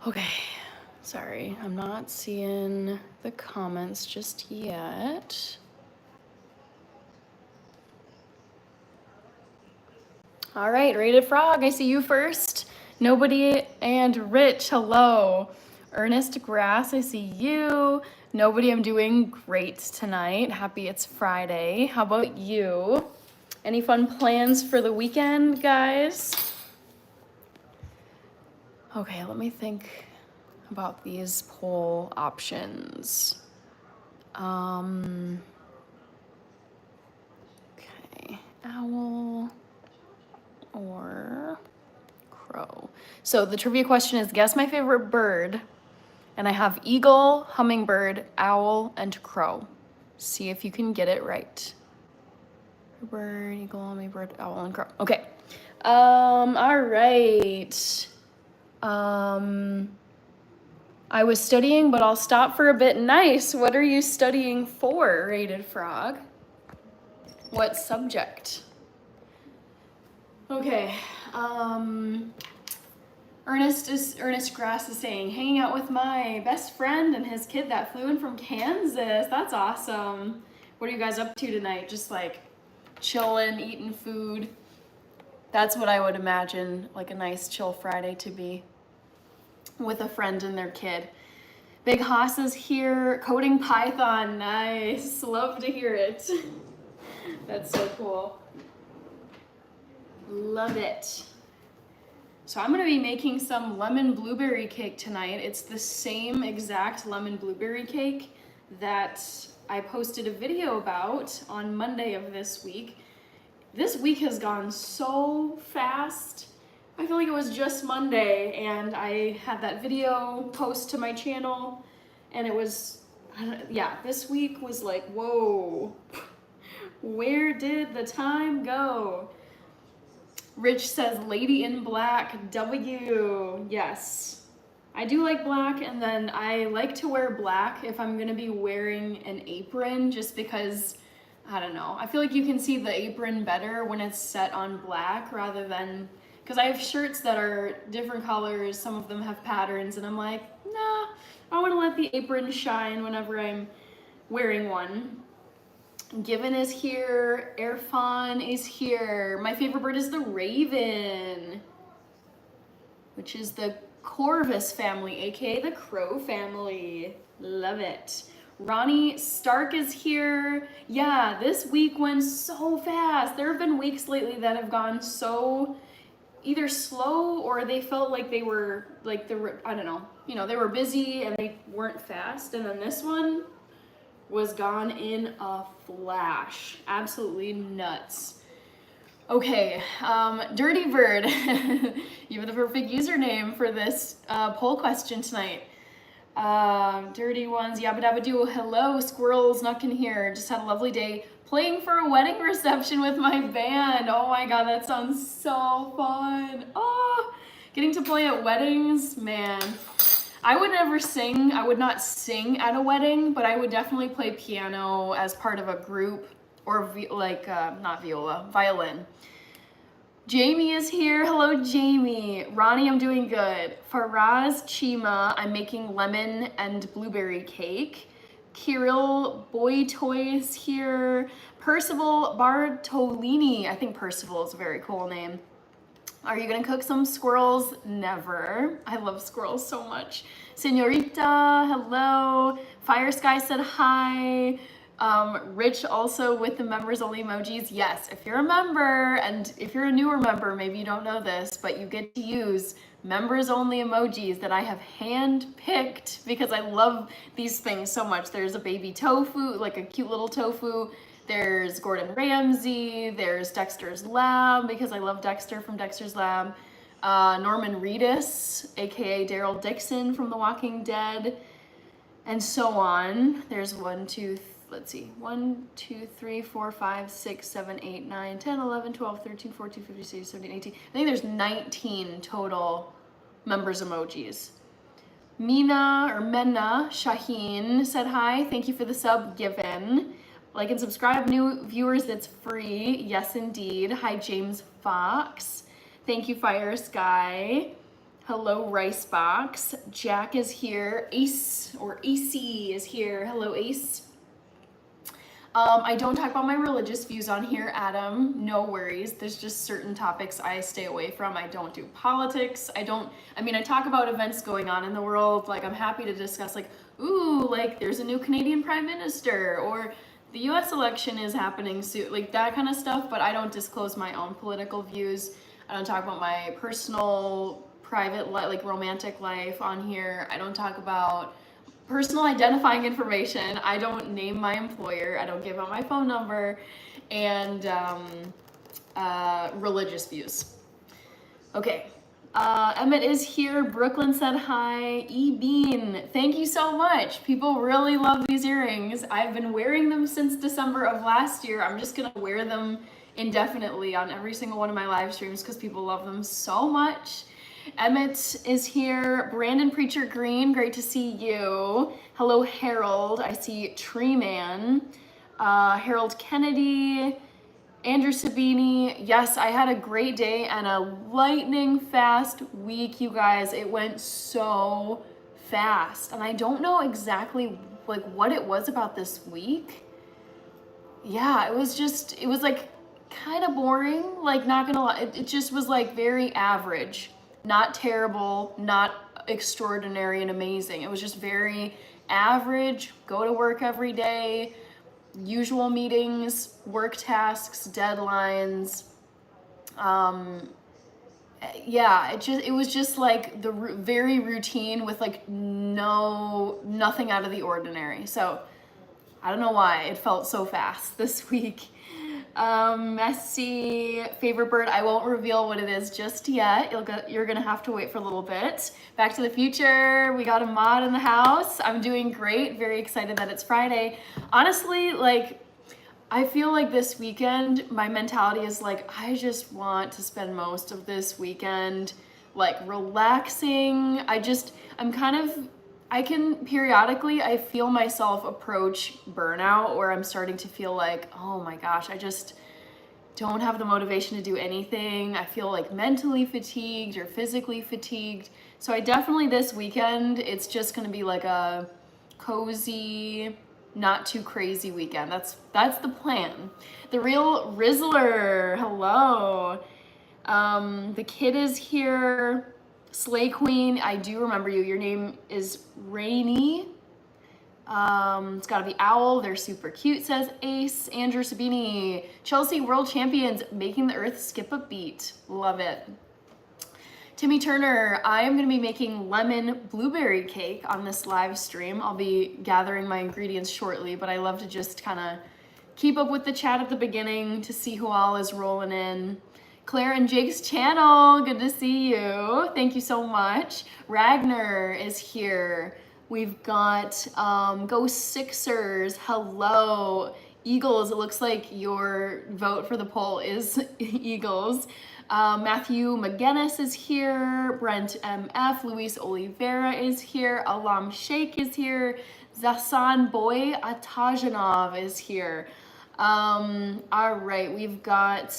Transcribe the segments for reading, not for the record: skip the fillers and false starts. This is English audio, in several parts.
Okay, sorry, I'm not seeing the comments just yet. All right, Rated Frog, I see you first. Nobody and Rich, hello. Ernest Grass, I see you. Nobody, I'm doing great tonight. Happy it's Friday. How about you? Any fun plans for the weekend, guys? Okay, let me think about these poll options. Okay, owl or crow. So the trivia question is guess my favorite bird. And I have eagle, hummingbird, owl, and crow. See if you can get it right. Bird, eagle, hummingbird, owl, and crow. Okay. All right. I was studying, but I'll stop for a bit. Nice. What are you studying for, Rated Frog? What subject? Okay. Ernest Grass is saying, hanging out with my best friend and his kid that flew in from Kansas. That's awesome. What are you guys up to tonight? Just like chilling, eating food. That's what I would imagine like a nice chill Friday to be with a friend and their kid. Big Haas is here, coding Python. Nice. Love to hear it. That's so cool. Love it. So I'm gonna be making some lemon blueberry cake tonight. It's the same exact lemon blueberry cake that I posted a video about on Monday of this week. This week has gone so fast. I feel like it was just Monday and I had that video post to my channel and it was, yeah, this week was like, whoa, where did the time go? Rich says, Lady in Black, W. Yes. I do like black, and then I like to wear black if I'm gonna be wearing an apron, just because, I don't know. I feel like you can see the apron better when it's set on black rather than, because I have shirts that are different colors, some of them have patterns, and I'm like, nah, I wanna let the apron shine whenever I'm wearing one. Given is here, Erfan is here. My favorite bird is the raven, which is the Corvus family, aka the crow family. Love it. Ronnie Stark is here. Yeah, this week went so fast. There have been weeks lately that have gone so either slow or they felt like they were, like, I don't know, you know, they were busy and they weren't fast. And then this one was gone in a flash. Absolutely nuts. Okay, Dirty Bird, you have the perfect username for this poll question tonight. Dirty Ones, Yabba Dabba Doo, hello, Squirrels Nuck in here. Just had a lovely day playing for a wedding reception with my band. Oh my god, that sounds so fun. Oh, getting to play at weddings, man. I would never sing, I would not sing at a wedding, but I would definitely play piano as part of a group, or not viola, violin. Jamie is here, hello Jamie. Ronnie, I'm doing good. Faraz Chima, I'm making lemon and blueberry cake. Kirill Boy Toys here. Percival Bartolini, I think Percival is a very cool name. Are you gonna cook some squirrels? Never. I love squirrels so much. Senorita, hello. Fire Sky said hi. Rich also with the members only emojis. Yes, if you're a member, and if you're a newer member, maybe you don't know this, but you get to use members only emojis that I have hand picked because I love these things so much. There's a baby tofu, like a cute little tofu. There's Gordon Ramsay, there's Dexter's Lab, because I love Dexter from Dexter's Lab. Norman Reedus, aka Daryl Dixon from The Walking Dead, and so on. There's 1, 2, 3, 4, 5, 6, 7, 8, 9, 10, 11, 12, 13, 14, 15, 16, 17, 18. I think there's 19 total members emojis. Menna Shaheen said hi, thank you for the sub given. Like and subscribe, new viewers, it's free. Yes, indeed. Hi, James Fox. Thank you, Fire Sky. Hello, Ricebox. Jack is here. Ace or AC is here. Hello, Ace. I don't talk about my religious views on here, Adam. No worries. There's just certain topics I stay away from. I don't do politics. I talk about events going on in the world. Like, I'm happy to discuss, like, ooh, like, there's a new Canadian Prime Minister, or the US election is happening soon, like that kind of stuff, but I don't disclose my own political views. I don't talk about my personal, private, like, romantic life on here. I don't talk about personal identifying information. I don't name my employer. I don't give out my phone number, and religious views. Okay. Emmett is here. Brooklyn said hi. E-Bean, thank you so much. People really love these earrings. I've been wearing them since December of last year. I'm just gonna wear them indefinitely on every single one of my live streams because people love them so much. Emmett is here. Brandon Preacher Green, great to see you. Hello, Harold. I see Tree Man. Harold Kennedy. Andrew Sabini. Yes, I had a great day and a lightning fast week, you guys. It went so fast. And I don't know exactly like what it was about this week. Yeah, it was like kind of boring. Like, not gonna lie, it just was like very average. Not terrible, not extraordinary and amazing. It was just very average, go to work every day, usual meetings, work tasks, deadlines. Yeah, it was just like the very routine with like nothing out of the ordinary. So I don't know why it felt so fast this week. Messy favorite bird. I won't reveal what it is just yet. You're gonna have to wait for a little bit. Back to the Future. We got a mod in the house. I'm doing great. Very excited that it's Friday. Honestly, like, I feel like this weekend, my mentality is like, I just want to spend most of this weekend like relaxing. I can periodically, I feel myself approach burnout, where I'm starting to feel like, oh my gosh, I just don't have the motivation to do anything. I feel like mentally fatigued or physically fatigued. So I definitely, this weekend, it's just gonna be like a cozy, not too crazy weekend. That's the plan. The Real Rizzler, hello. The kid is here. Slay Queen, I do remember you. Your name is Rainy. It's gotta be Owl. They're super cute, says Ace. Andrew Sabini. Chelsea World Champions, making the earth skip a beat. Love it. Timmy Turner, I am gonna be making lemon blueberry cake on this live stream. I'll be gathering my ingredients shortly, but I love to just kind of keep up with the chat at the beginning to see who all is rolling in. Claire and Jake's channel, good to see you. Thank you so much. Ragnar is here. We've got Go Sixers, hello. Eagles, it looks like your vote for the poll is Eagles. Matthew McGinnis is here. Brent MF, Luis Oliveira is here. Alam Sheikh is here. Zasan Boy Atajanov is here. All right, we've got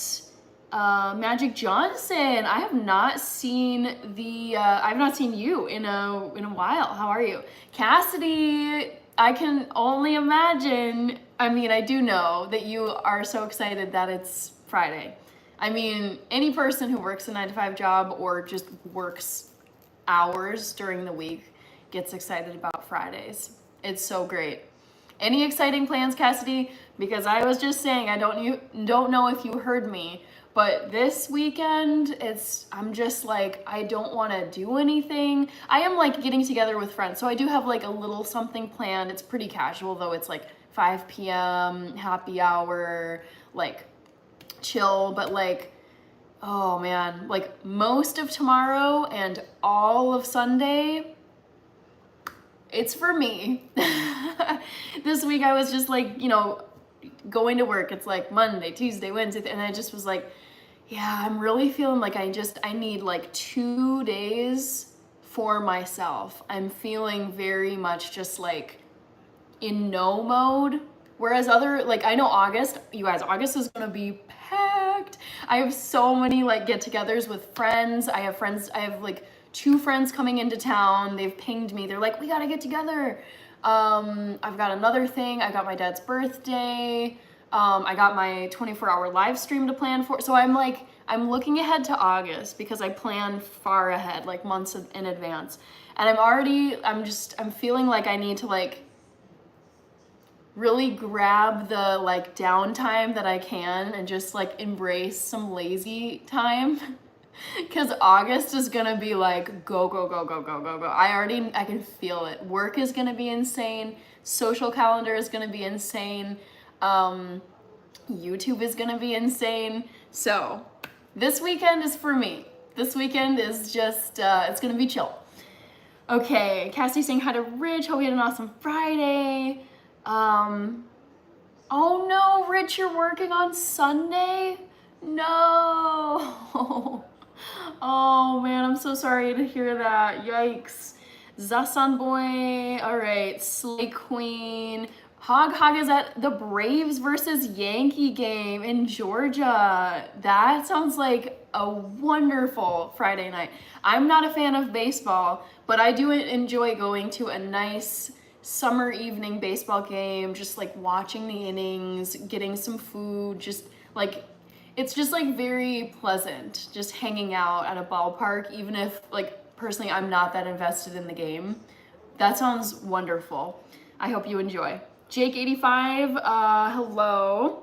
Magic Johnson. I have not seen you in a while. How are you? Cassidy, I can only imagine. I mean, I do know that you are so excited that it's Friday. I mean, any person who works a 9-to-5 job or just works hours during the week gets excited about Fridays. It's so great. Any exciting plans, Cassidy? Because I was just saying, I don't know if you heard me, but this weekend, I'm just like, I don't want to do anything. I am like getting together with friends, so I do have like a little something planned. It's pretty casual though. It's like 5 p.m., happy hour, like chill, but like, oh man, like most of tomorrow and all of Sunday, it's for me. This week I was just like, going to work. It's like Monday, Tuesday, Wednesday, and I just was like, yeah, I'm really feeling like I need like 2 days for myself. I'm feeling very much just like in no mode. Whereas I know August is gonna be packed. I have so many like get-togethers with friends. I have like 2 friends coming into town. They've pinged me. They're like, we gotta get together. I've got another thing. I got my dad's birthday. I got my 24-hour live stream to plan for. So I'm looking ahead to August because I plan far ahead, like months in advance. And I'm feeling like I need to like really grab the like downtime that I can and just like embrace some lazy time. Because August is gonna be like go, go, go, go, go, go, go. I can feel it. Work is gonna be insane. Social calendar is gonna be insane. YouTube is gonna be insane. So this weekend is for me. This weekend is just, it's gonna be chill. Okay, Cassie saying hi to Rich. Hope you had an awesome Friday. Oh no, Rich, you're working on Sunday? No. Oh man, I'm so sorry to hear that. Yikes. Zasan boy. All right, Slay Queen. Hog is at the Braves versus Yankee game in Georgia. That sounds like a wonderful Friday night. I'm not a fan of baseball, but I do enjoy going to a nice summer evening baseball game, just like watching the innings, getting some food, just like it's just like very pleasant just hanging out at a ballpark, even if like personally I'm not that invested in the game. That sounds wonderful. I hope you enjoy. Jake85, hello.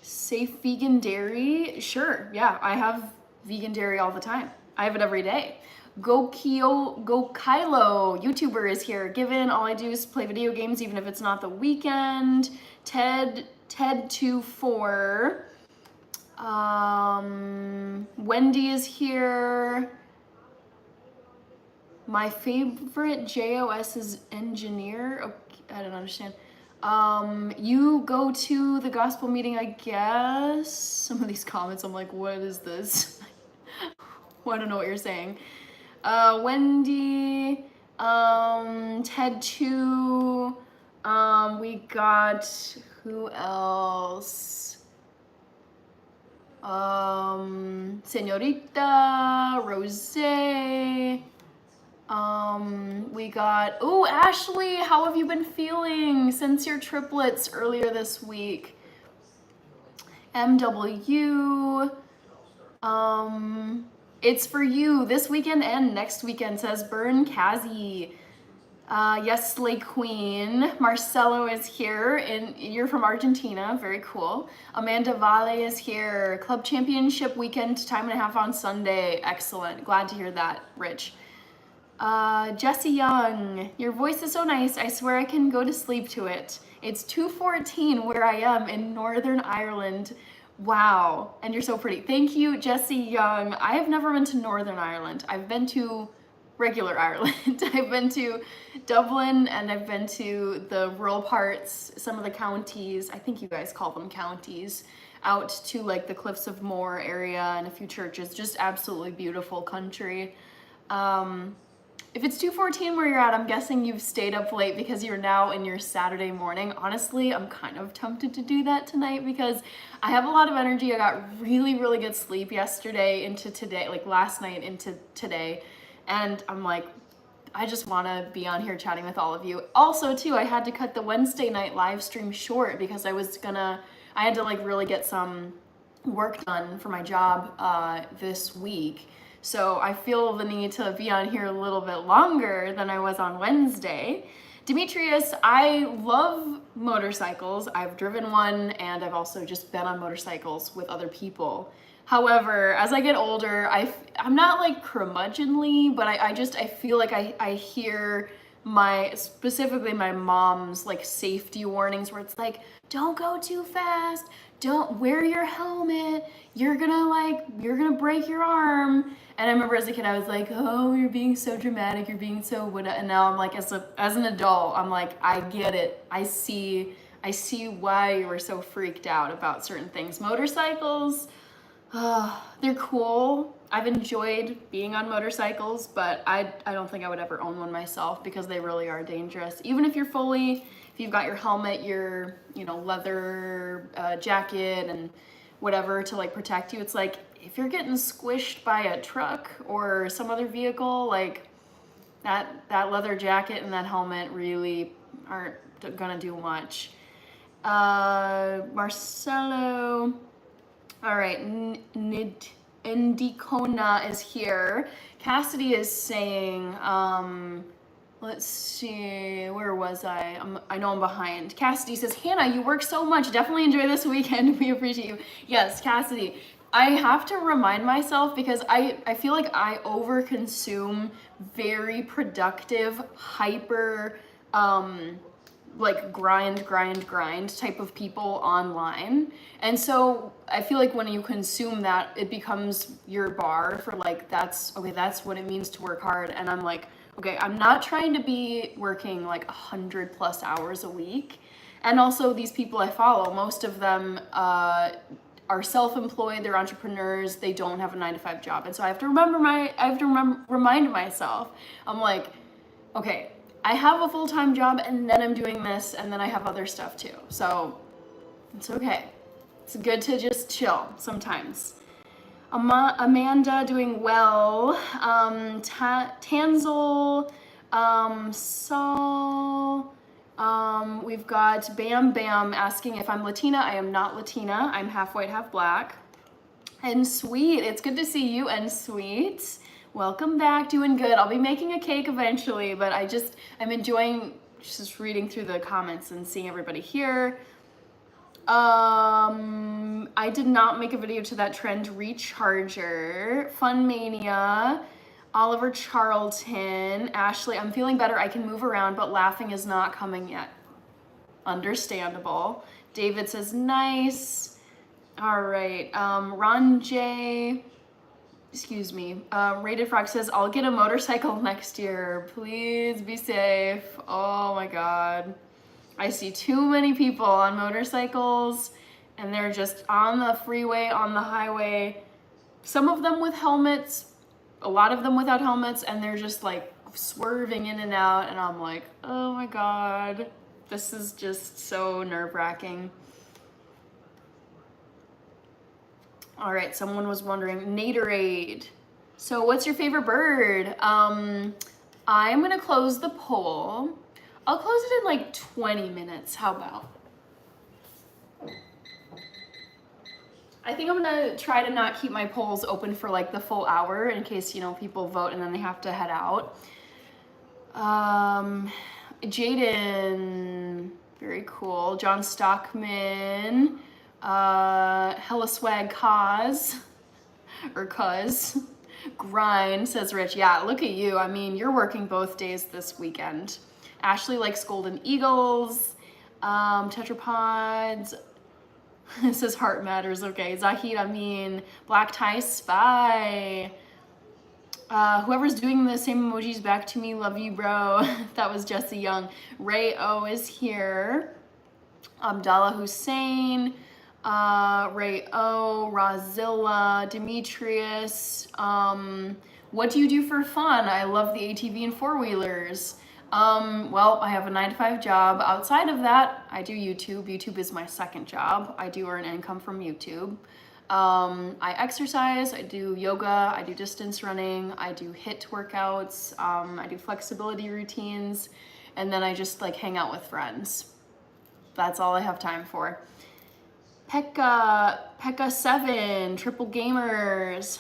Safe vegan dairy, sure, yeah, I have vegan dairy all the time. I have it every day. Go Kylo YouTuber is here. Given all I do is play video games, even if it's not the weekend. Ted24. Wendy is here. My favorite JOS is engineer. Okay, I don't understand. You go to the gospel meeting, I guess. Some of these comments, I'm like, what is this? I don't know what you're saying. Wendy, Ted2, we got, who else? Senorita, Rose, we got, oh, Ashley, how have you been feeling since your triplets earlier this week? MW, it's for you this weekend and next weekend, says Burn Kazi. Yes, Slay Queen. Marcelo is here, and you're from Argentina. Very cool. Amanda Vale is here. Club Championship weekend, time and a half on Sunday. Excellent. Glad to hear that, Rich. Jesse Young, your voice is so nice. I swear I can go to sleep to it. It's 2:14 where I am in Northern Ireland. Wow, and you're so pretty. Thank you, Jesse Young. I have never been to Northern Ireland. I've been to regular Ireland. I've been to Dublin and I've been to the rural parts, some of the counties, I think you guys call them counties, out to like the Cliffs of Moher area and a few churches. Just absolutely beautiful country. If it's 2:14 where you're at, I'm guessing you've stayed up late because you're now in your Saturday morning. Honestly, I'm kind of tempted to do that tonight because I have a lot of energy. I got really, really good sleep yesterday into today, like last night into today. And I'm like, I just want to be on here chatting with all of you. Also, too, I had to cut the Wednesday night live stream short because I had to like really get some work done for my job this week. So I feel the need to be on here a little bit longer than I was on Wednesday. Demetrius, I love motorcycles. I've driven one and I've also just been on motorcycles with other people. However, as I get older, I'm not like curmudgeonly, but I feel like I hear specifically my mom's like safety warnings where it's like, don't go too fast, don't wear your helmet, you're gonna break your arm. And I remember as a kid, I was like, oh, you're being so dramatic, you're being so what, and now I'm like, as an adult, I'm like, I get it. I see why you were so freaked out about certain things. Motorcycles, they're cool. I've enjoyed being on motorcycles, but I don't think I would ever own one myself because they really are dangerous. Even if you've got your helmet, your leather jacket and whatever to like protect you, it's like if you're getting squished by a truck or some other vehicle, like that leather jacket and that helmet really aren't gonna do much. Marcelo, all right, Indicona is here. Cassidy is saying, let's see, where was I? I know I'm behind. Cassidy says, Hannah, you work so much. Definitely enjoy this weekend. We appreciate you. Yes, Cassidy. I have to remind myself because I feel like I overconsume very productive, hyper, like grind type of people online. And so I feel like when you consume that, it becomes your bar for like, that's what it means to work hard. And I'm like, okay, I'm not trying to be working like 100+ hours a week. And also these people I follow, most of them are self-employed, they're entrepreneurs, they don't have a 9-to-5 job. And so I have to remind myself, I'm like, okay, I have a full-time job and then I'm doing this and then I have other stuff too. So it's okay. It's good to just chill sometimes. Amanda doing well. Tanzel, Saul, we've got Bam Bam asking if I'm Latina. I am not Latina. I'm half white, half black. And Sweet, it's good to see you. And Sweet, welcome back. Doing good. I'll be making a cake eventually, but I'm enjoying just reading through the comments and seeing everybody here. I did not make a video to that trend recharger. Fun Mania, Oliver Charlton, Ashley, I'm feeling better. I can move around, but laughing is not coming yet. Understandable. David says nice. All right. Ron J. Excuse me. Rated Frog says, I'll get a motorcycle next year. Please be safe. Oh my God. I see too many people on motorcycles and they're just on the freeway, on the highway. Some of them with helmets, a lot of them without helmets, and they're just like swerving in and out. And I'm like, oh my God, this is just so nerve-wracking. All right, someone was wondering, Naderade. So what's your favorite bird? I'm gonna close the poll. I'll close it in like 20 minutes, how about? I think I'm gonna try to not keep my polls open for like the full hour in case, people vote and then they have to head out. Jaden, very cool. John Stockman, Hella Swag Cause, or Cuz. Grind, says Rich. Yeah, look at you. I mean, you're working both days this weekend. Ashley likes Golden Eagles. Tetrapods. It says heart matters. Okay. Zahid Amin. Black Tie Spy. Whoever's doing the same emojis back to me, love you, bro. That was Jesse Young. Ray O is here. Abdallah Hussein. Ray O. Razilla. Demetrius. What do you do for fun? I love the ATV and four-wheelers. Well, I have a 9-to-5 job. Outside of that, I do YouTube. YouTube is my second job. I do earn income from YouTube. I exercise, I do yoga, I do distance running, I do HIIT workouts, I do flexibility routines, and then I just like hang out with friends. That's all I have time for. Pekka7, Triple Gamers.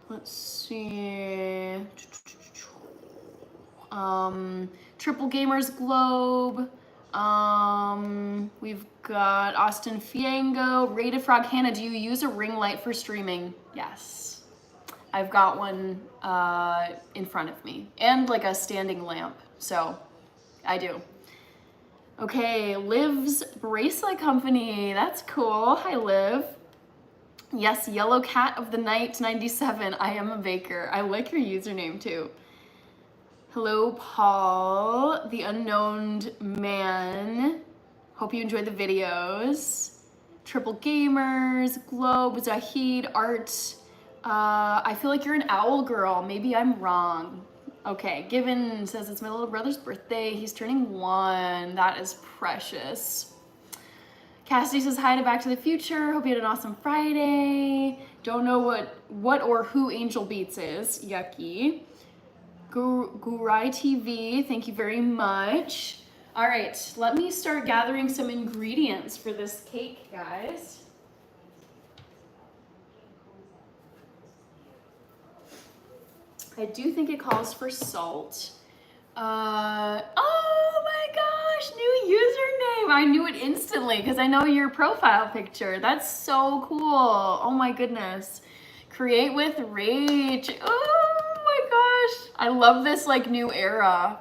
Let's see. Triple Gamers Globe. We've got Austin Fiango, Rated Frog. Hannah, do you use a ring light for streaming? Yes. I've got one in front of me and like a standing lamp. So I do. Okay, Liv's Bracelet Company. That's cool. Hi, Liv. Yes, Yellow Cat of the Night 97. I am a baker. I like your username too. Hello, Paul, the unknown man. Hope you enjoyed the videos. Triple Gamers, Globe, Zahid, Art. I feel like you're an owl girl. Maybe I'm wrong. Okay, Given says it's my little brother's birthday. He's turning 1. That is precious. Cassidy says hi to Back to the Future. Hope you had an awesome Friday. Don't know what or who Angel Beats is. Yucky. Gurai TV, thank you very much. All right, let me start gathering some ingredients for this cake, guys. I do think it calls for salt. Oh my gosh, new username. I knew it instantly because I know your profile picture. That's so cool. Oh my goodness. Create with Rach. Oh my gosh. I love this like new era.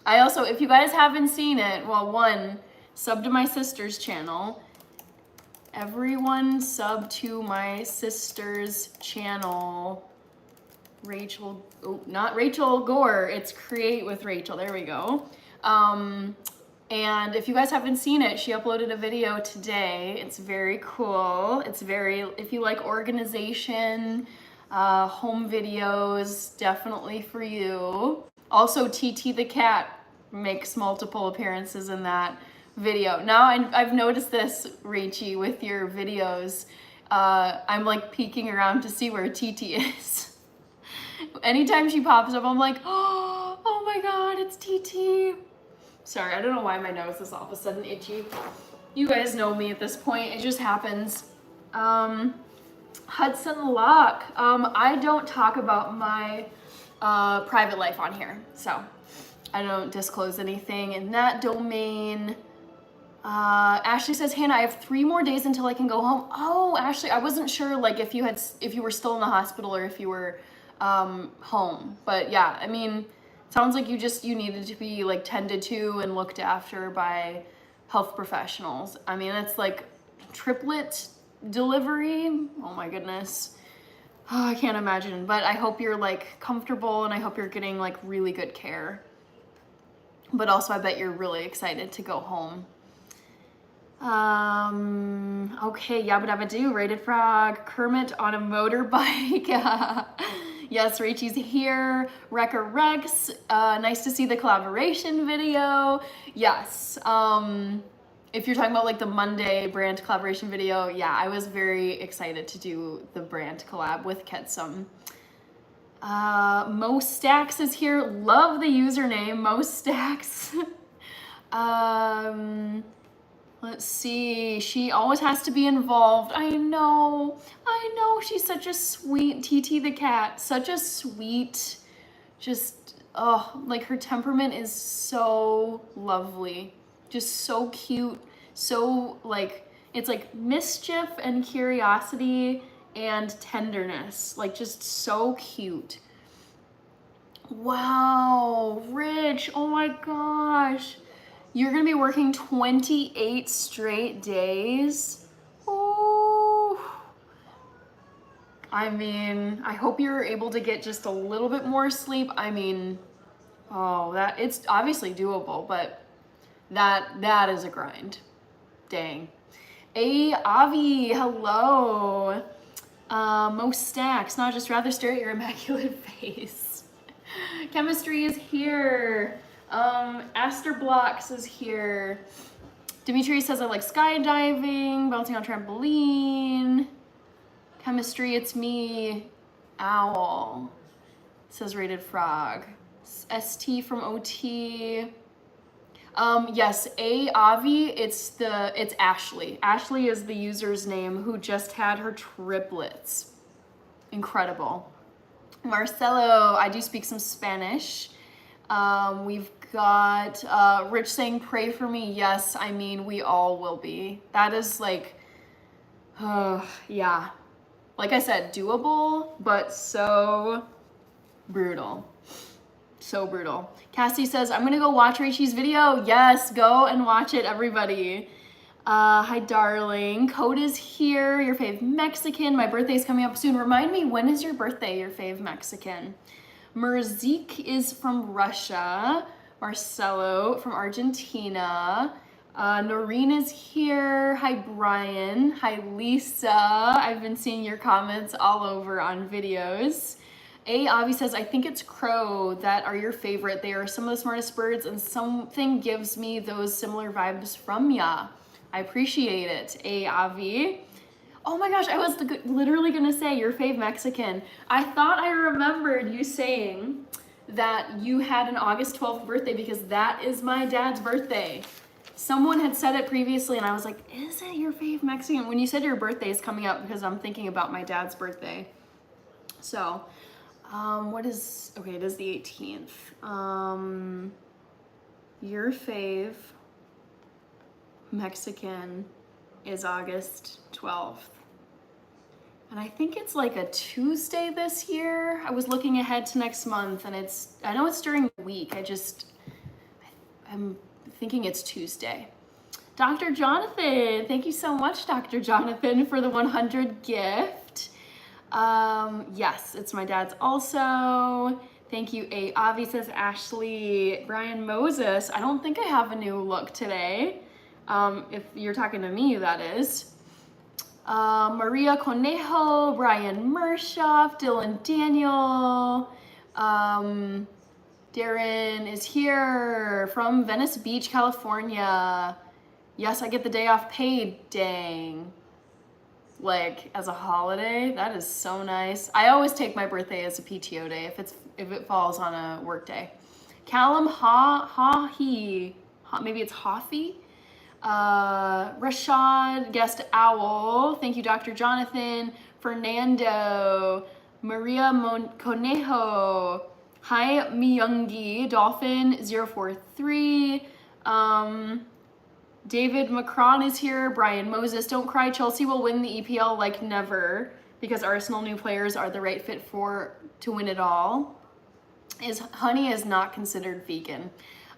I also, if you guys haven't seen it, well, one, sub to my sister's channel. Everyone sub to my sister's channel. Rachel, oh, not Rachel Gore, it's Create with Rachel, there we go. And if you guys haven't seen it, she uploaded a video today. It's very cool. It's very, if you like organization, home videos, definitely for you. Also, TT the cat makes multiple appearances in that video. Now, I've noticed this, Rachie, with your videos. I'm like peeking around to see where TT is. Anytime she pops up, I'm like, oh my God, it's TT. Sorry, I don't know why my nose is all of a sudden itchy. You guys know me at this point, it just happens. Hudson Locke, I don't talk about my private life on here, so I don't disclose anything in that domain. Ashley says, Hannah, I have 3 more days until I can go home. Oh, Ashley, I wasn't sure like if you were still in the hospital or if you were home, but yeah, I mean, sounds like you needed to be like tended to and looked after by health professionals. I mean, it's like triplet delivery. Oh my goodness. Oh, I can't imagine, but I hope you're like comfortable and I hope you're getting like really good care. But also I bet you're really excited to go home. Okay, Yabba Dabba Doo, Rated Frog, Kermit on a motorbike. Yes, Rachie's here. Wrecker Rex, nice to see the collaboration video. Yes, if you're talking about like the Monday brand collaboration video, yeah, I was very excited to do the brand collab with Ketsum. Mo Stacks is here. Love the username, Mo Stacks. Let's see, she always has to be involved. I know, she's such a sweet, TT the cat, such a sweet, just, oh, like her temperament is so lovely, just so cute, so like, it's like mischief and curiosity and tenderness, like just so cute. Wow, Rich, oh my gosh. You're gonna be working 28 straight days. Oh, I mean, I hope you're able to get just a little bit more sleep. I mean, oh, it's obviously doable, but that is a grind. Dang. Hey, Avi, hello. Mo Stacks, not just rather stare at your immaculate face. Chemistry is here. Aster Blocks is here. Dimitri says I like skydiving, bouncing on trampoline. Chemistry, it's me. Owl. Says Rated Frog. ST from OT. Yes, Avi, it's Ashley. Ashley is the user's name who just had her triplets. Incredible. Marcelo, I do speak some Spanish. We've got Rich saying pray for me. Yes, I mean we all will be. That is like, yeah, like I said, doable, but so brutal. So brutal. Cassie says, I'm gonna go watch Rachel's video. Yes, go and watch it, everybody. Hi, darling. Code is here, your fave Mexican. My birthday's coming up soon. Remind me, when is your birthday, your fave Mexican? Merzik is from Russia. Marcelo from Argentina. Noreen is here. Hi, Brian. Hi, Lisa. I've been seeing your comments all over on videos. Avi says, I think it's crow that are your favorite. They are some of the smartest birds and something gives me those similar vibes from ya. I appreciate it. A Avi. Oh my gosh, I was literally gonna say your fave Mexican. I thought I remembered you saying that you had an August 12th birthday because that is my dad's birthday. Someone had said it previously and I was like, is it your fave Mexican? When you said your birthday is coming up because I'm thinking about my dad's birthday. So, it is the 18th. Your fave Mexican is August 12th. And I think it's like a Tuesday this year. I was looking ahead to next month and I know it's during the week. I'm thinking it's Tuesday. Dr. Jonathan, thank you so much, Dr. Jonathan, for the 100 gift. Yes, it's my dad's also. Thank you, A. Avi says Ashley. Brian Moses, I don't think I have a new look today. If you're talking to me, that is. Maria Conejo, Brian Mershoff, Dylan Daniel, Darren is here from Venice Beach, California. Yes, I get the day off paid, dang. Like, as a holiday, that is so nice. I always take my birthday as a PTO day if it falls on a work day. Callum maybe it's Hoffy. Rashad, guest owl, thank you, Dr. Jonathan. Fernando, Maria Conejo, hi Miyungi, Dolphin 043, David Macron is here, Brian Moses, don't cry, Chelsea will win the EPL like never because Arsenal new players are the right fit to win it all. Honey is not considered vegan.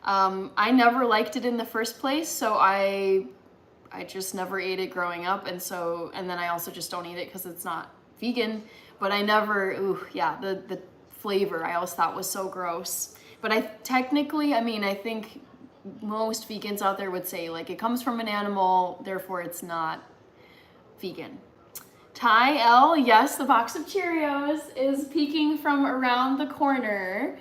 I never liked it in the first place, so I just never ate it growing up, and then I also just don't eat it because it's not vegan. But I never, the flavor I always thought was so gross. But I think most vegans out there would say like it comes from an animal, therefore it's not vegan. Ty L, yes, the box of Cheerios is peeking from around the corner.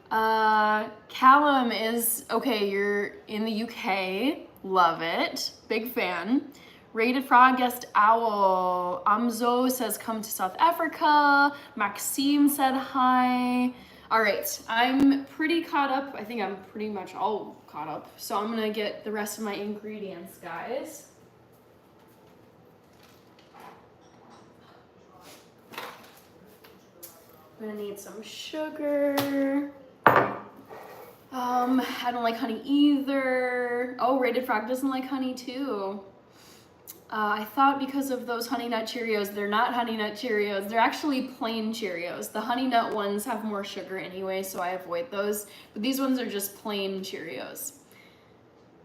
Callum is, okay, you're in the UK, love it, big fan. Rated Frog, guest owl. Amzo says come to South Africa. Maxime said hi. All right, I'm pretty caught up. I think I'm pretty much all caught up. So I'm gonna get the rest of my ingredients, guys. I'm gonna need some sugar. I don't like honey either. Oh, Rated Frog doesn't like honey too. I thought because of those Honey Nut Cheerios, they're not Honey Nut Cheerios. They're actually plain Cheerios. The Honey Nut ones have more sugar anyway, so I avoid those. But these ones are just plain Cheerios.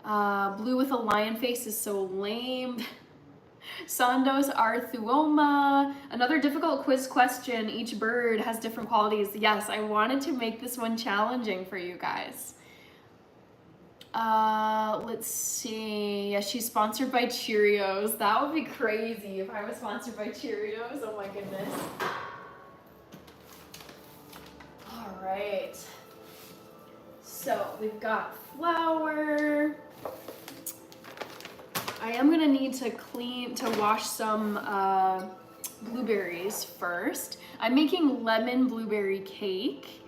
Blue with a lion face is so lame. Sandos Arthuoma. Another difficult quiz question. Each bird has different qualities. Yes, I wanted to make this one challenging for you guys. Let's see. Yeah, she's sponsored by Cheerios. That would be crazy if I was sponsored by Cheerios. Oh my goodness. All right. So we've got flour. I am gonna need to wash some blueberries first. I'm making lemon blueberry cake.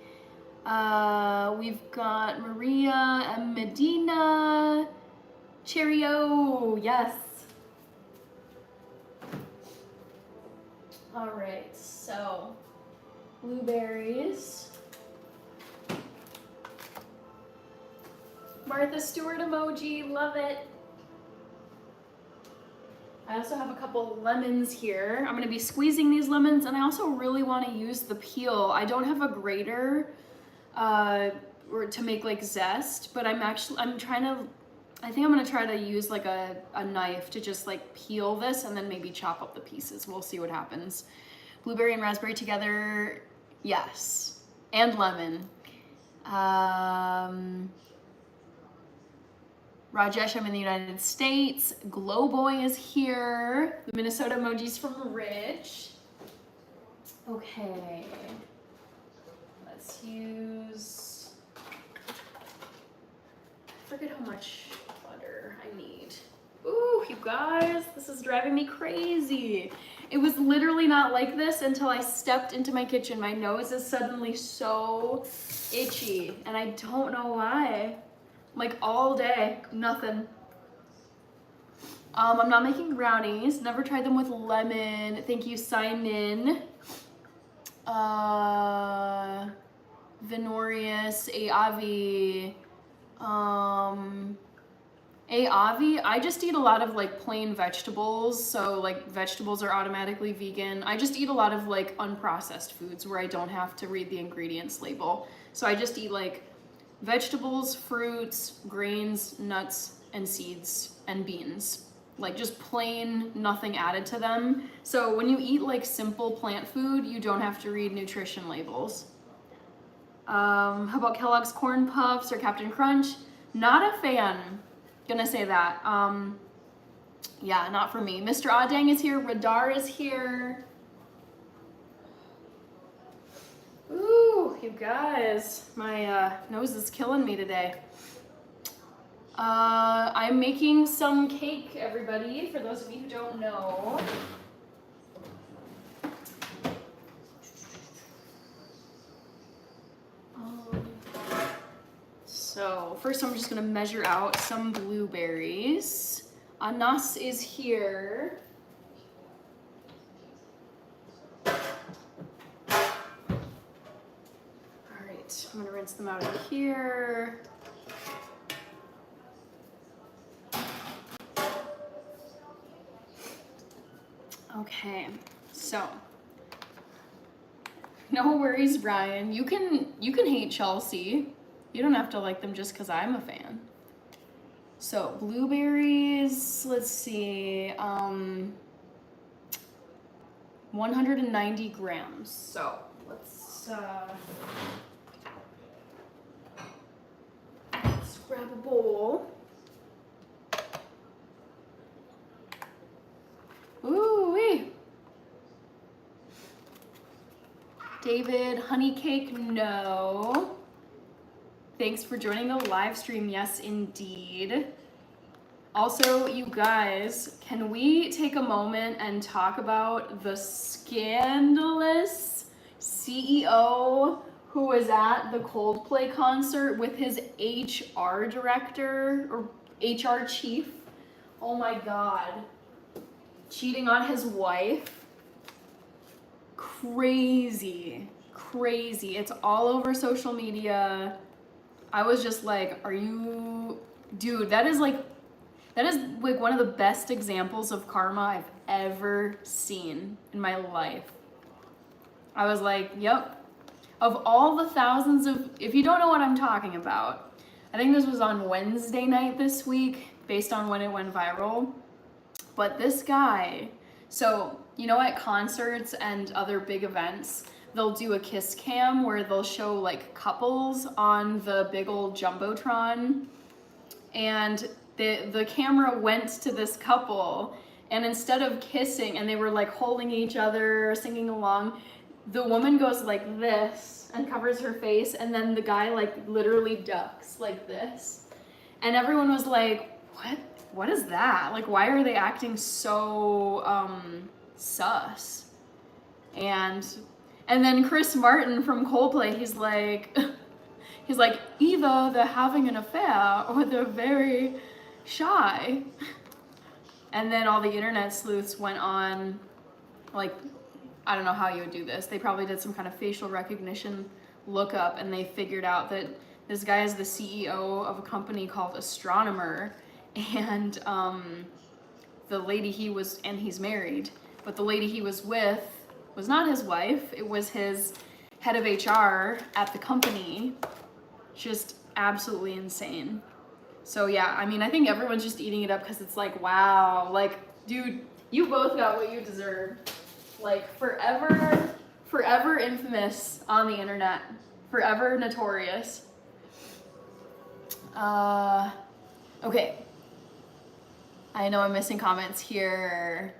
We've got Maria and Medina. Cheerio, yes. All right, so blueberries. Martha Stewart emoji, love it. I also have a couple lemons here. I'm gonna be squeezing these lemons, and I also really wanna use the peel. I don't have a grater or to make like zest, but I think I'm gonna try to use like a knife to just like peel this and then maybe chop up the pieces. We'll see what happens. Blueberry and raspberry together, yes. And lemon. Rajesh, I'm in the United States. Glow Boy is here. The Minnesota emojis from Rich. Okay. Let's use, I forget how much butter I need. Ooh. guys, this is driving me crazy. It was literally not like this until I stepped into my kitchen. My nose is suddenly so itchy, and I don't know why. Like all day, nothing. I'm not making brownies. Never tried them with lemon. Thank you, sign in. Venorius, Aavi. Aavi, I just eat a lot of like plain vegetables, so like vegetables are automatically vegan. I just eat a lot of like unprocessed foods where I don't have to read the ingredients label. So I just eat like vegetables, fruits, grains, nuts, and seeds, and beans. Like just plain, nothing added to them. So when you eat like simple plant food, you don't have to read nutrition labels. How about Kellogg's Corn Puffs or Captain Crunch? Not a fan. Gonna say that. Yeah, not for me. Mr. Adang is here. Radar is here. Ooh, you guys, my nose is killing me today. I'm making some cake, everybody, for those of you who don't know. So first I'm just gonna measure out some blueberries. Anas is here. All right, I'm gonna rinse them out of here. Okay, so no worries, Brian. You can hate Chelsea. You don't have to like them just because I'm a fan. So blueberries, let's see, 190 grams. So let's grab a bowl. Ooh-wee. David, honey cake, no. Thanks for joining the live stream. Yes, indeed. Also, you guys, can we take a moment and talk about the scandalous CEO who was at the Coldplay concert with his HR director or HR chief? Oh my God. Cheating on his wife. Crazy, crazy. It's all over social media. I was just like, are you, dude, that is like one of the best examples of karma I've ever seen in my life. I was like, yep. Of all the thousands of, if you don't know what I'm talking about, I think this was on Wednesday night this week, based on when it went viral. But this guy, so, you know, at concerts and other big events, they'll do a kiss cam where they'll show like couples on the big old Jumbotron. And the camera went to this couple, and instead of kissing, and they were like holding each other, singing along, the woman goes like this and covers her face, and then the guy like literally ducks like this. And everyone was like, what is that? Like, why are they acting so sus? And then Chris Martin from Coldplay, he's like, either they're having an affair or they're very shy. And then all the internet sleuths went on, like, I don't know how you would do this. They probably did some kind of facial recognition lookup, and they figured out that this guy is the CEO of a company called Astronomer, and the lady he was, and he's married, but the lady he was with was not his wife. It was his head of HR at the company. Just absolutely insane. So yeah, I mean, I think everyone's just eating it up because it's like, wow, like, dude, you both got what you deserve. Like, forever infamous on the internet, forever notorious. Okay. I know I'm missing comments here.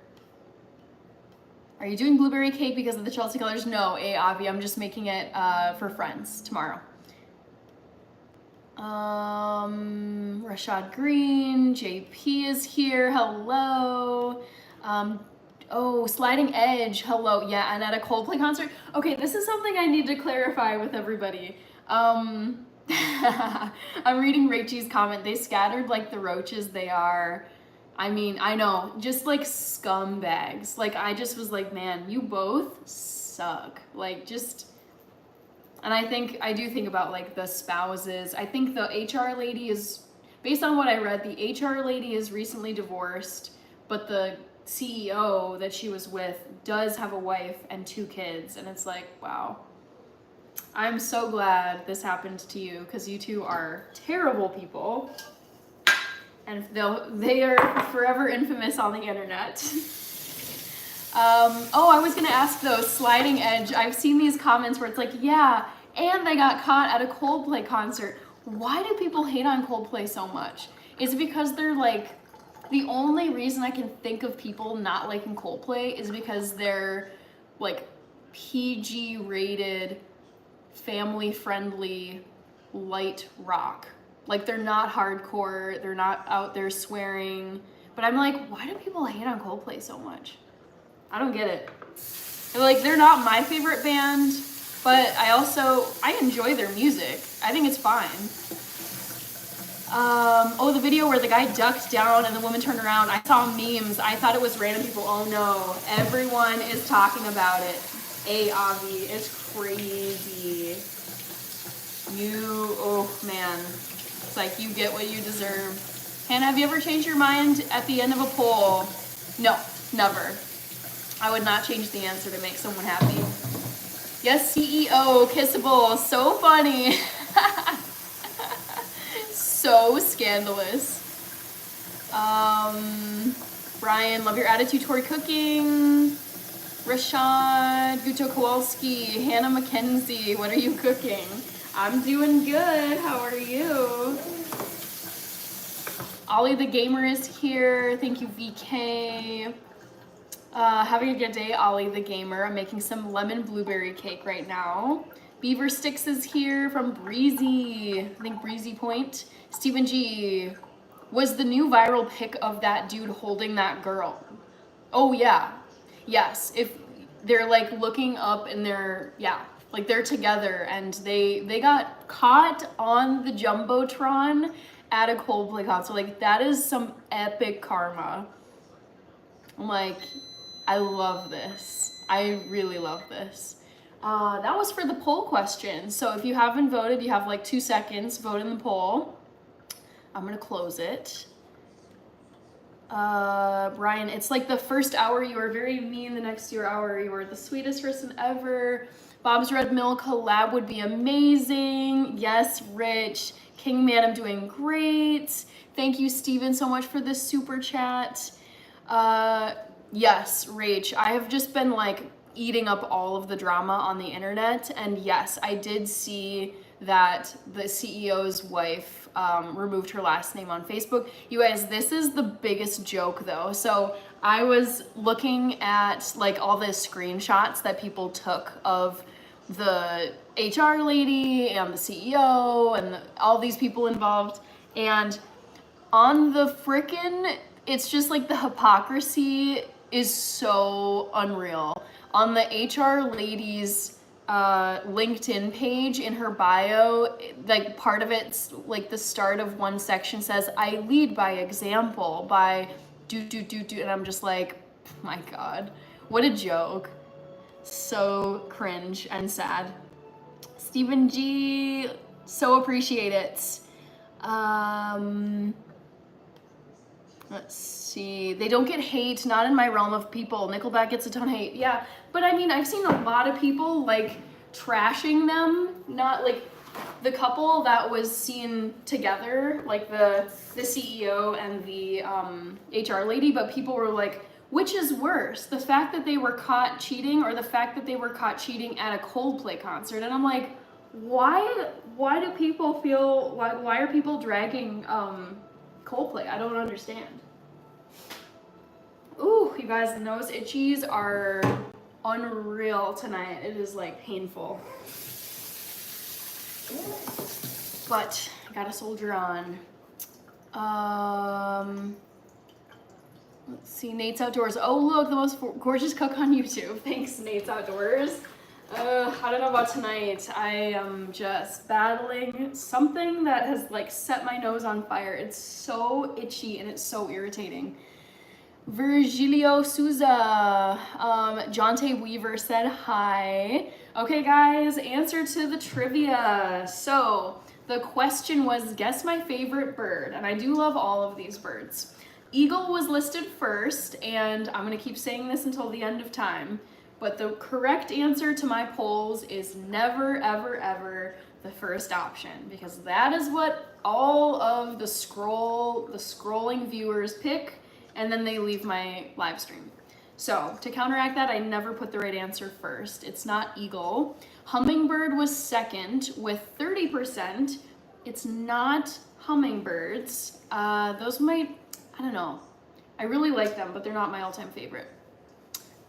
Are you doing blueberry cake because of the Chelsea colors? No, Avi, I'm just making it for friends tomorrow. Rashad Green, JP is here, hello. Oh, Sliding Edge, hello. Yeah, and at a Coldplay concert. Okay, this is something I need to clarify with everybody. I'm reading Rachel's comment. They scattered like the roaches they are. I mean, I know, just like scumbags. Like, I just was like, man, you both suck. Like, just, and I do think about like the spouses. I think the HR lady is, based on what I read, the HR lady is recently divorced, but the CEO that she was with does have a wife and 2 kids. And it's like, wow. I'm so glad this happened to you, because you two are terrible people. And they are forever infamous on the internet. Oh, I was gonna ask though, Sliding Edge, I've seen these comments where it's like, yeah, and they got caught at a Coldplay concert. Why do people hate on Coldplay so much? Is it because they're like, the only reason I can think of people not liking Coldplay is because they're like PG rated, family friendly, light rock. Like, they're not hardcore, they're not out there swearing. But I'm like, why do people hate on Coldplay so much? I don't get it. Like, they're not my favorite band, but I enjoy their music. I think it's fine. Oh, the video where the guy ducked down and the woman turned around. I saw memes. I thought it was random people. Oh no, everyone is talking about it. Avi, it's crazy. Oh man. It's like, you get what you deserve. Hannah, have you ever changed your mind at the end of a poll? No, never. I would not change the answer to make someone happy. Yes, CEO, kissable, so funny. So scandalous. Brian, love your attitude toward cooking. Rashad, Guto Kowalski, Hannah McKenzie, what are you cooking? I'm doing good, how are you? Ollie the Gamer is here, thank you VK. Having a good day, Ollie the Gamer. I'm making some lemon blueberry cake right now. Beaver Sticks is here from Breezy, I think Breezy Point. Stephen G, was the new viral pic of that dude holding that girl? Oh yeah, yes. If they're like looking up and they're together, and they got caught on the Jumbotron at a Coldplay concert. Like, that is some epic karma. I'm like, I love this. I really love this. That was for the poll question. So if you haven't voted, you have like 2 seconds. Vote in the poll. I'm gonna close it. Brian, it's like the first hour you are very mean, the next hour you are the sweetest person ever. Bob's Red Mill collab would be amazing. Yes, Rich. King Man, I'm doing great. Thank you, Steven, so much for this super chat. Yes, Rach, I have just been like eating up all of the drama on the internet, and yes, I did see that the CEO's wife removed her last name on Facebook. You guys, this is the biggest joke though. So I was looking at like all the screenshots that people took of the HR lady and the CEO and all these people involved, and on the frickin', it's just like the hypocrisy is so unreal. On the HR lady's LinkedIn page, in her bio, like part of it's like the start of one section says, I lead by example, by do, and I'm just like, my God, what a joke. So cringe and sad. Stephen G, so appreciate it. Let's see. They don't get hate, not in my realm of people. Nickelback gets a ton of hate. Yeah, but I mean, I've seen a lot of people like trashing them. Not like the couple that was seen together, like the CEO and the HR lady, but people were like, which is worse, the fact that they were caught cheating or the fact that they were caught cheating at a Coldplay concert? And I'm like, why do people feel, why are people dragging Coldplay? I don't understand. Ooh, you guys, the nose itchies are unreal tonight. It is like painful. But Gotta soldier on. Let's see, Nate's Outdoors. Oh, look, the most gorgeous cook on YouTube. Thanks, Nate's Outdoors. I don't know about tonight. I am just battling something that has like set my nose on fire. It's so itchy and it's so irritating. Virgilio Souza, Jonte Weaver said hi. Okay guys, answer to the trivia. So the question was, guess my favorite bird, and I do love all of these birds. Eagle was listed first, and I'm gonna keep saying this until the end of time, but the correct answer to my polls is never, ever, ever the first option, because that is what all of the scrolling viewers pick, and then they leave my live stream. So to counteract that, I never put the right answer first. It's not eagle. Hummingbird was second with 30%. It's not hummingbirds. Those might, I don't know. I really like them, but they're not my all-time favorite.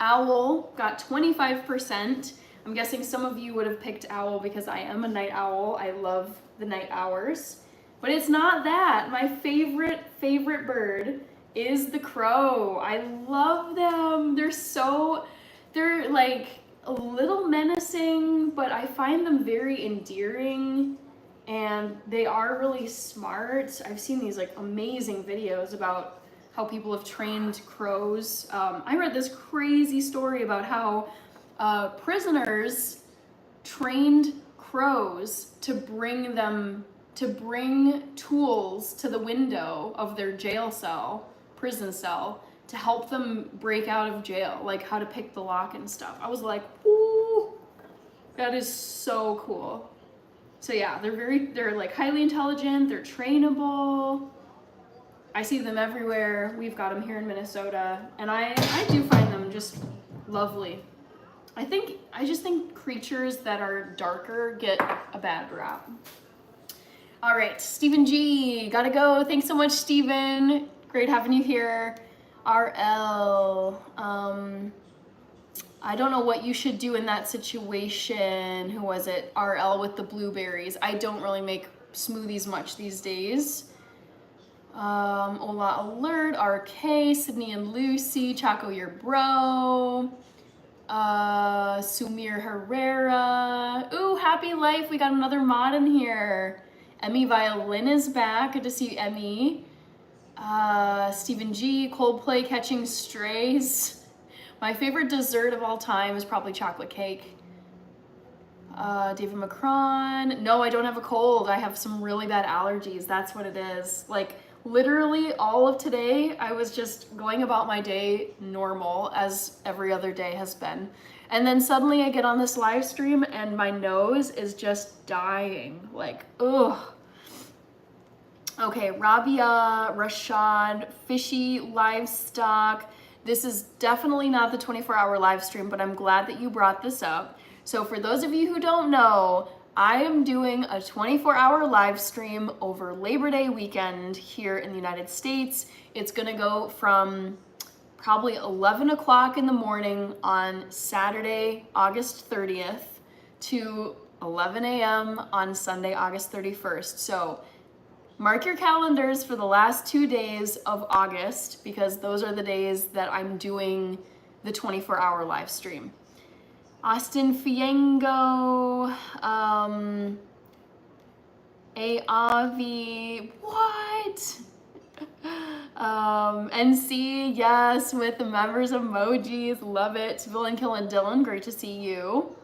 Owl got 25%. I'm guessing some of you would have picked owl because I am a night owl. I love the night hours. But it's not that. My favorite bird is the crow. I love them. They're like a little menacing, but I find them very endearing, and they are really smart. I've seen these like amazing videos about how people have trained crows. I read this crazy story about how prisoners trained crows to bring tools to the window of their prison cell, to help them break out of jail, like how to pick the lock and stuff. I was like, ooh, that is so cool. So yeah, they're like highly intelligent, they're trainable. I see them everywhere. We've got them here in Minnesota, and I do find them just lovely. I just think creatures that are darker get a bad rap. All right, Stephen G, gotta go. Thanks so much, Stephen. Great having you here. RL, I don't know what you should do in that situation. Who was it? RL with the blueberries. I don't really make smoothies much these days. Ola Alert, RK, Sydney and Lucy, Chaco your bro. Sumir Herrera. Ooh, happy life. We got another mod in here. Emmy Violin is back. Good to see you, Emmy. Stephen G, Coldplay Catching Strays. My favorite dessert of all time is probably chocolate cake. David Macron. No, I don't have a cold. I have some really bad allergies. That's what it is. Like, literally all of today, I was just going about my day normal, as every other day has been. And then suddenly I get on this live stream and my nose is just dying. Like, ugh. Okay, Rabia, Rashad, Fishy Livestock. This is definitely not the 24-hour live stream, but I'm glad that you brought this up. So for those of you who don't know, I am doing a 24-hour live stream over Labor Day weekend here in the United States. It's gonna go from probably 11 o'clock in the morning on Saturday, August 30th to 11 a.m. on Sunday, August 31st. So mark your calendars for the last 2 days of August, because those are the days that I'm doing the 24-hour live stream. Austin Fiengo, Avi, what? NC, yes, with the members emojis, love it. Villain Kill and Dylan, great to see you.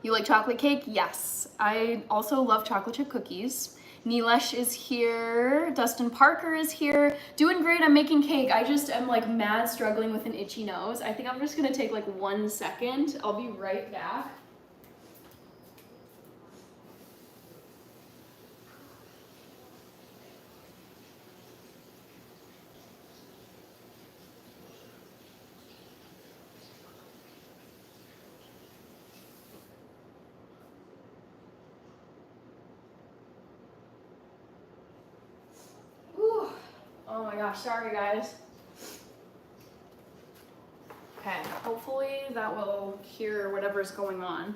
You like chocolate cake? Yes. I also love chocolate chip cookies. Nilesh is here. Dustin Parker is here. Doing great, I'm making cake. I just am like mad struggling with an itchy nose. I think I'm just gonna take like 1 second. I'll be right back. Oh my gosh, sorry guys. Okay, hopefully that will cure whatever's going on.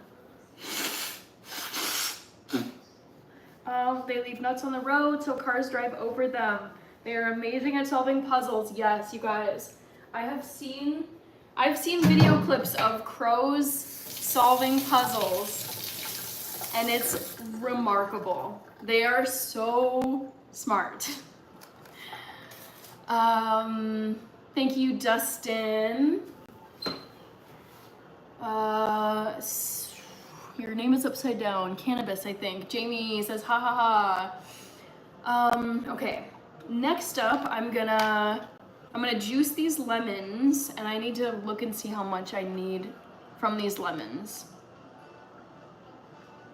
They leave nuts on the road so cars drive over them. They are amazing at solving puzzles. Yes, you guys. I've seen video clips of crows solving puzzles, and it's remarkable. They are so smart. Thank you, Dustin. Your name is upside down. Cannabis, I think. Jamie says, ha ha ha. Okay. Next up, I'm gonna juice these lemons, and I need to look and see how much I need from these lemons.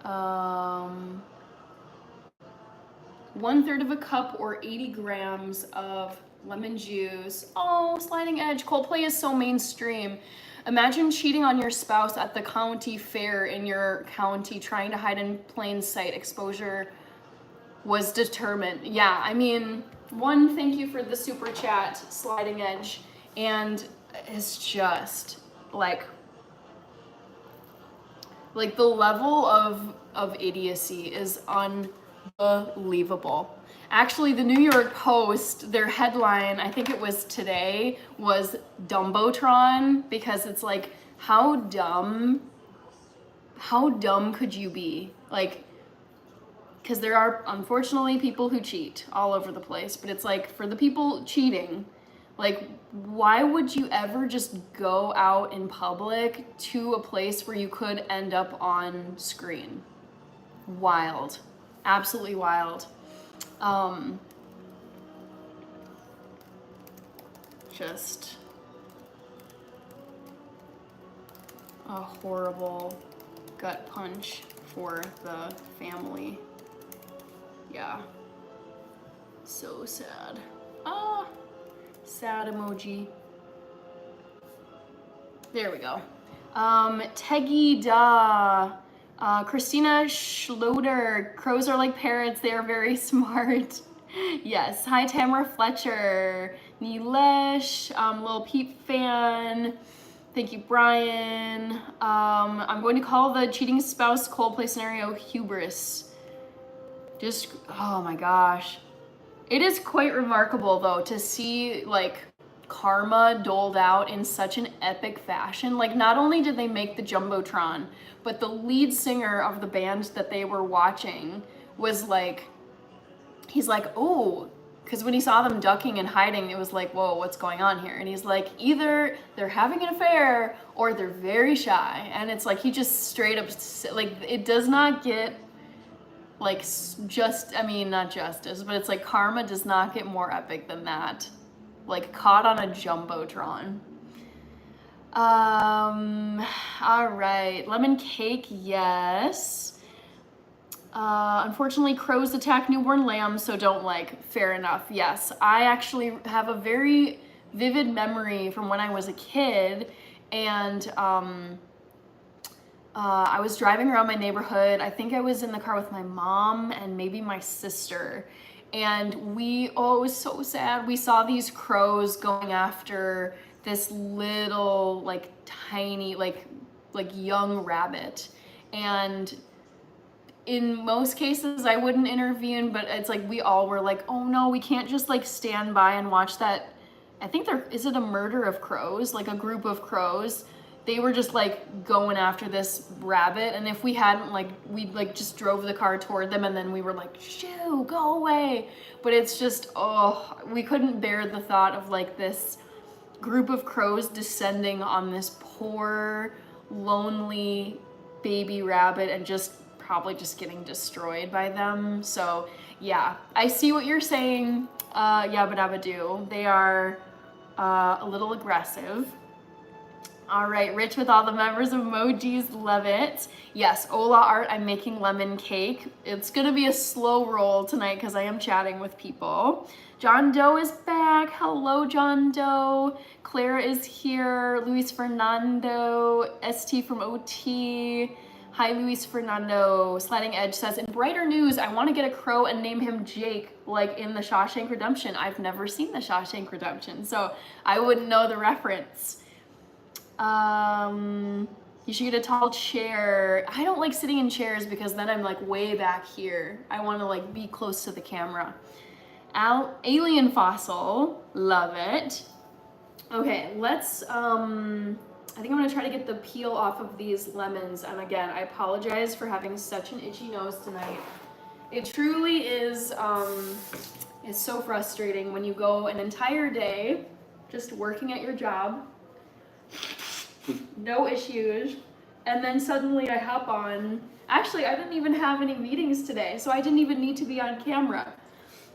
1/3 of a cup or 80 grams of lemon juice. Oh, sliding edge. Coldplay is so mainstream. Imagine cheating on your spouse at the county fair in your county, trying to hide in plain sight. Exposure was determined. Yeah, I mean, one, thank you for the super chat, sliding edge. And it's just like the level of idiocy is unbelievable. Actually, the New York Post, their headline, I think it was today, was Dumbotron, because it's like, how dumb could you be? Like, because there are, unfortunately, people who cheat all over the place, but it's like, for the people cheating, like, why would you ever just go out in public to a place where you could end up on screen? Wild. Absolutely wild. Just a horrible gut punch for the family. Yeah. So sad. Ah, sad emoji. There we go. Teggy Da. Christina Schloder, crows are like parrots, they are very smart. Yes, hi Tamara Fletcher, Nilesh, Lil Peep fan, thank you Brian. I'm going to call the cheating spouse Coldplay scenario hubris. Just, oh my gosh. It is quite remarkable though to see like karma doled out in such an epic fashion. Like, not only did they make the Jumbotron, but the lead singer of the band that they were watching was like, he's like, oh, because when he saw them ducking and hiding, it was like, whoa, what's going on here? And he's like, either they're having an affair or they're very shy. And it's like, he just straight up, like, it does not get like just, I mean, not justice, but it's like karma does not get more epic than that. Like, caught on a Jumbotron. All right, lemon cake, yes. Unfortunately, crows attack newborn lambs, so don't like. Fair enough, yes. I actually have a very vivid memory from when I was a kid, and I was driving around my neighborhood. I think I was in the car with my mom and maybe my sister. And it was so sad. We saw these crows going after this little, like, tiny, like young rabbit. And in most cases, I wouldn't intervene, but it's like we all were like, oh no, we can't just like stand by and watch that. I think is it a murder of crows? Like a group of crows. They were just like going after this rabbit, and if we hadn't, like, we like just drove the car toward them, and then we were like, shoo, go away. But it's just, oh, we couldn't bear the thought of like this group of crows descending on this poor, lonely baby rabbit and just probably just getting destroyed by them. So yeah, I see what you're saying, Yabba Dabba Doo. They are a little aggressive. All right, Rich with all the members emojis, love it. Yes, Ola Art, I'm making lemon cake. It's gonna be a slow roll tonight because I am chatting with people. John Doe is back. Hello, John Doe. Clara is here. Luis Fernando, ST from OT. Hi, Luis Fernando. Sliding Edge says, in brighter news, I want to get a crow and name him Jake, like in the Shawshank Redemption. I've never seen the Shawshank Redemption, so I wouldn't know the reference. You should get a tall chair. I don't like sitting in chairs because then I'm like way back here. I want to like be close to the camera. Alien fossil, love it. Okay, let's, I think I'm gonna try to get the peel off of these lemons. And again, I apologize for having such an itchy nose tonight. It truly is, it's so frustrating when you go an entire day just working at your job, no issues, and then suddenly I hop on. Actually, I didn't even have any meetings today, so I didn't even need to be on camera.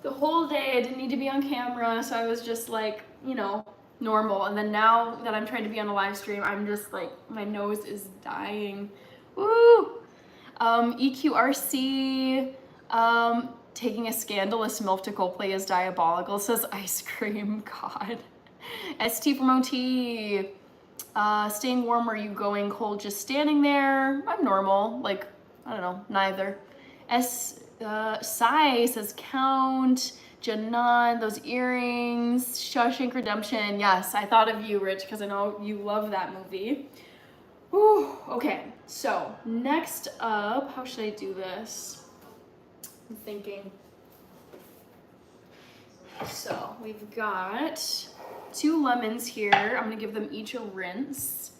The whole day I didn't need to be on camera, so I was just like, you know, normal. And then now that I'm trying to be on a live stream, I'm just like, my nose is dying. Woo! EQRC, taking a scandalous MILF to Coldplay is diabolical, says ice cream, God. ST from OT, staying warm, are you going cold just standing there? I'm normal, like, I don't know, neither. Sai says count. Janan, those earrings. Shawshank Redemption. Yes, I thought of you, Rich, because I know you love that movie. Whew. Okay, so next up, how should I do this? I'm thinking. So we've got 2 lemons here. I'm gonna give them each a rinse.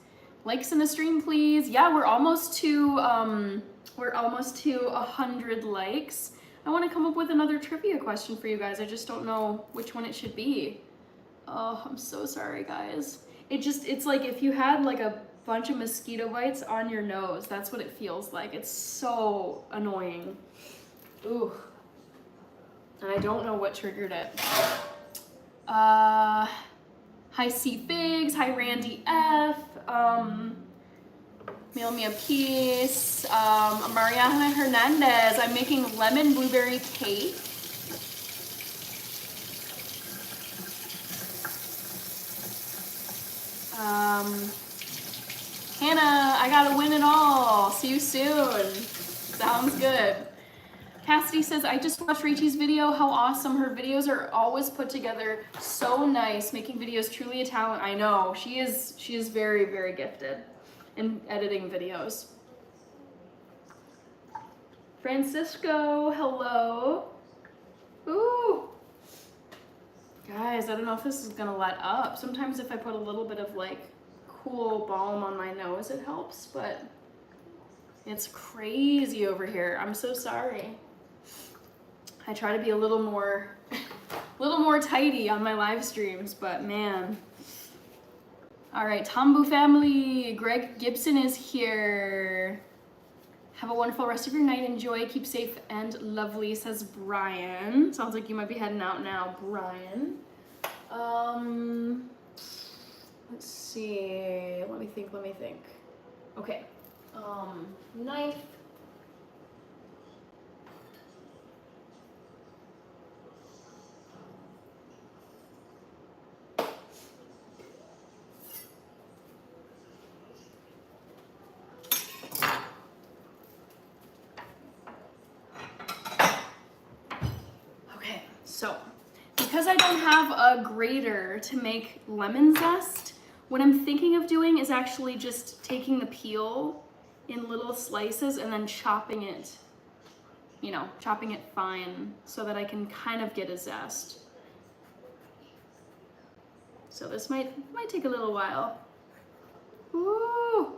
Likes in the stream, please. Yeah, we're almost to 100 likes. I want to come up with another trivia question for you guys. I just don't know which one it should be. Oh, I'm so sorry, guys. It's like if you had like a bunch of mosquito bites on your nose. That's what it feels like. It's so annoying. Ooh. And I don't know what triggered it. Hi C Figs, hi Randy F. Mail me a piece. Mariana Hernandez, I'm making lemon blueberry cake. Hannah, I gotta win it all. See you soon. Sounds good. Cassidy says, I just watched Rachel's video. How awesome. Her videos are always put together so nice. Making videos, truly a talent. I know. She is very, very gifted in editing videos. Francisco, hello. Ooh. Guys, I don't know if this is gonna let up. Sometimes if I put a little bit of like cool balm on my nose, it helps, but it's crazy over here. I'm so sorry. I try to be a little more tidy on my live streams, but man. All right, Tambu family, Greg Gibson is here. Have a wonderful rest of your night. Enjoy, keep safe and lovely, says Brian. Sounds like you might be heading out now, Brian. Let's see, let me think. Okay, knife. So, because I don't have a grater to make lemon zest, what I'm thinking of doing is actually just taking the peel in little slices and then chopping it, chopping it fine so that I can kind of get a zest. So this might take a little while. Ooh.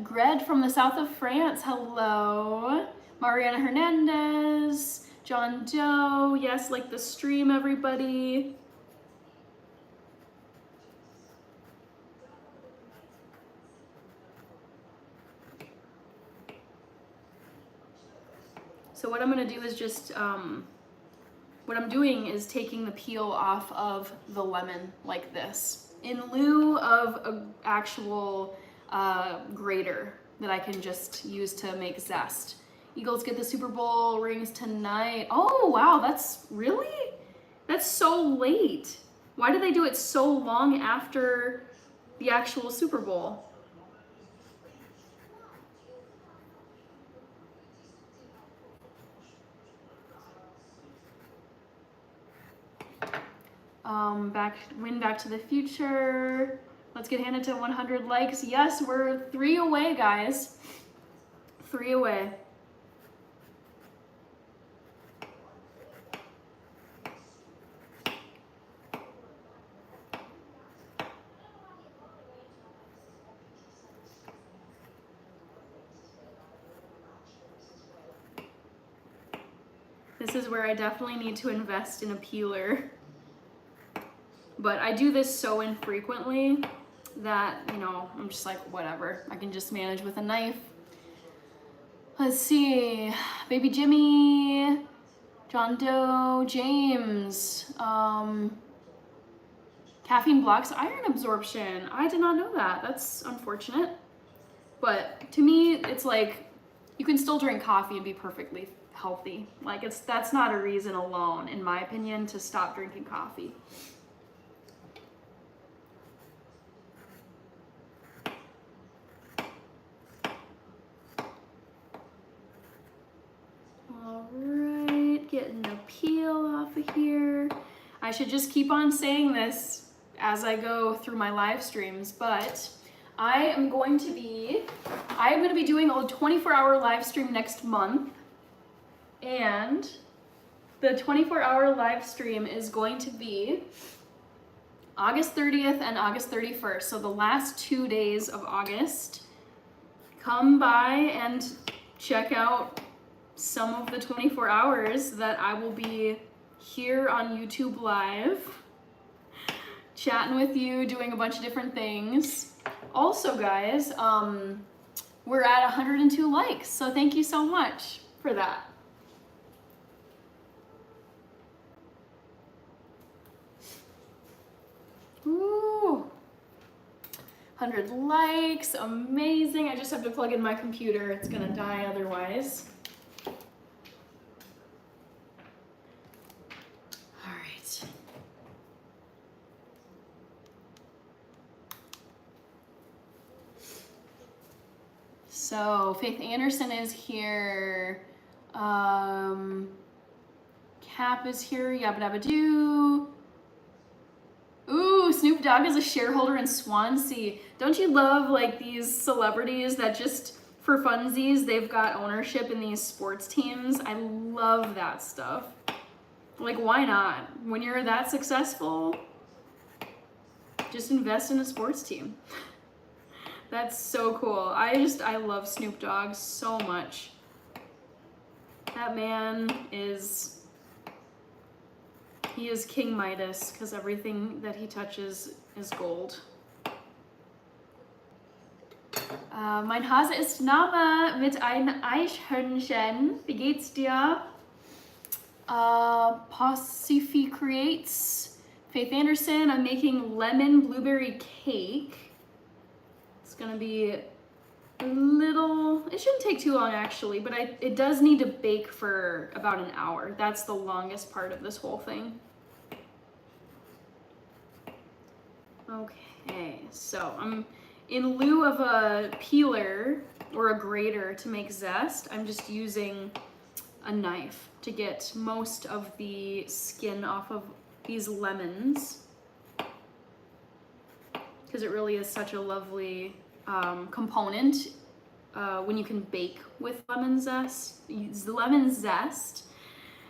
Gred from the south of France, hello. Mariana Hernandez, John Doe, yes, like the stream, everybody. So what I'm gonna do is just, what I'm doing is taking the peel off of the lemon like this, in lieu of an actual grater that I can just use to make zest. Eagles get the Super Bowl rings tonight. Oh, wow, that's so late. Why do they do it so long after the actual Super Bowl? Win Back to the Future. Let's get Hannah to 100 likes. Yes, we're 3 away, guys. 3 away. This is where I definitely need to invest in a peeler. But I do this so infrequently that, you know, I'm just like, whatever. I can just manage with a knife. Let's see. Baby Jimmy, John Doe, James. Caffeine blocks iron absorption. I did not know that. That's unfortunate. But to me, it's like, you can still drink coffee and be perfectly healthy. Like, that's not a reason alone, in my opinion, to stop drinking coffee. All right, getting the peel off of here. I should just keep on saying this as I go through my live streams, but I am going to be doing a 24-hour live stream next month, and the 24-hour live stream is going to be August 30th and August 31st, so the last 2 days of August. Come by and check out some of the 24 hours that I will be here on YouTube Live, chatting with you, doing a bunch of different things. Also, guys, we're at 102 likes, so thank you so much for that. Ooh, 100 likes, amazing. I just have to plug in my computer. It's gonna die otherwise. All right. So Faith Anderson is here. Cap is here. Yabba dabba doo. Ooh, Snoop Dogg is a shareholder in Swansea. Don't you love like these celebrities that just for funsies, they've got ownership in these sports teams? I love that stuff. Like, why not? When you're that successful, just invest in a sports team. That's so cool. I love Snoop Dogg so much. That man he is King Midas, because everything that he touches is gold. Mein Hase ist Name mit ein Eichhörnchen. Wie geht's dir? Pacific Creates. Faith Anderson, I'm making lemon blueberry cake. It's gonna be a little, it shouldn't take too long actually, but it does need to bake for about an hour. That's the longest part of this whole thing. Okay, so I'm, in lieu of a peeler or a grater to make zest, I'm just using a knife to get most of the skin off of these lemons, because it really is such a lovely component when you can bake with lemon zest.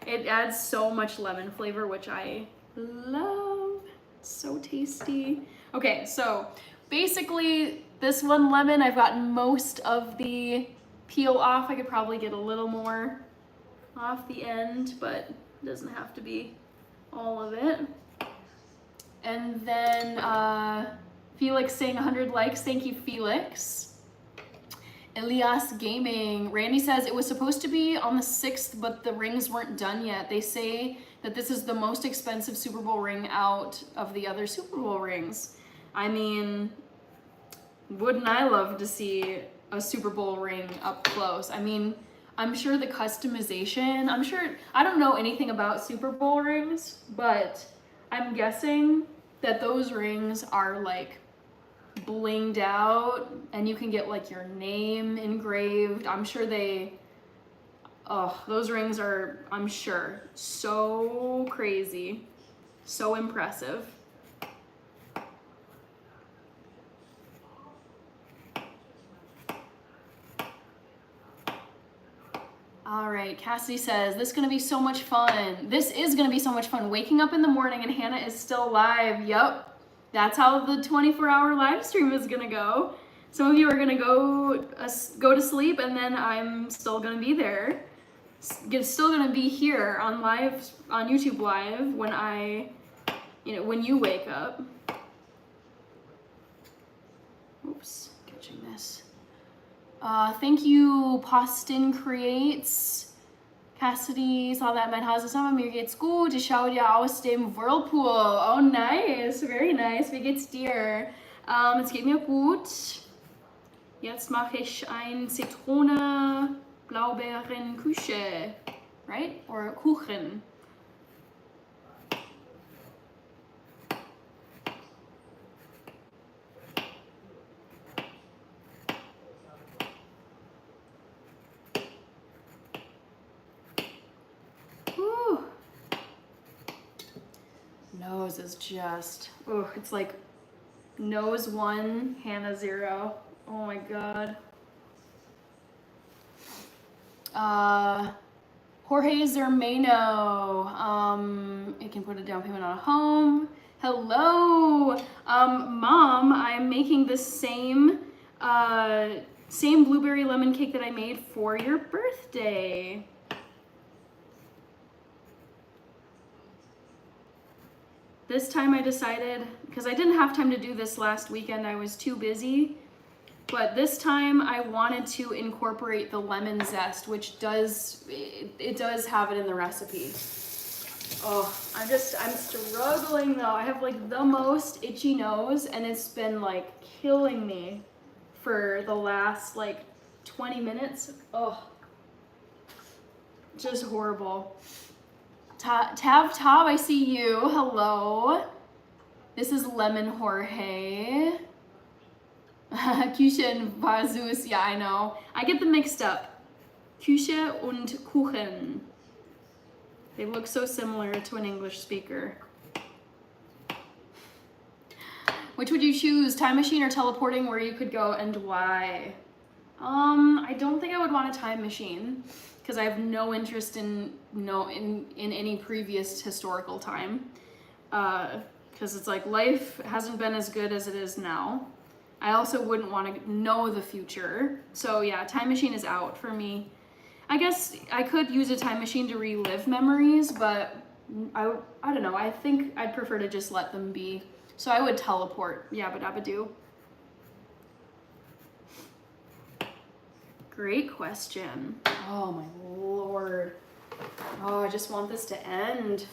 It adds so much lemon flavor, which I love. It's so tasty. Okay, so basically this one lemon, I've gotten most of the peel off. I could probably get a little more off the end, but it doesn't have to be all of it. And then Felix saying 100 likes. Thank you, Felix. Elias Gaming. Randy says it was supposed to be on the 6th, but the rings weren't done yet. They say that this is the most expensive Super Bowl ring out of the other Super Bowl rings. I mean, wouldn't I love to see a Super Bowl ring up close? I mean, I'm sure the customization, I don't know anything about Super Bowl rings, but I'm guessing that those rings are like blinged out and you can get like your name engraved. I'm sure those rings are, I'm sure, so crazy. So impressive. All right, Cassidy says, this is gonna be so much fun. This is gonna be so much fun. Waking up in the morning and Hannah is still live. Yep, that's how the 24-hour live stream is gonna go. Some of you are gonna go to sleep, and then I'm still gonna be there. Still gonna be here on YouTube live when you wake up. Oops, catching this. Thank you, Postin Creates. Cassidy saw that mein Haus zusammen, mir geht's gut. Ich schaue dir aus dem Whirlpool. Oh, nice, very nice. Wie geht's dir? Es geht mir gut. Jetzt mache ich ein Zitrone Blaubeeren Küche, right? Or Kuchen. Whew. Nose is just, it's like nose 1, Hannah 0. Oh my god. Jorge Zermano. It can put a down payment on a home. Hello. Mom, I'm making the same blueberry lemon cake that I made for your birthday. This time I decided, because I didn't have time to do this last weekend, I was too busy. But this time I wanted to incorporate the lemon zest, which does have it in the recipe. Oh, I'm struggling though. I have like the most itchy nose, and it's been like killing me for the last like 20 minutes. Oh, just horrible. Tab, I see you. Hello. This is Lemon Jorge. Küche and Vasus, yeah, I know. I get them mixed up. Küche und Kuchen. They look so similar to an English speaker. Which would you choose, time machine or teleporting, where you could go, and why? I don't think I would want a time machine, because I have no interest in any previous historical time. Because it's like life hasn't been as good as it is now. I also wouldn't want to know the future. So yeah, time machine is out for me. I guess I could use a time machine to relive memories, but I don't know. I think I'd prefer to just let them be. So I would teleport. Yabba dabba doo. Great question. Oh my lord. Oh, I just want this to end.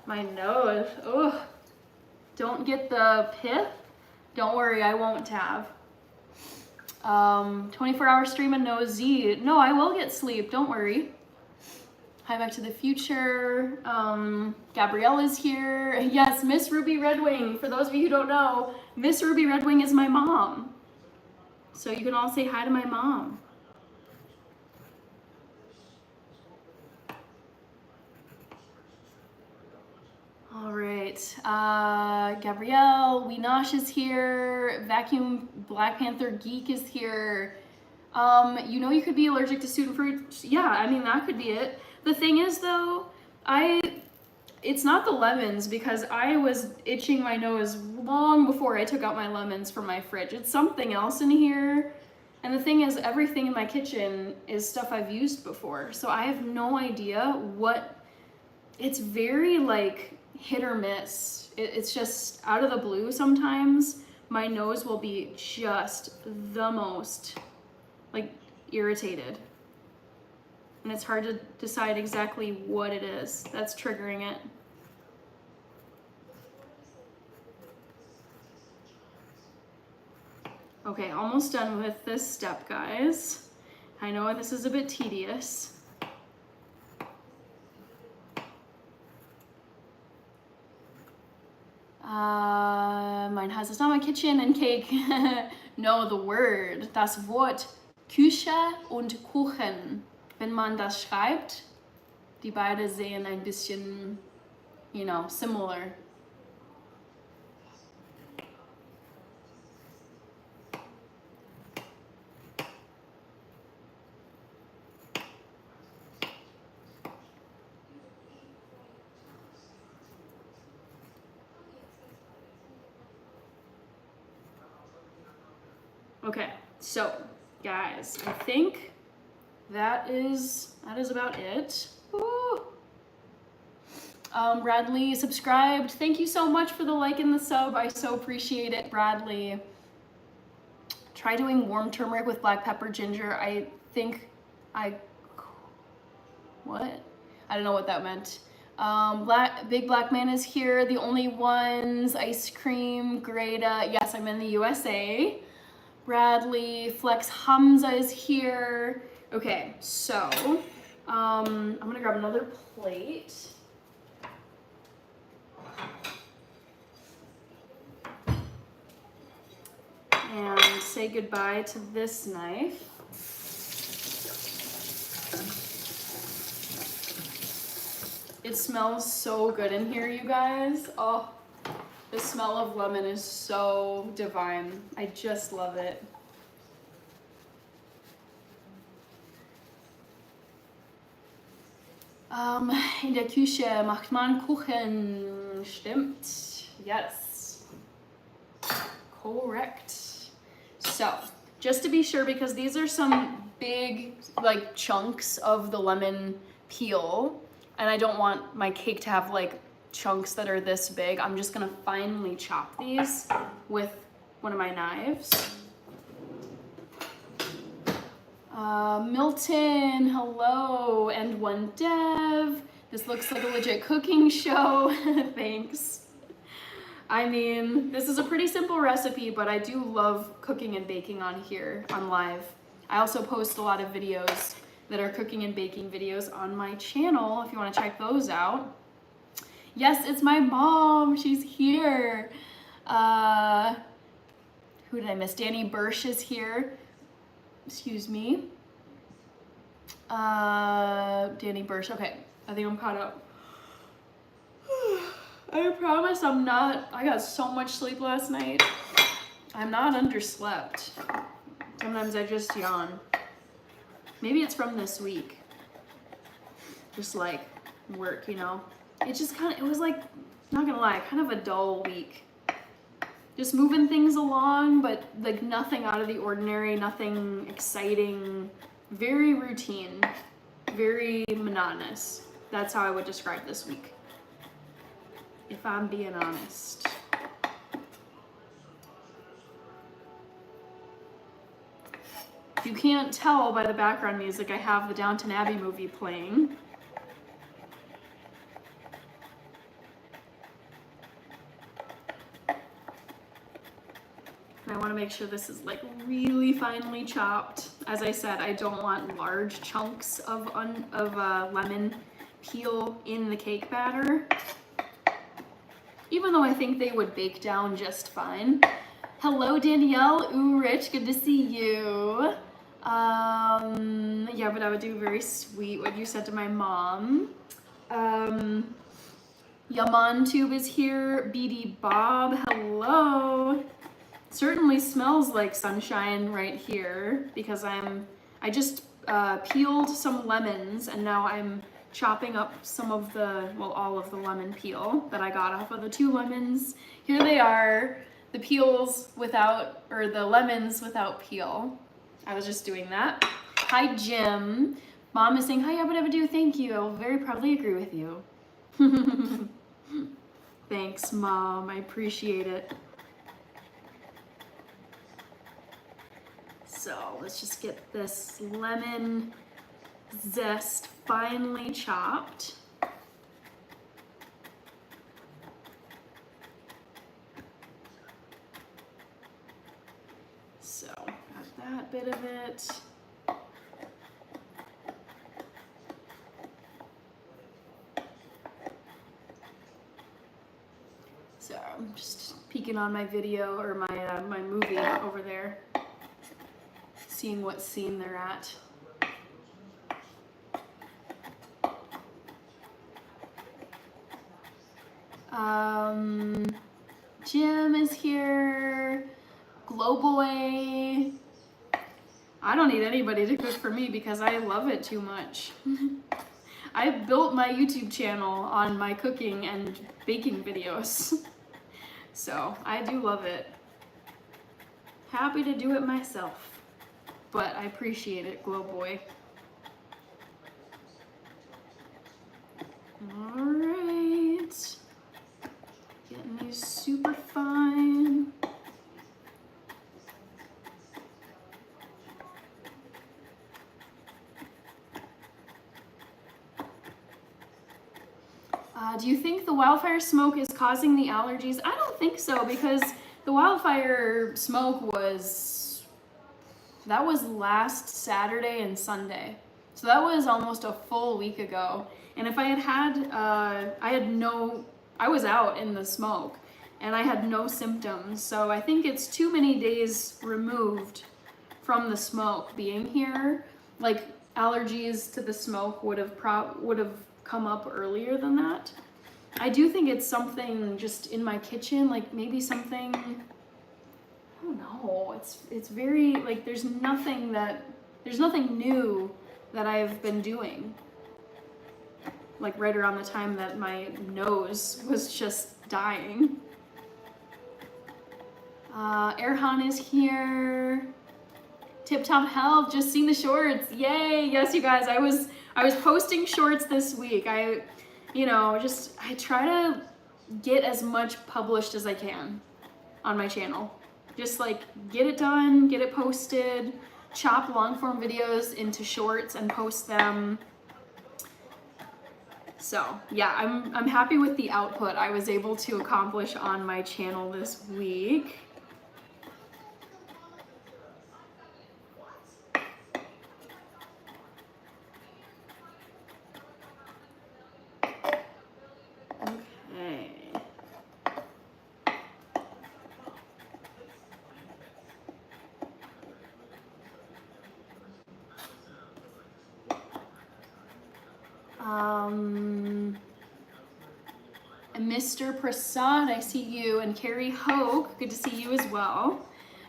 My nose. Ugh. Don't get the pith. Don't worry, I won't have. 24-hour stream and no Z. No, I will get sleep. Don't worry. Hi, Back to the Future. Gabrielle is here. Yes, Miss Ruby Redwing. For those of you who don't know, Miss Ruby Redwing is my mom. So you can all say hi to my mom. All right, Gabrielle, Weenosh is here. Vacuum Black Panther Geek is here. You know you could be allergic to student fruit. Yeah, I mean, that could be it. The thing is though, it's not the lemons, because I was itching my nose long before I took out my lemons from my fridge. It's something else in here. And the thing is, everything in my kitchen is stuff I've used before. So I have no idea what, it's very like hit or miss. It's just out of the blue sometimes. My nose will be just the most like irritated. And it's hard to decide exactly what it is that's triggering it. Okay, almost done with this step, guys. I know this is a bit tedious. Mine has it's not my kitchen and cake. No, the word, das Wort Küche und Kuchen. Wenn man das schreibt, Die beide sehen ein bisschen, you know, similar. Okay, so guys, I think that is about it. Woo. Bradley subscribed. Thank you so much for the like and the sub. I so appreciate it, Bradley. Try doing warm turmeric with black pepper, ginger. What? I don't know what that meant. Big Black Man is here. The Only Ones, Ice Cream, Greta. Yes, I'm in the USA. Bradley, Flex Hamza is here. Okay, so I'm gonna grab another plate. And say goodbye to this knife. It smells so good in here, you guys. Oh, the smell of lemon is so divine. I just love it. In der Küche macht man Kuchen. Stimmt. Yes. Correct. So, just to be sure, because these are some big, like, chunks of the lemon peel, and I don't want my cake to have, like, chunks that are this big, I'm just gonna finely chop these with one of my knives. Milton, hello, and one Dev. This looks like a legit cooking show. Thanks. I mean, this is a pretty simple recipe, but I do love cooking and baking on here, on live. I also post a lot of videos that are cooking and baking videos on my channel, if you want to check those out. Yes, it's my mom. She's here. Who did I miss? Danny Birch is here. Excuse me. Danny Birch. Okay, I think I'm caught up. I promise I got so much sleep last night. I'm not underslept. Sometimes I just yawn. Maybe it's from this week. Just like work, you know. It was like, not gonna lie, kind of a dull week. Just moving things along, but like nothing out of the ordinary, nothing exciting, very routine, very monotonous. That's how I would describe this week, if I'm being honest. If you can't tell by the background music, I have the Downton Abbey movie playing. And I want to make sure this is like really finely chopped. As I said, I don't want large chunks of lemon peel in the cake batter, even though I think they would bake down just fine. Hello, Danielle. Ooh, Rich, good to see you. Yeah, but I would do very sweet what you said to my mom. YamanTube is here. BD Bob, hello. Certainly smells like sunshine right here because I just peeled some lemons and now I'm chopping up some of all of the lemon peel that I got off of the 2 lemons. Here they are, the the lemons without peel. I was just doing that. Hi, Jim. Mom is saying, hi, Yabba-dabba-doo, thank you. I will very proudly agree with you. Thanks, Mom, I appreciate it. So let's just get this lemon zest finely chopped. So got that bit of it. So I'm just peeking on my video or my movie over there, seeing what scene they're at. Jim is here. Glow Boy. I don't need anybody to cook for me because I love it too much. I built my YouTube channel on my cooking and baking videos. So I do love it. Happy to do it myself, but I appreciate it, Glow Boy. All right. Getting these super fine. Do you think the wildfire smoke is causing the allergies? I don't think so, because the wildfire smoke was last Saturday and Sunday. So that was almost a full week ago. And if I I was out in the smoke and I had no symptoms. So I think it's too many days removed from the smoke being here. Like allergies to the smoke would have come up earlier than that. I do think it's something just in my kitchen, like maybe something, I don't know, it's very, like there's nothing new that I've been doing. Like right around the time that my nose was just dying. Erhan is here. Tip Top Health, just seen the shorts. Yay! Yes, you guys, I was posting shorts this week. I try to get as much published as I can on my channel. Just like get it done, get it posted, chop long form videos into shorts and post them. So yeah, I'm happy with the output I was able to accomplish on my channel this week. Mr. Prasad, I see you, and Carrie Hoke, good to see you as well.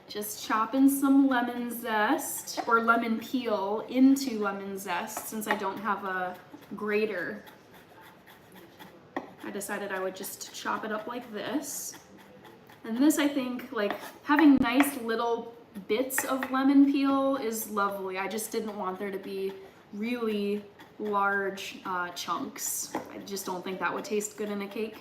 Just chopping some lemon zest, or lemon peel into lemon zest, since I don't have a grater. I decided I would just chop it up like this. And this, I think, like, having nice little bits of lemon peel is lovely. I just didn't want there to be really large chunks. I just don't think that would taste good in a cake.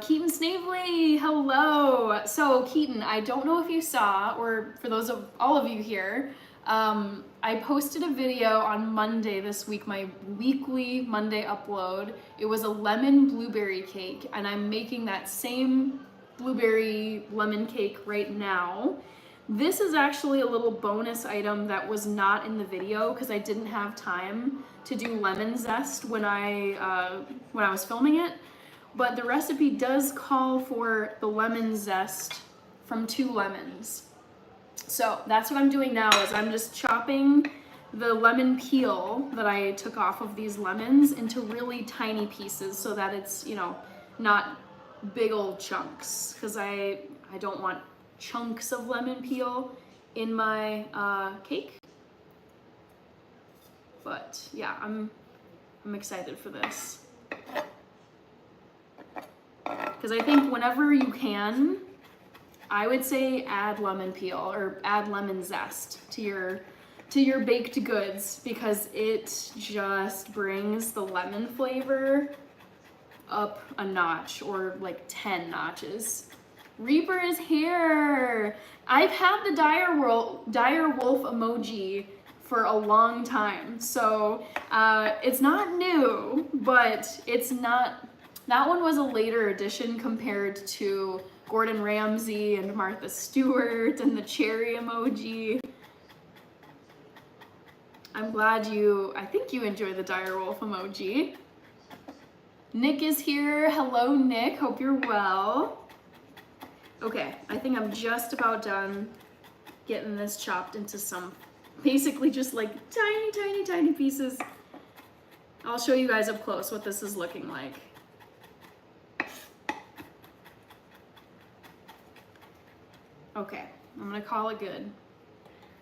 Keaton Snavely, hello. So Keaton, I don't know if you saw, or for those of all of you here, I posted a video on Monday this week, my weekly Monday upload. It was a lemon blueberry cake, and I'm making that same blueberry lemon cake right now. This is actually a little bonus item that was not in the video because I didn't have time to do lemon zest when I was filming it. But the recipe does call for the lemon zest from 2 lemons. So that's what I'm doing now, is I'm just chopping the lemon peel that I took off of these lemons into really tiny pieces so that it's, you know, not big old chunks, because I don't want chunks of lemon peel in my cake. But yeah, I'm excited for this. Because I think whenever you can, I would say add lemon peel or add lemon zest to your baked goods, because it just brings the lemon flavor up a notch, or like 10 notches. Reaper is here. I've had the dire wolf emoji for a long time, so it's not new, but it's not. That one was a later addition compared to Gordon Ramsay and Martha Stewart and the cherry emoji. I'm glad I think you enjoy the dire wolf emoji. Nick is here. Hello, Nick. Hope you're well. Okay, I think I'm just about done getting this chopped into some, basically just like tiny, tiny, tiny pieces. I'll show you guys up close what this is looking like. Okay, I'm gonna call it good.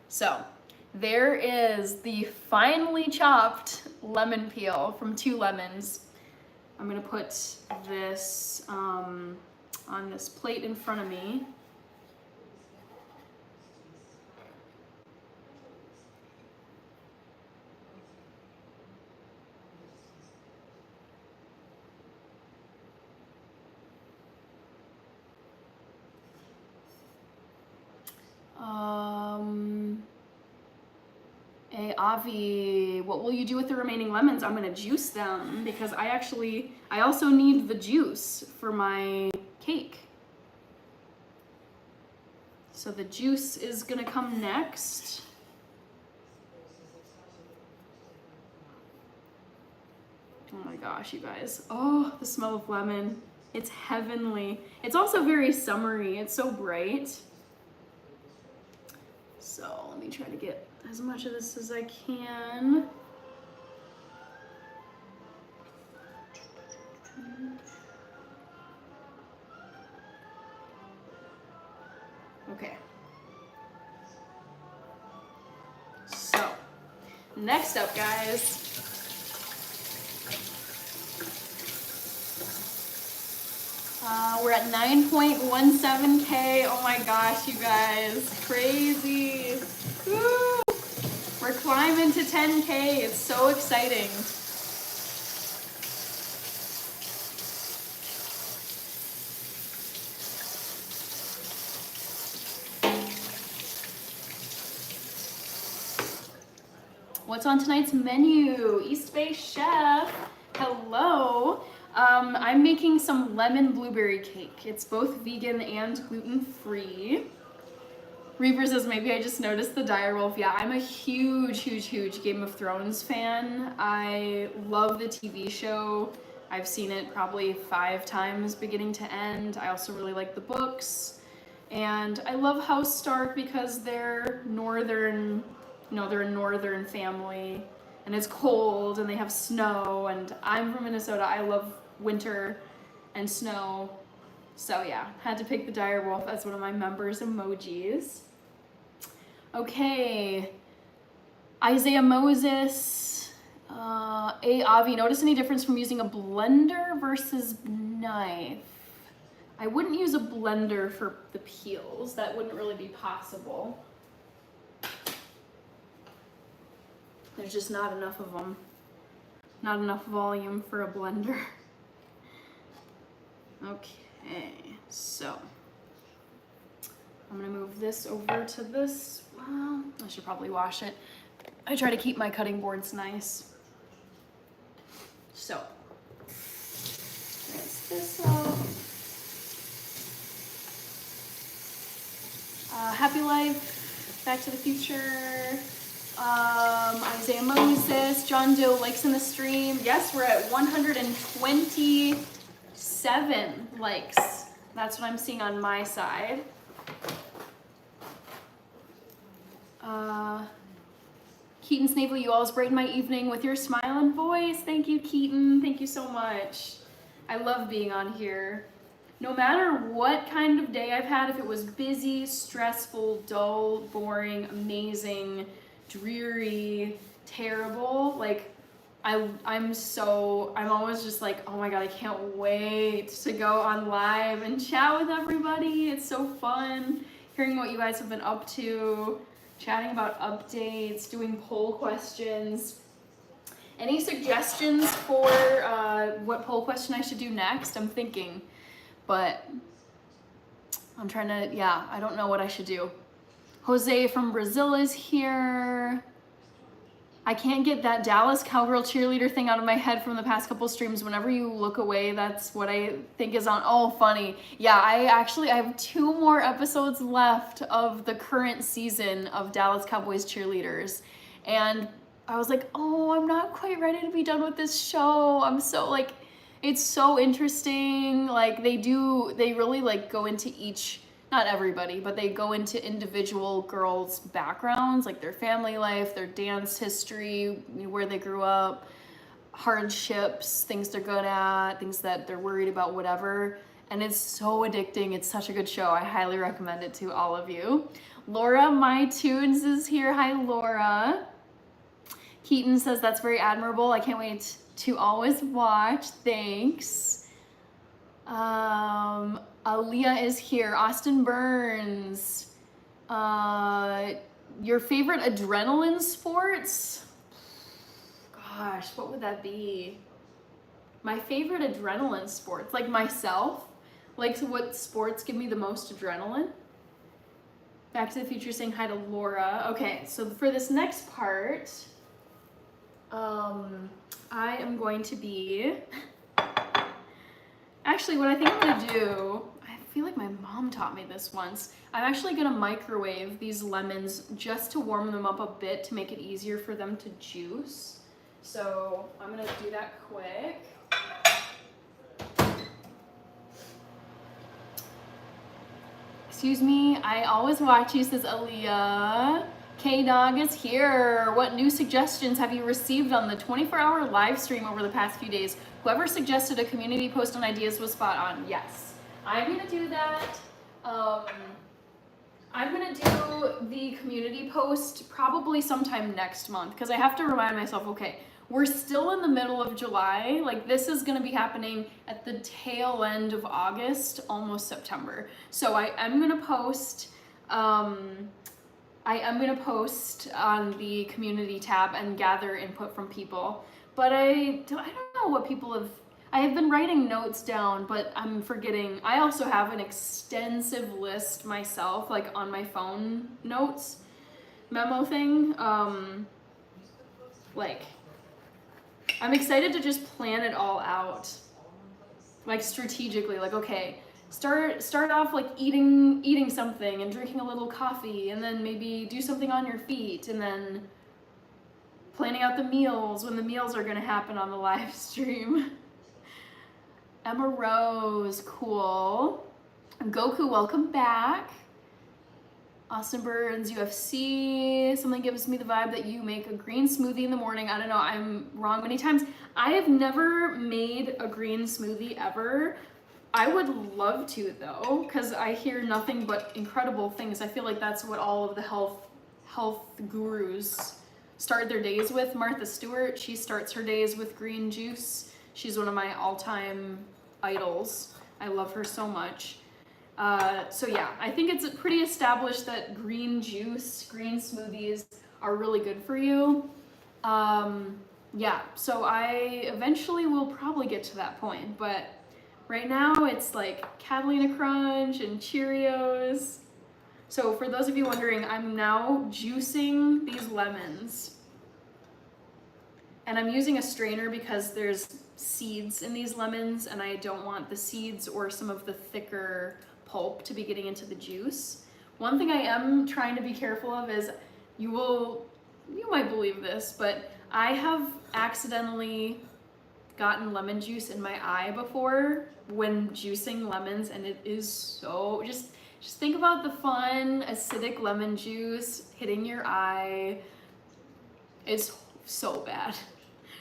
So there is the finely chopped lemon peel from 2 lemons. I'm gonna put this on this plate in front of me. Hey, Avi, what will you do with the remaining lemons? I'm gonna juice them because I also need the juice for my cake. So the juice is gonna come next. Oh my gosh, you guys. Oh, the smell of lemon. It's heavenly. It's also very summery. It's so bright. So let me try to get as much of this as I can. Okay. So, next up, guys. We're at 9.17K. Oh my gosh, you guys. Crazy. Woo! We're climbing to 10K. It's so exciting. What's on tonight's menu? East Bay Chef. Hello. I'm making some lemon blueberry cake. It's both vegan and gluten-free. Reaper says, maybe I just noticed the direwolf. Yeah, I'm a huge Game of Thrones fan. I love the TV show. I've seen it probably 5 times beginning to end. I also really like the books. And I love House Stark because they're northern, they're a northern family. And it's cold and they have snow. And I'm from Minnesota. I love winter and snow. So yeah, had to pick the direwolf as one of my members' emojis. Okay, Isaiah Moses, Avi, notice any difference from using a blender versus knife? I wouldn't use a blender for the peels. That wouldn't really be possible. There's just not enough of them. Not enough volume for a blender. Okay, so I'm gonna move this over to this. Well, I should probably wash it. I try to keep my cutting boards nice. So, rinse this out. Happy Life, Back to the Future, Isaiah Moses, John Doe likes in the stream. Yes, we're at 127 likes. That's what I'm seeing on my side. Keaton Snavel, you always brighten my evening with your smile and voice. Thank you, Keaton. Thank you so much. I love being on here. No matter what kind of day I've had, if it was busy, stressful, dull, boring, amazing, dreary, terrible, like I'm always just like, oh my God, I can't wait to go on live and chat with everybody. It's so fun hearing what you guys have been up to, chatting about updates, doing poll questions. Any suggestions for what poll question I should do next? I'm thinking, but I'm trying to, yeah, I don't know what I should do. Jose from Brazil is here. I can't get that Dallas Cowgirl cheerleader thing out of my head from the past couple streams. Whenever you look away, that's what I think is on. Oh, funny. Yeah, I have 2 more episodes left of the current season of Dallas Cowboys cheerleaders. And I was like, oh, I'm not quite ready to be done with this show. I'm so like, it's so interesting. Like they really like go into each, not everybody, but they go into individual girls' backgrounds, like their family life, their dance history, where they grew up, hardships, things they're good at, things that they're worried about, whatever. and it's so addicting. It's such a good show. I highly recommend it to all of you. Laura My Tunes is here. Hi, Laura. Keaton says that's very admirable. I can't wait to always watch. Thanks. Aaliyah is here. Austin Burns. Your favorite adrenaline sports? Gosh, what would that be? My favorite adrenaline sports, like myself, like what sports give me the most adrenaline? Back to the Future saying hi to Laura. Okay, so for this next part, I am going to be, actually what I think I'm gonna do, I feel like my mom taught me this once. I'm actually gonna microwave these lemons just to warm them up a bit to make it easier for them to juice. So I'm gonna do that quick. Excuse me, I always watch you, says Aaliyah. K-Dog is here. What new suggestions have you received on the 24-hour live stream over the past few days? Whoever suggested a community post on ideas was spot on. Yes, I'm gonna do that. I'm gonna do the community post probably sometime next month because I have to remind myself, okay, we're still in the middle of July. Like this is gonna be happening at the tail end of August, almost September. So I'm gonna post, I am gonna post on the community tab and gather input from people. But I don't know what people have, I have been writing notes down, but I'm forgetting. I also have an extensive list myself, like on my phone notes memo thing. Like, I'm excited to just plan it all out, like strategically, like, okay, start off like eating something and drinking a little coffee, and then maybe do something on your feet, and then planning out the meals when the meals are gonna happen on the live stream. Emma Rose, cool. Goku, welcome back. Austin Burns, UFC. Something gives me the vibe that you make a green smoothie in the morning. I don't know, I'm wrong many times. I have never made a green smoothie ever. I would love to though, because I hear nothing but incredible things. I feel like that's what all of the health gurus start their days with. Martha Stewart, she starts her days with green juice. She's one of my all-time idols. I love her so much. So yeah, I think it's pretty established that green juice, green smoothies are really good for you. Yeah, so I eventually will probably get to that point, but right now it's like Catalina Crunch and Cheerios. So for those of you wondering, I'm now juicing these lemons. And I'm using a strainer because there's seeds in these lemons and I don't want the seeds or some of the thicker pulp to be getting into the juice. One thing I am trying to be careful of is, you might believe this, but I have accidentally gotten lemon juice in my eye before when juicing lemons, and it is so, just think about the fun acidic lemon juice hitting your eye. It's so bad.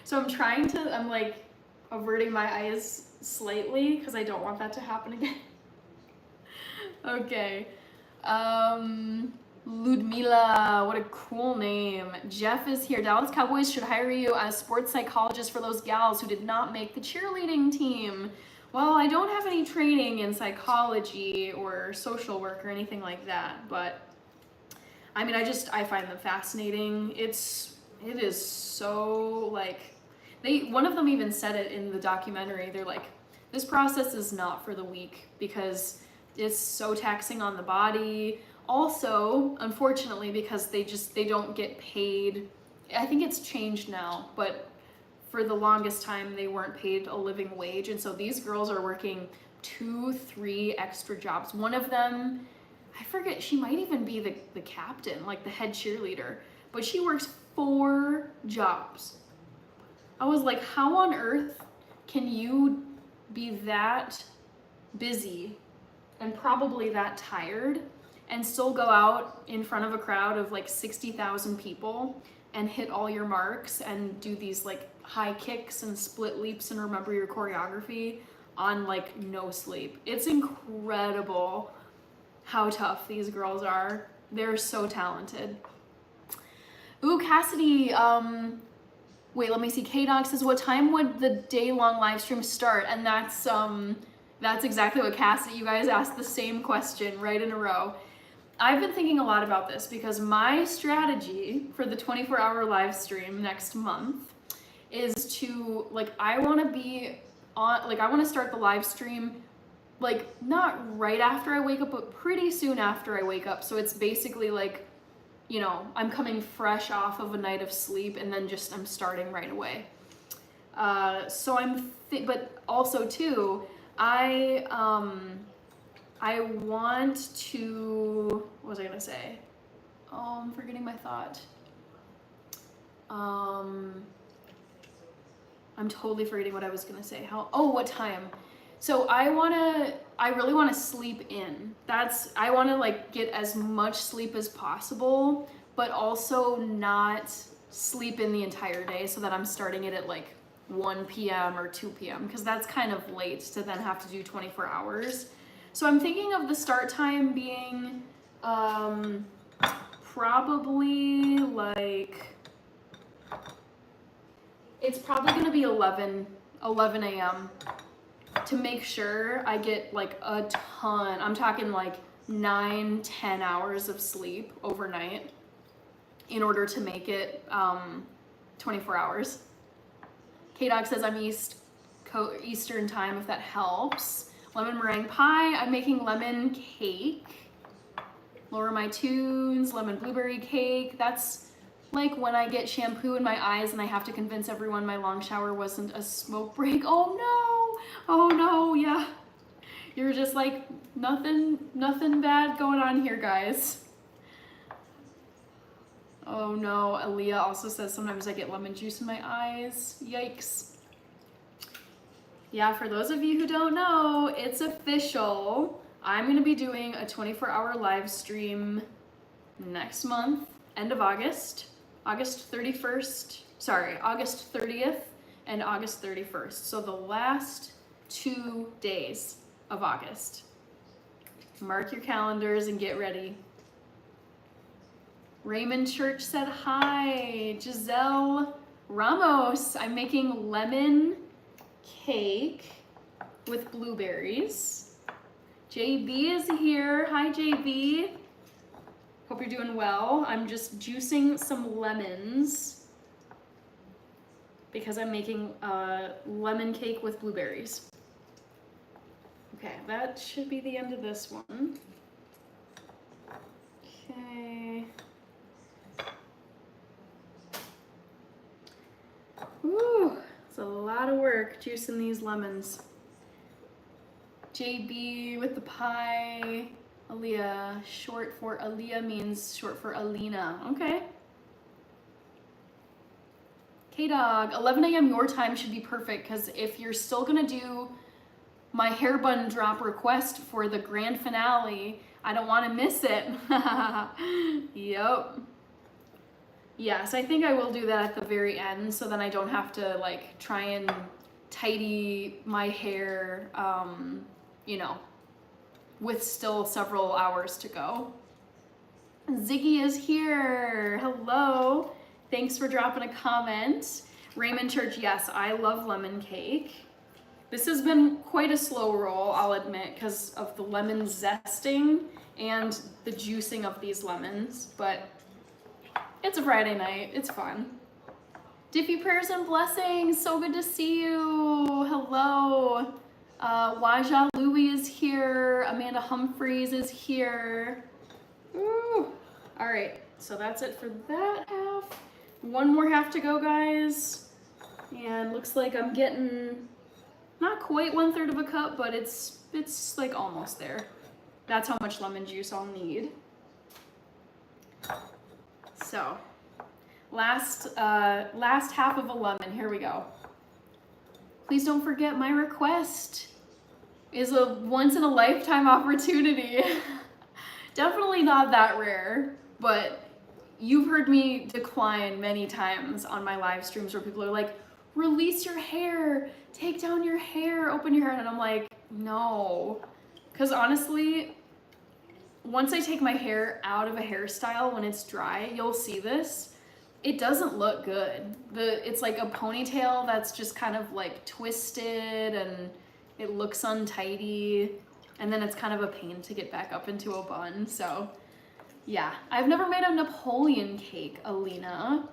So I'm like averting my eyes slightly because I don't want that to happen again. Okay. Ludmila, what a cool name. Jeff is here. Dallas Cowboys should hire you as sports psychologist for those gals who did not make the cheerleading team. Well, I don't have any training in psychology or social work or anything like that, but I mean, I find them fascinating. It is so like, one of them even said it in the documentary. They're like, this process is not for the weak because it's so taxing on the body. Also, unfortunately, because they don't get paid. I think it's changed now, but for the longest time they weren't paid a living wage, and so these girls are working 2-3 extra jobs. One of them, I forget, she might even be the captain, like the head cheerleader, but she works 4 jobs. I was like, how on earth can you be that busy and probably that tired and still go out in front of a crowd of like 60,000 people and hit all your marks and do these like high kicks and split leaps and remember your choreography? on like no sleep. It's incredible how tough these girls are. They're so talented. Ooh, Cassidy, wait, let me see. K-Dog says, what time would the day-long live stream start? And that's exactly what Cassidy, you guys asked the same question right in a row. I've been thinking a lot about this because my strategy for the 24-hour live stream next month is to, like, I want to start the live stream, like, not right after I wake up, but pretty soon after I wake up. So it's basically like, you know, I'm coming fresh off of a night of sleep and then just I'm starting right away. But also too, I want to, what was I gonna say? Oh, I'm forgetting my thought. I'm totally forgetting what I was gonna say. What time? So I really wanna sleep in. I wanna like get as much sleep as possible, but also not sleep in the entire day so that I'm starting it at like 1 p.m. or 2 p.m. because that's kind of late to then have to do 24 hours. So I'm thinking of the start time being probably like, it's probably gonna be 11 a.m. to make sure I get like a ton, I'm talking like 9-10 hours of sleep overnight in order to make it 24 hours. K-Dog says I'm Eastern time if that helps. Lemon meringue pie, I'm making lemon cake. Lower my tunes, lemon blueberry cake. That's like when I get shampoo in my eyes and I have to convince everyone my long shower wasn't a smoke break. Oh no, yeah. You're just like, nothing bad going on here, guys. Oh no, Aaliyah also says sometimes I get lemon juice in my eyes. Yikes. Yeah, for those of you who don't know, it's official. I'm gonna be doing a 24-hour live stream next month, end of August, August 30th and August 31st. So the last 2 days of August. Mark your calendars and get ready. Raymond Church said hi. Giselle Ramos, I'm making lemon cake with blueberries. JB is here. Hi, JB. Hope you're doing well. I'm just juicing some lemons because I'm making a lemon cake with blueberries. Okay, that should be the end of this one. Okay. Woo, it's a lot of work juicing these lemons. JB with the pie. Aaliyah, short for Aaliyah means short for Alina. Okay. K-Dog, 11 a.m. your time should be perfect because if you're still gonna do my hair bun drop request for the grand finale, I don't want to miss it. Yep. Yes, I think I will do that at the very end so then I don't have to like try and tidy my hair, you know, with still several hours to go. Ziggy is here. Hello. Thanks for dropping a comment. Raymond Church, yes, I love lemon cake. This has been quite a slow roll, I'll admit, because of the lemon zesting and the juicing of these lemons, but it's a Friday night, it's fun. Diffie prayers and blessings, so good to see you. Hello. Waja Louie is here. Amanda Humphreys is here. Ooh. All right, so that's it for that half. One more half to go, guys. And looks like I'm getting not quite 1/3 of a cup, but it's like almost there. That's how much lemon juice I'll need. So, last half of a lemon, here we go. Please don't forget my request is a once in a lifetime opportunity. Definitely not that rare, but you've heard me decline many times on my live streams where people are like, release your hair, take down your hair, open your hair. And I'm like, no. Because honestly, once I take my hair out of a hairstyle when it's dry, you'll see this. It doesn't look good. It's like a ponytail that's just kind of like twisted and it looks untidy. And then it's kind of a pain to get back up into a bun. So yeah, I've never made a Napoleon cake, Alina.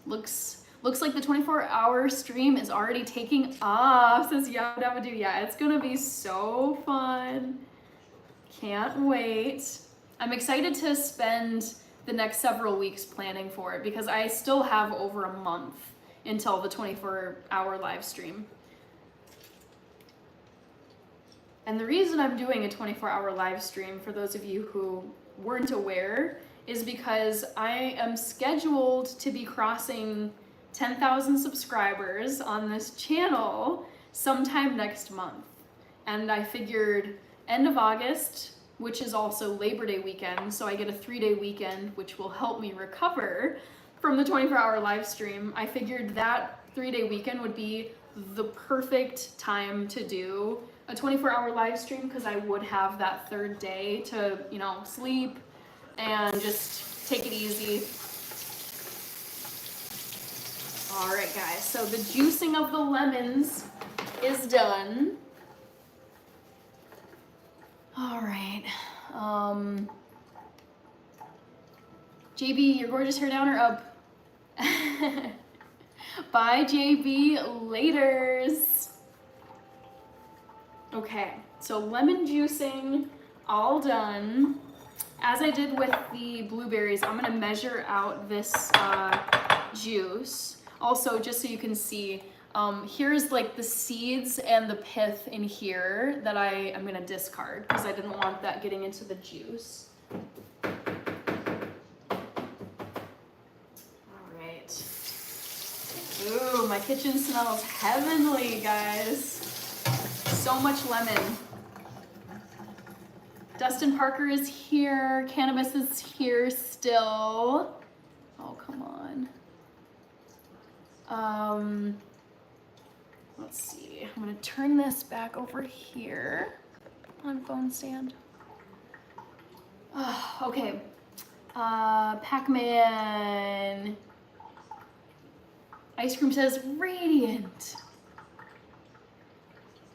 Looks like the 24-hour stream is already taking off, says Yabba-Dabba-Doo. Yeah, it's gonna be so fun. Can't wait. I'm excited to spend the next several weeks planning for it because I still have over a month until the 24-hour live stream. And the reason I'm doing a 24-hour live stream, for those of you who weren't aware, is because I am scheduled to be crossing 10,000 subscribers on this channel sometime next month. And I figured end of August, which is also Labor Day weekend, so I get a 3-day weekend, which will help me recover from the 24-hour live stream. I figured that 3-day weekend would be the perfect time to do a 24-hour live stream because I would have that third day to, you know, sleep and just take it easy. All right, guys, so the juicing of the lemons is done. All right. JB, your gorgeous hair down or up? Bye, JB. Laters. Okay, so lemon juicing all done. As I did with the blueberries, I'm gonna measure out this juice. Also, just so you can see, here's like the seeds and the pith in here that I am gonna discard because I didn't want that getting into the juice. All right. Ooh, my kitchen smells heavenly, guys. So much lemon. Dustin Parker is here. Cannabis is here still. Oh, come on. Let's see. I'm gonna turn this back over here on phone stand. Oh, okay. Pac-Man. Ice cream says radiant.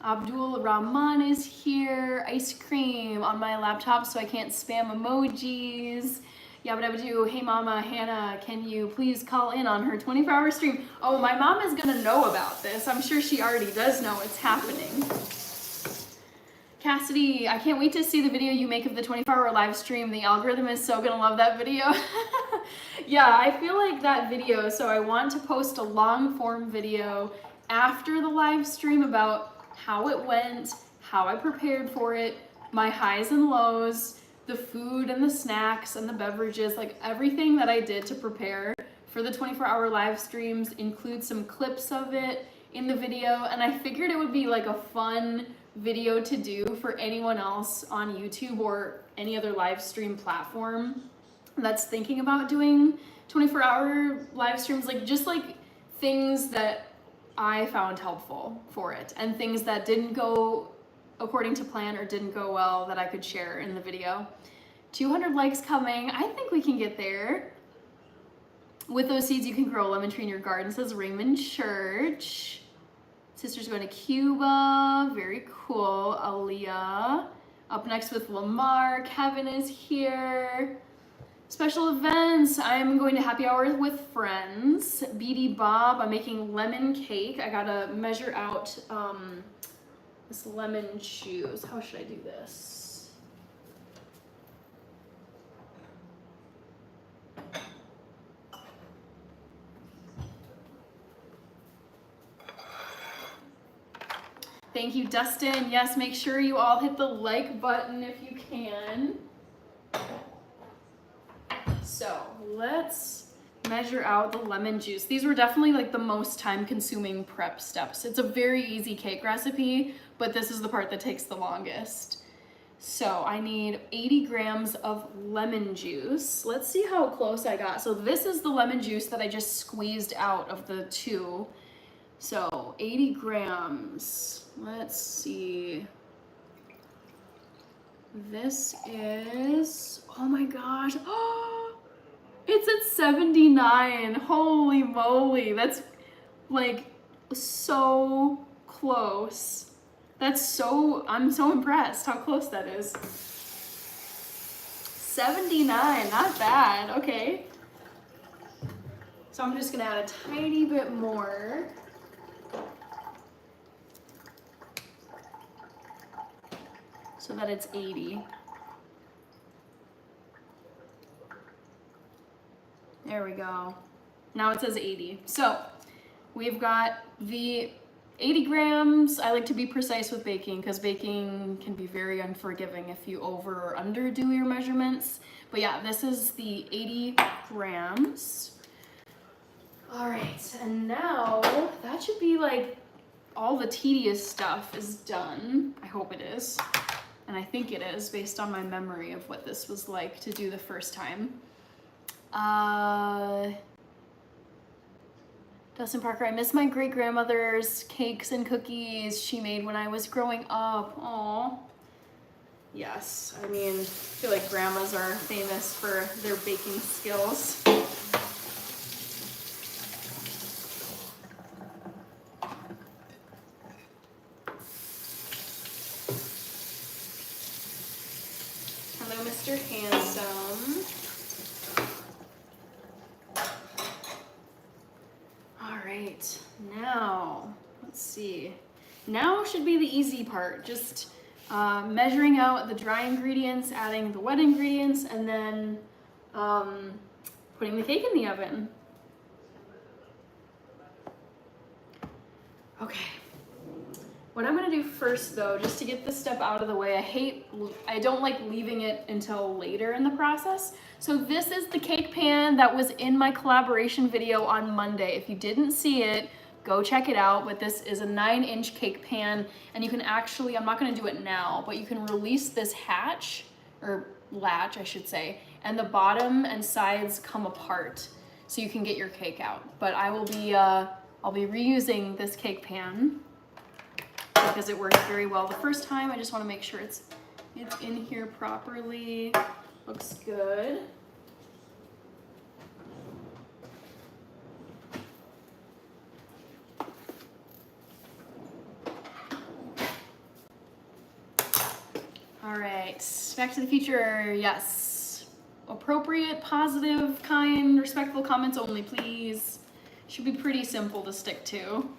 Abdul Rahman is here. Ice cream on my laptop so I can't spam emojis. Yabba-Dabba-Doo. Hey mama, Hannah, can you please call in on her 24-hour stream? Oh, my mom is gonna know about this. I'm sure she already does know it's happening. Cassidy, I can't wait to see the video you make of the 24-hour live stream. The algorithm is so gonna love that video. Yeah, I feel like that video, so I want to post a long form video after the live stream about how it went, how I prepared for it, my highs and lows, the food and the snacks and the beverages, like everything that I did to prepare for the 24-hour live streams, include some clips of it in the video. And I figured it would be like a fun video to do for anyone else on YouTube or any other live stream platform that's thinking about doing 24-hour live streams, like just like things that I found helpful for it and things that didn't go according to plan or didn't go well that I could share in the video. 200 likes coming. I think we can get there. With those seeds, you can grow a lemon tree in your garden, says Raymond Church. Sister's going to Cuba. Very cool. Aaliyah. Up next with Lamar. Kevin is here. Special events, I'm going to happy hour with friends. BD Bob, I'm making lemon cake. I gotta measure out this lemon juice. How should I do this? Thank you, Dustin. Yes, make sure you all hit the like button if you can. So let's measure out the lemon juice. These were definitely like the most time-consuming prep steps. It's a very easy cake recipe, but this is the part that takes the longest. So I need 80 grams of lemon juice. Let's see how close I got. So this is the lemon juice that I just squeezed out of the 2. So 80 grams. Let's see. This is, oh my gosh. Oh, it's at 79. Holy moly. That's like so close. I'm so impressed how close that is. 79, not bad. Okay. So I'm just gonna add a tiny bit more. So that it's 80. There we go. Now it says 80. So we've got the 80 grams. I like to be precise with baking because baking can be very unforgiving if you over or underdo your measurements. But yeah, this is the 80 grams. All right, and now that should be like all the tedious stuff is done. I hope it is. And I think it is based on my memory of what this was like to do the first time. Dustin Parker, I miss my great-grandmother's cakes and cookies she made when I was growing up. Aw. Yes, I mean, I feel like grandmas are famous for their baking skills. Hello, Mr. Handsome. All right, now, let's see. Now should be the easy part, just measuring out the dry ingredients, adding the wet ingredients, and then putting the cake in the oven. Okay. What I'm gonna do first though, just to get this step out of the way, I don't like leaving it until later in the process. So this is the cake pan that was in my collaboration video on Monday. If you didn't see it, go check it out. But this is a 9-inch cake pan, and you can actually, I'm not gonna do it now, but you can release this hatch, or latch I should say, and the bottom and sides come apart so you can get your cake out. But I'll be reusing this cake pan because it worked very well the first time. I just want to make sure it's in here properly. Looks good. All right, Back to the Future, yes. Appropriate, positive, kind, respectful comments only, please. Should be pretty simple to stick to.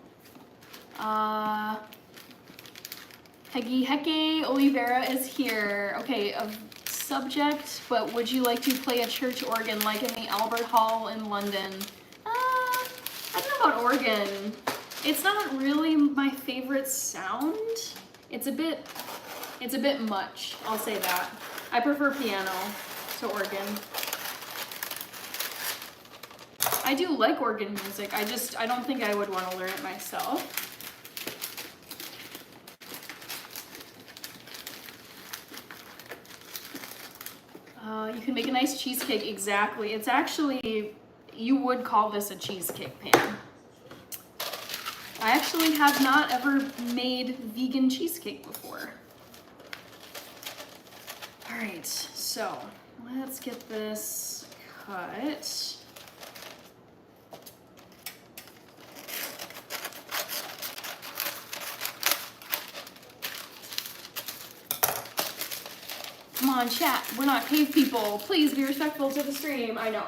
Peggy Heke Oliveira is here. Okay, a subject, but would you like to play a church organ like in the Albert Hall in London? I don't know about organ. It's not really my favorite sound. It's a bit much, I'll say that. I prefer piano to organ. I do like organ music. I don't think I would want to learn it myself. You can make a nice cheesecake, exactly. It's actually, you would call this a cheesecake pan. I actually have not ever made vegan cheesecake before. All right, so let's get this cut. Come on, chat, we're not cave people. Please be respectful to the stream. I know.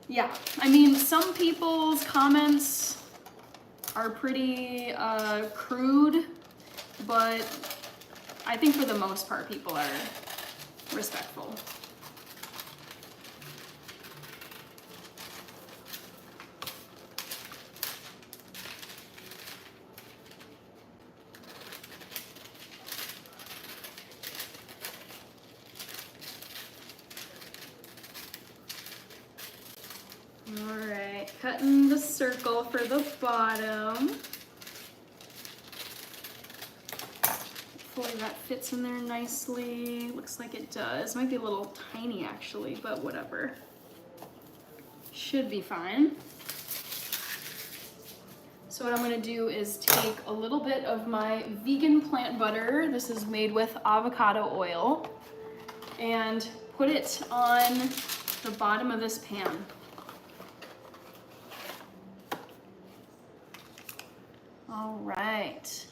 Yeah, I mean, some people's comments are pretty crude, but I think for the most part, people are respectful. Alright, cutting the circle for the bottom. Hopefully that fits in there nicely. Looks like it does. Might be a little tiny actually, but whatever. Should be fine. So what I'm gonna do is take a little bit of my vegan plant butter. This is made with avocado oil, and put it on the bottom of this pan. All right.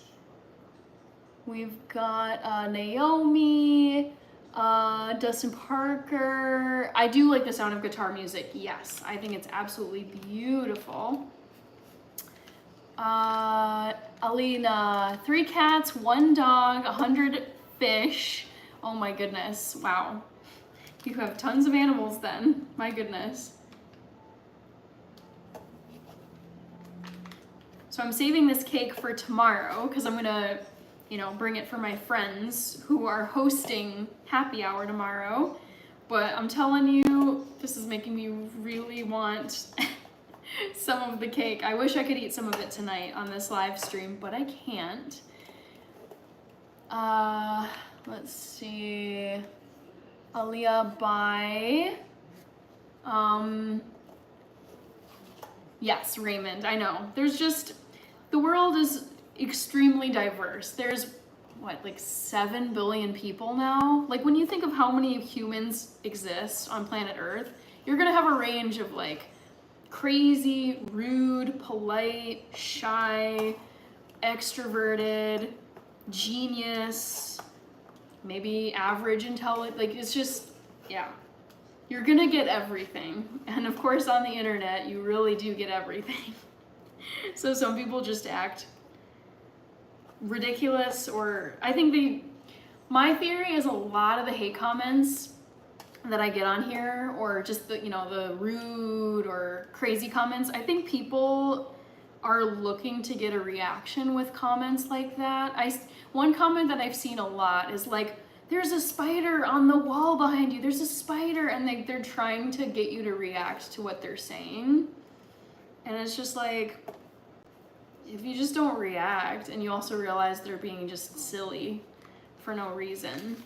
We've got Naomi, Dustin Parker. I do like the sound of guitar music. Yes, I think it's absolutely beautiful. Alina, 3 cats, 1 dog, 100 fish. Oh my goodness, wow. You have tons of animals then, my goodness. So I'm saving this cake for tomorrow because I'm gonna, you know, bring it for my friends who are hosting happy hour tomorrow. But I'm telling you, this is making me really want some of the cake. I wish I could eat some of it tonight on this live stream, but I can't. Let's see. Aliyah, bye. Yes, Raymond, I know. There's just, the world is extremely diverse. There's, what, like 7 billion people now? Like, when you think of how many humans exist on planet Earth, you're gonna have a range of like crazy, rude, polite, shy, extroverted, genius, maybe average intelligence. Like, it's just, yeah. You're gonna get everything. And of course on the internet, you really do get everything. So some people just act ridiculous, or I think my theory is a lot of the hate comments that I get on here, or just the, you know, the rude or crazy comments, I think people are looking to get a reaction with comments like that. One comment that I've seen a lot is like, there's a spider on the wall behind you, there's a spider, and they're trying to get you to react to what they're saying. And it's just like, if you just don't react, and you also realize they're being just silly for no reason.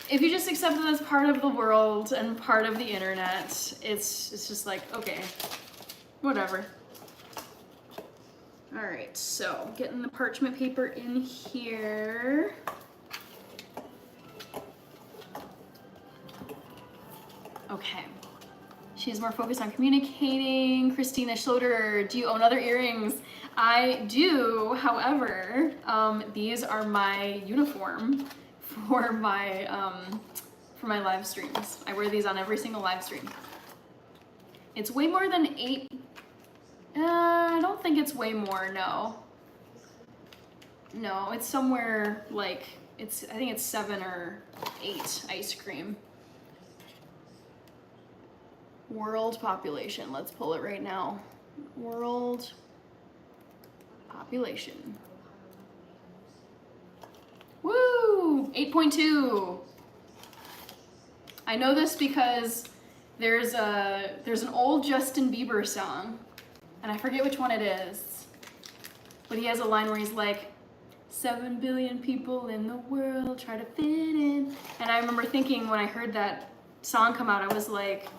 If you just accept it as part of the world and part of the internet, it's just like, okay, whatever. All right, so getting the parchment paper in here. Okay. She's more focused on communicating. Christina Schloter, do you own other earrings? I do, however, these are my uniform for my live streams. I wear these on every single live stream. It's way more than 8. I don't think it's way more, no. No, it's somewhere like, I think it's 7 or 8 ice cream. World population, let's pull it right now. World population. Woo, 8.2. I know this because there's an old Justin Bieber song, and I forget which one it is, but he has a line where he's like, 7 billion people in the world try to fit in. And I remember thinking when I heard that song come out, I was like,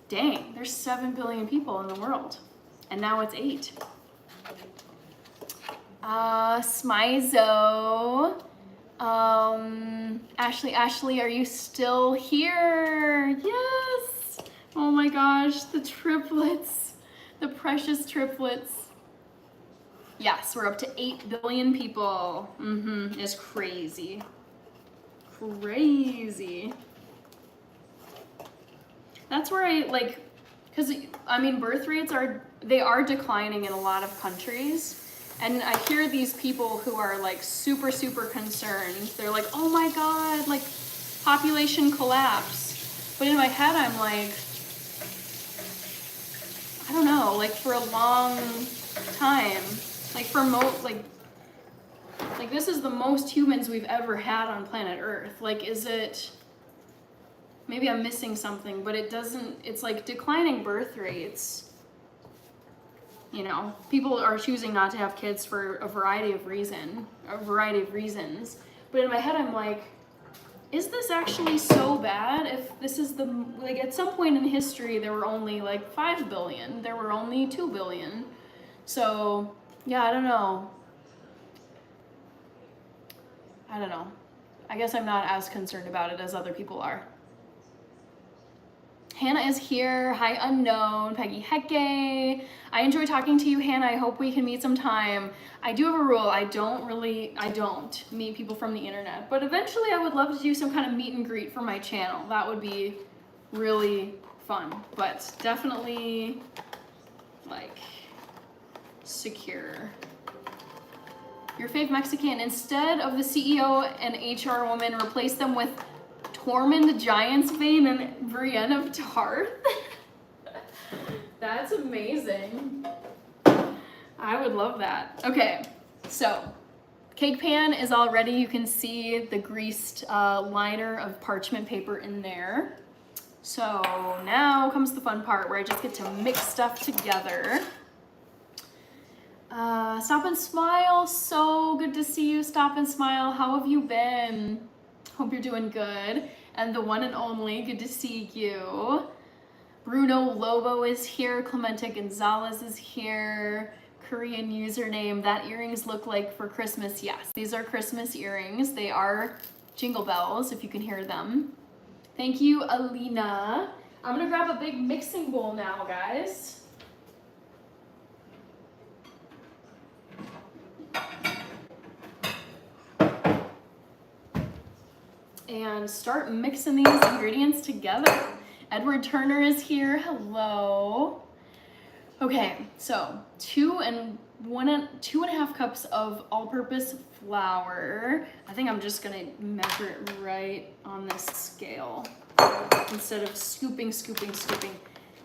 dang, there's 7 billion people in the world. And now it's 8. Smizo. Ashley, are you still here? Yes. Oh my gosh, the triplets, the precious triplets. Yes, we're up to 8 billion people. It's crazy. Crazy. That's where I like, because I mean, birth rates are declining in a lot of countries. And I hear these people who are like super, super concerned. They're like, oh my God, like population collapse. But in my head, I'm like, I don't know, like for a long time, like for like this is the most humans we've ever had on planet Earth. Like, is it, maybe I'm missing something, but it doesn't, it's like declining birth rates. you know, people are choosing not to have kids for a variety of reasons. But in my head, I'm like, is this actually so bad? If this is like, at some point in history, there were only like 5 billion, there were only 2 billion. So, yeah, I don't know. I guess I'm not as concerned about it as other people are. Hannah is here. Hi, unknown. Peggy Hecke. I enjoy talking to you, Hannah. I hope we can meet sometime. I do have a rule. I don't meet people from the internet, but eventually I would love to do some kind of meet and greet for my channel. That would be really fun, but definitely like secure. Your fave Mexican, instead of the CEO and HR woman, replace them with Tormund the Giant's Bane and Brienne of Tarth. That's amazing. I would love that. Okay, so cake pan is all ready. You can see the greased liner of parchment paper in there. So now comes the fun part where I just get to mix stuff together. Stop and Smile, so good to see you, Stop and Smile. How have you been? Hope you're doing good. And the one and only, good to see you. Bruno Lobo is here. Clemente Gonzalez is here. Korean username, that earrings look like for Christmas. Yes, these are Christmas earrings. They are jingle bells, if you can hear them. Thank you, Alina. I'm gonna grab a big mixing bowl now, guys. And start mixing these ingredients together. Edward Turner is here. Hello. Okay, so 2.5 cups of all-purpose flour. I think I'm just gonna measure it right on this scale instead of scooping.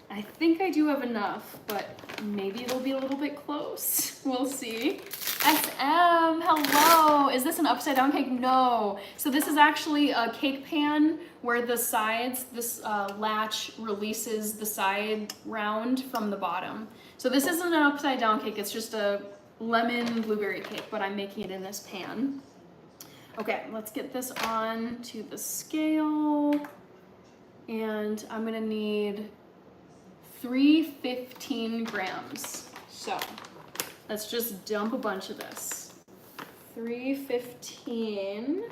I think I do have enough, but maybe it'll be a little bit close. We'll see. SM, hello. Is this an upside down cake? No. So this is actually a cake pan where the sides, this latch releases the side round from the bottom. So this isn't an upside down cake, it's just a lemon blueberry cake, but I'm making it in this pan. Okay, let's get this on to the scale. And I'm gonna need 315 grams. So let's just dump a bunch of this. 315,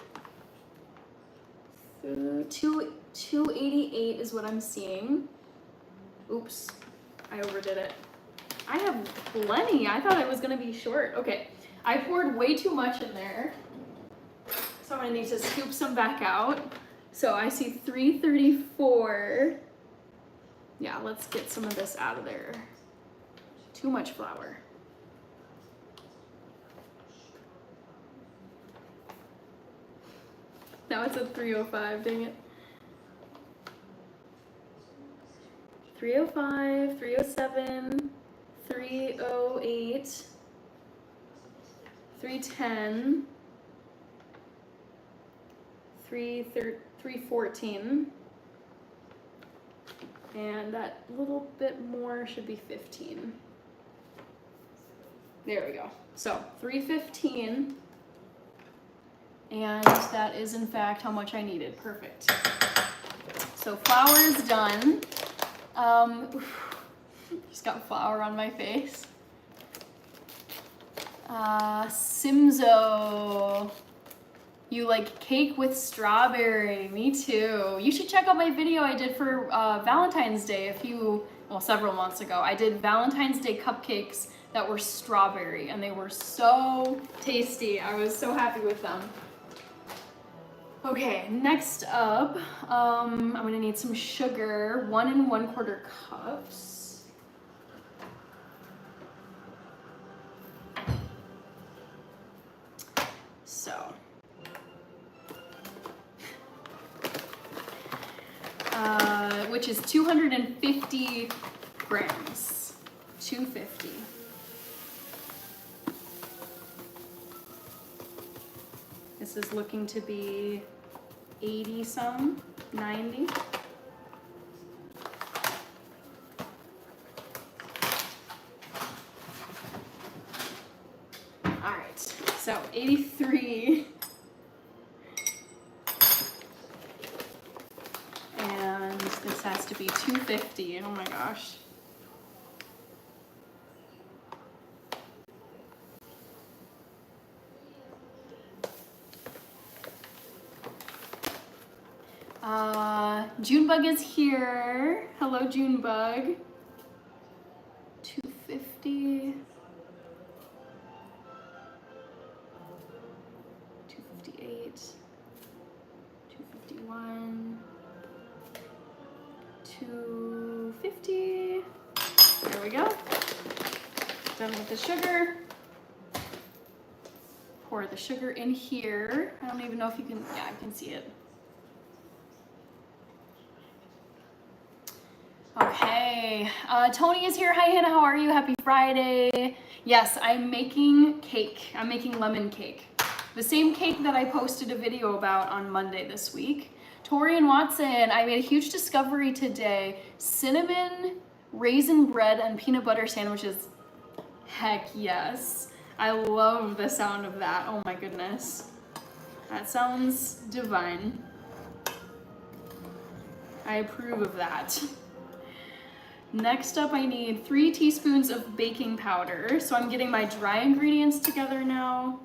288 is what I'm seeing. Oops, I overdid it. I have plenty. I thought I was gonna be short. Okay, I poured way too much in there. So I'm gonna need to scoop some back out. So I see 334. Yeah, let's get some of this out of there. Too much flour. Now it's at 305, dang it. 305, 307, 308, 310, 314. And that little bit more should be 15. There we go. So 315, and that is in fact how much I needed. Perfect. So flour is done. Just got flour on my face. Simzo. You like cake with strawberry. Me too. You should check out my video I did for Valentine's Day several months ago. I did Valentine's Day cupcakes that were strawberry and they were so tasty. I was so happy with them. Okay, next up, I'm gonna need some sugar, 1 1/4 cups. So. Which is 250 grams. 250. This is looking to be 80 some, 90. So 83. And this has to be 250. Oh my gosh. Junebug is here. Hello, Junebug. 250. 258. 251. 250. There we go. Done with the sugar. Pour the sugar in here. I don't even know if you can, yeah, I can see it. Okay, Tony is here. Hi Hannah, how are you? Happy Friday. Yes, I'm making cake. I'm making lemon cake. The same cake that I posted a video about on Monday this week. Tori and Watson, I made a huge discovery today. Cinnamon, raisin bread, and peanut butter sandwiches. Heck yes. I love the sound of that. Oh my goodness. That sounds divine. I approve of that. Next up, I need 3 teaspoons of baking powder. So I'm getting my dry ingredients together now.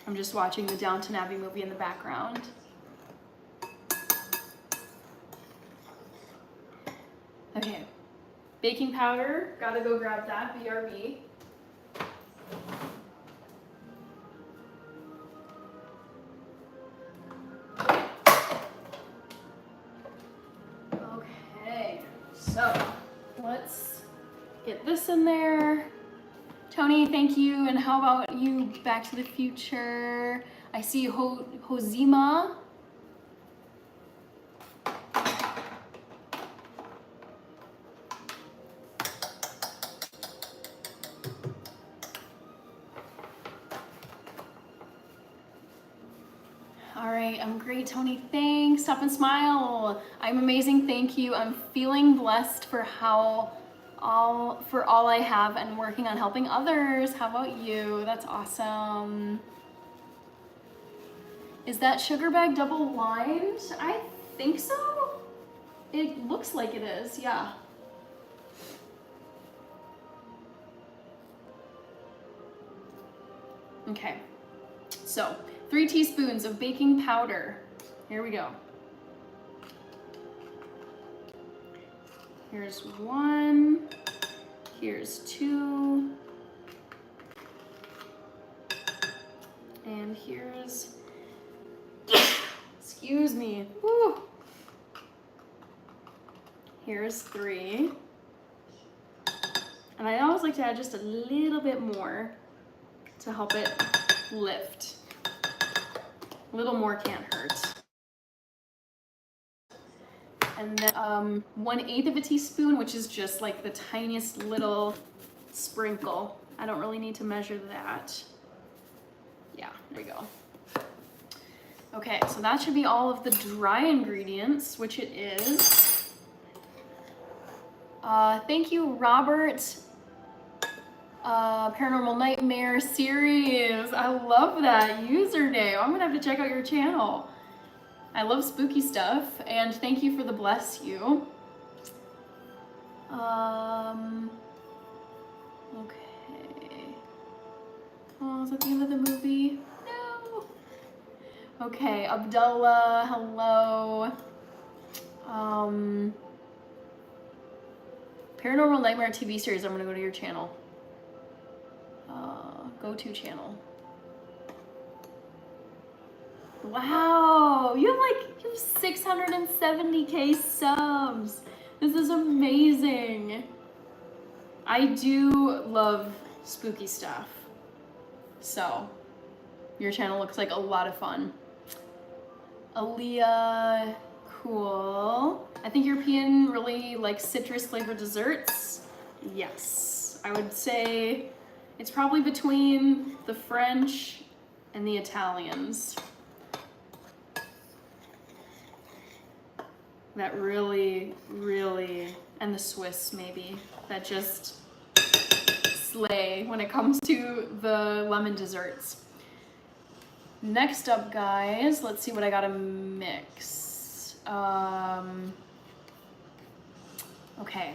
I'm just watching the Downton Abbey movie in the background. Okay. Baking powder, gotta go grab that, BRB. Okay, so let's get this in there. Tony, thank you, and how about you, Back to the Future? I see Hozima. All right, I'm great, Tony. Thanks. Stop and smile. I'm amazing. Thank you. I'm feeling blessed for all I have and working on helping others. How about you? That's awesome. Is that sugar bag double lined? I think so. It looks like it is. Yeah. Okay. So 3 teaspoons of baking powder. Here we go. Here's 1, here's 2, and here's, excuse me, woo. Here's 3. And I always like to add just a little bit more to help it lift. A little more can't hurt. And then 1/8 of a teaspoon, which is just like the tiniest little sprinkle. I don't really need to measure that. Yeah, there you go. Okay, so that should be all of the dry ingredients, which it is. Thank you, Robert. Paranormal Nightmare series. I love that username. I'm gonna have to check out your channel. I love spooky stuff, and thank you for the bless you. Okay. Oh, is that the end of the movie? No. Okay, Abdullah, hello. Paranormal Nightmare TV series. I'm gonna go to your channel. Go-to channel. Wow, you have 670k subs. This is amazing. I do love spooky stuff. So, your channel looks like a lot of fun. Aaliyah, cool. I think European really like citrus flavored desserts. Yes, I would say it's probably between the French and the Italians that really, and the Swiss maybe, that just slay when it comes to the lemon desserts. Next up, guys, let's see what I gotta mix. Okay.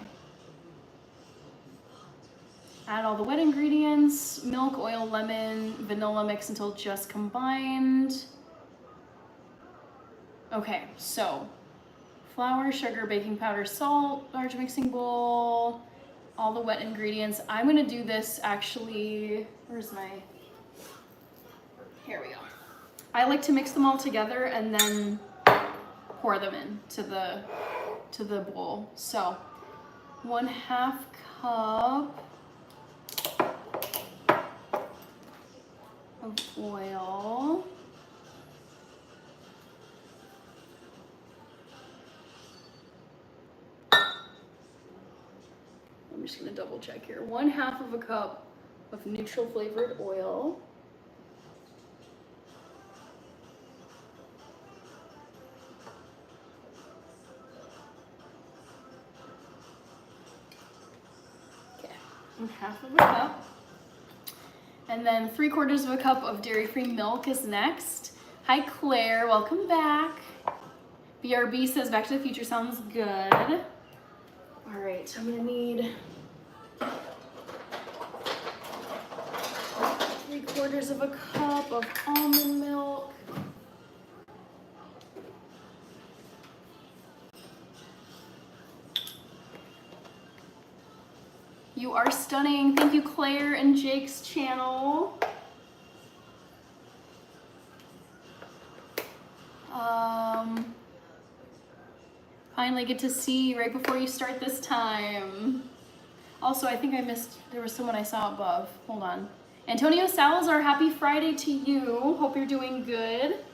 Add all the wet ingredients, milk, oil, lemon, vanilla, mix until just combined. Okay, so flour, sugar, baking powder, salt, large mixing bowl, all the wet ingredients. I'm gonna do this actually, where's my, here we go. I like to mix them all together and then pour them in to the bowl. So 1/2 cup of oil. I'm just gonna double check here. 1/2 of a cup of neutral flavored oil. Okay, 1/2 of a cup. And then 3/4 of a cup of dairy-free milk is next. Hi Claire, welcome back. BRB says Back to the Future sounds good. All right, I'm gonna need 3/4 of a cup of almond milk. You are stunning. Thank you, Claire and Jake's channel. Finally get to see you right before you start this time. Also, I think I missed, there was someone I saw above. Hold on. Antonio Salazar, happy Friday to you. Hope you're doing good.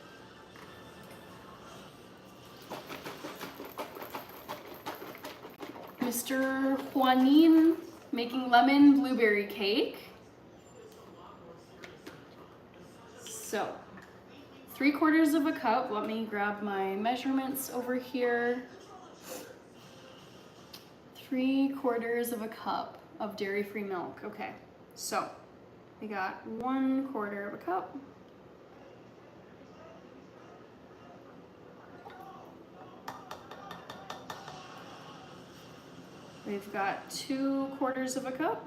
Mr. Juanin making lemon blueberry cake. So, 3/4 of a cup. Let me grab my measurements over here. 3/4 of a cup of dairy-free milk. Okay, so we got 1/4 of a cup. We've got 2/4 of a cup.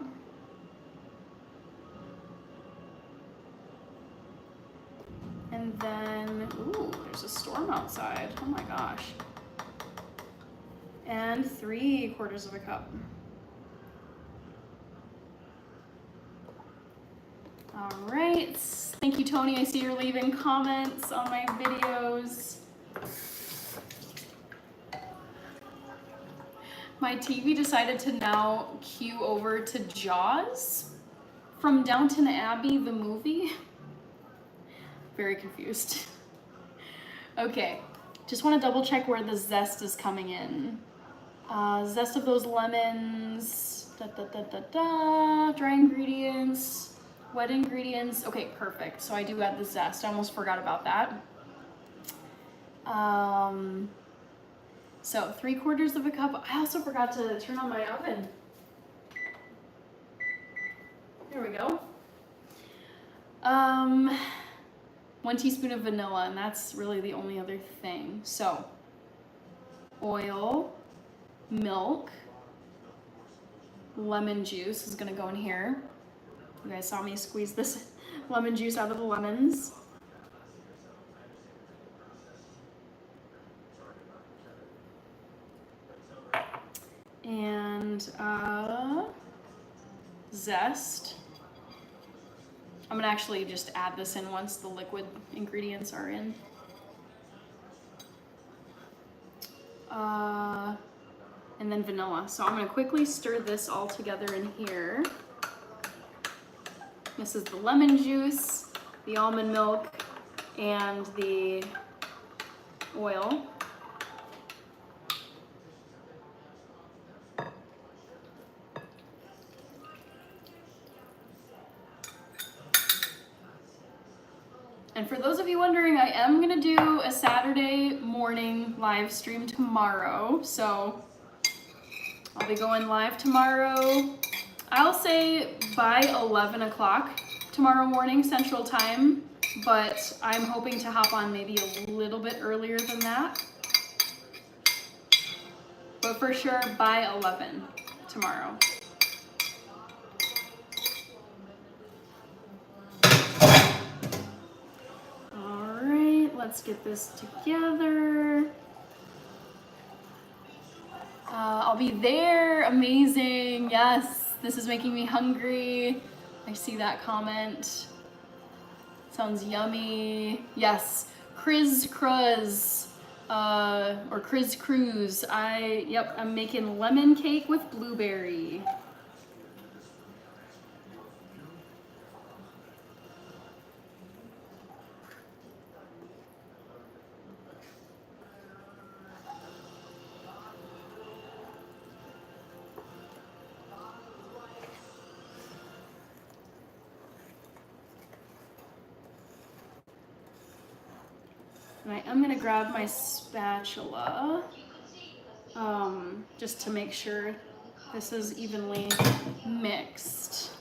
And then, ooh, there's a storm outside. Oh my gosh. And 3/4 of a cup. All right. Thank you, Tony. I see you're leaving comments on my videos. My TV decided to now cue over to Jaws from Downton Abbey, the movie. Very confused. Okay, just want to double check where the zest is coming in. Zest of those lemons, dry ingredients, wet ingredients. Okay, perfect. So I do add the zest. I almost forgot about that. So 3/4 of a cup. I also forgot to turn on my oven. There we go. 1 teaspoon of vanilla, and that's really the only other thing. So oil, milk, lemon juice is gonna go in here. You guys saw me squeeze this lemon juice out of the lemons. And zest. I'm gonna actually just add this in once the liquid ingredients are in. And then vanilla. So I'm gonna quickly stir this all together in here. This is the lemon juice, the almond milk, and the oil. And for those of you wondering, I am gonna do a Saturday morning live stream tomorrow. So I'll be going live tomorrow. I'll say by 11 o'clock tomorrow morning Central Time, but I'm hoping to hop on maybe a little bit earlier than that. But for sure by 11 tomorrow. Let's get this together. I'll be there. Amazing. Yes, this is making me hungry. I see that comment. Sounds yummy. Yes, Kriz Cruz, or Kriz Cruz. I'm making lemon cake with blueberry. And I am gonna grab my spatula, just to make sure this is evenly mixed.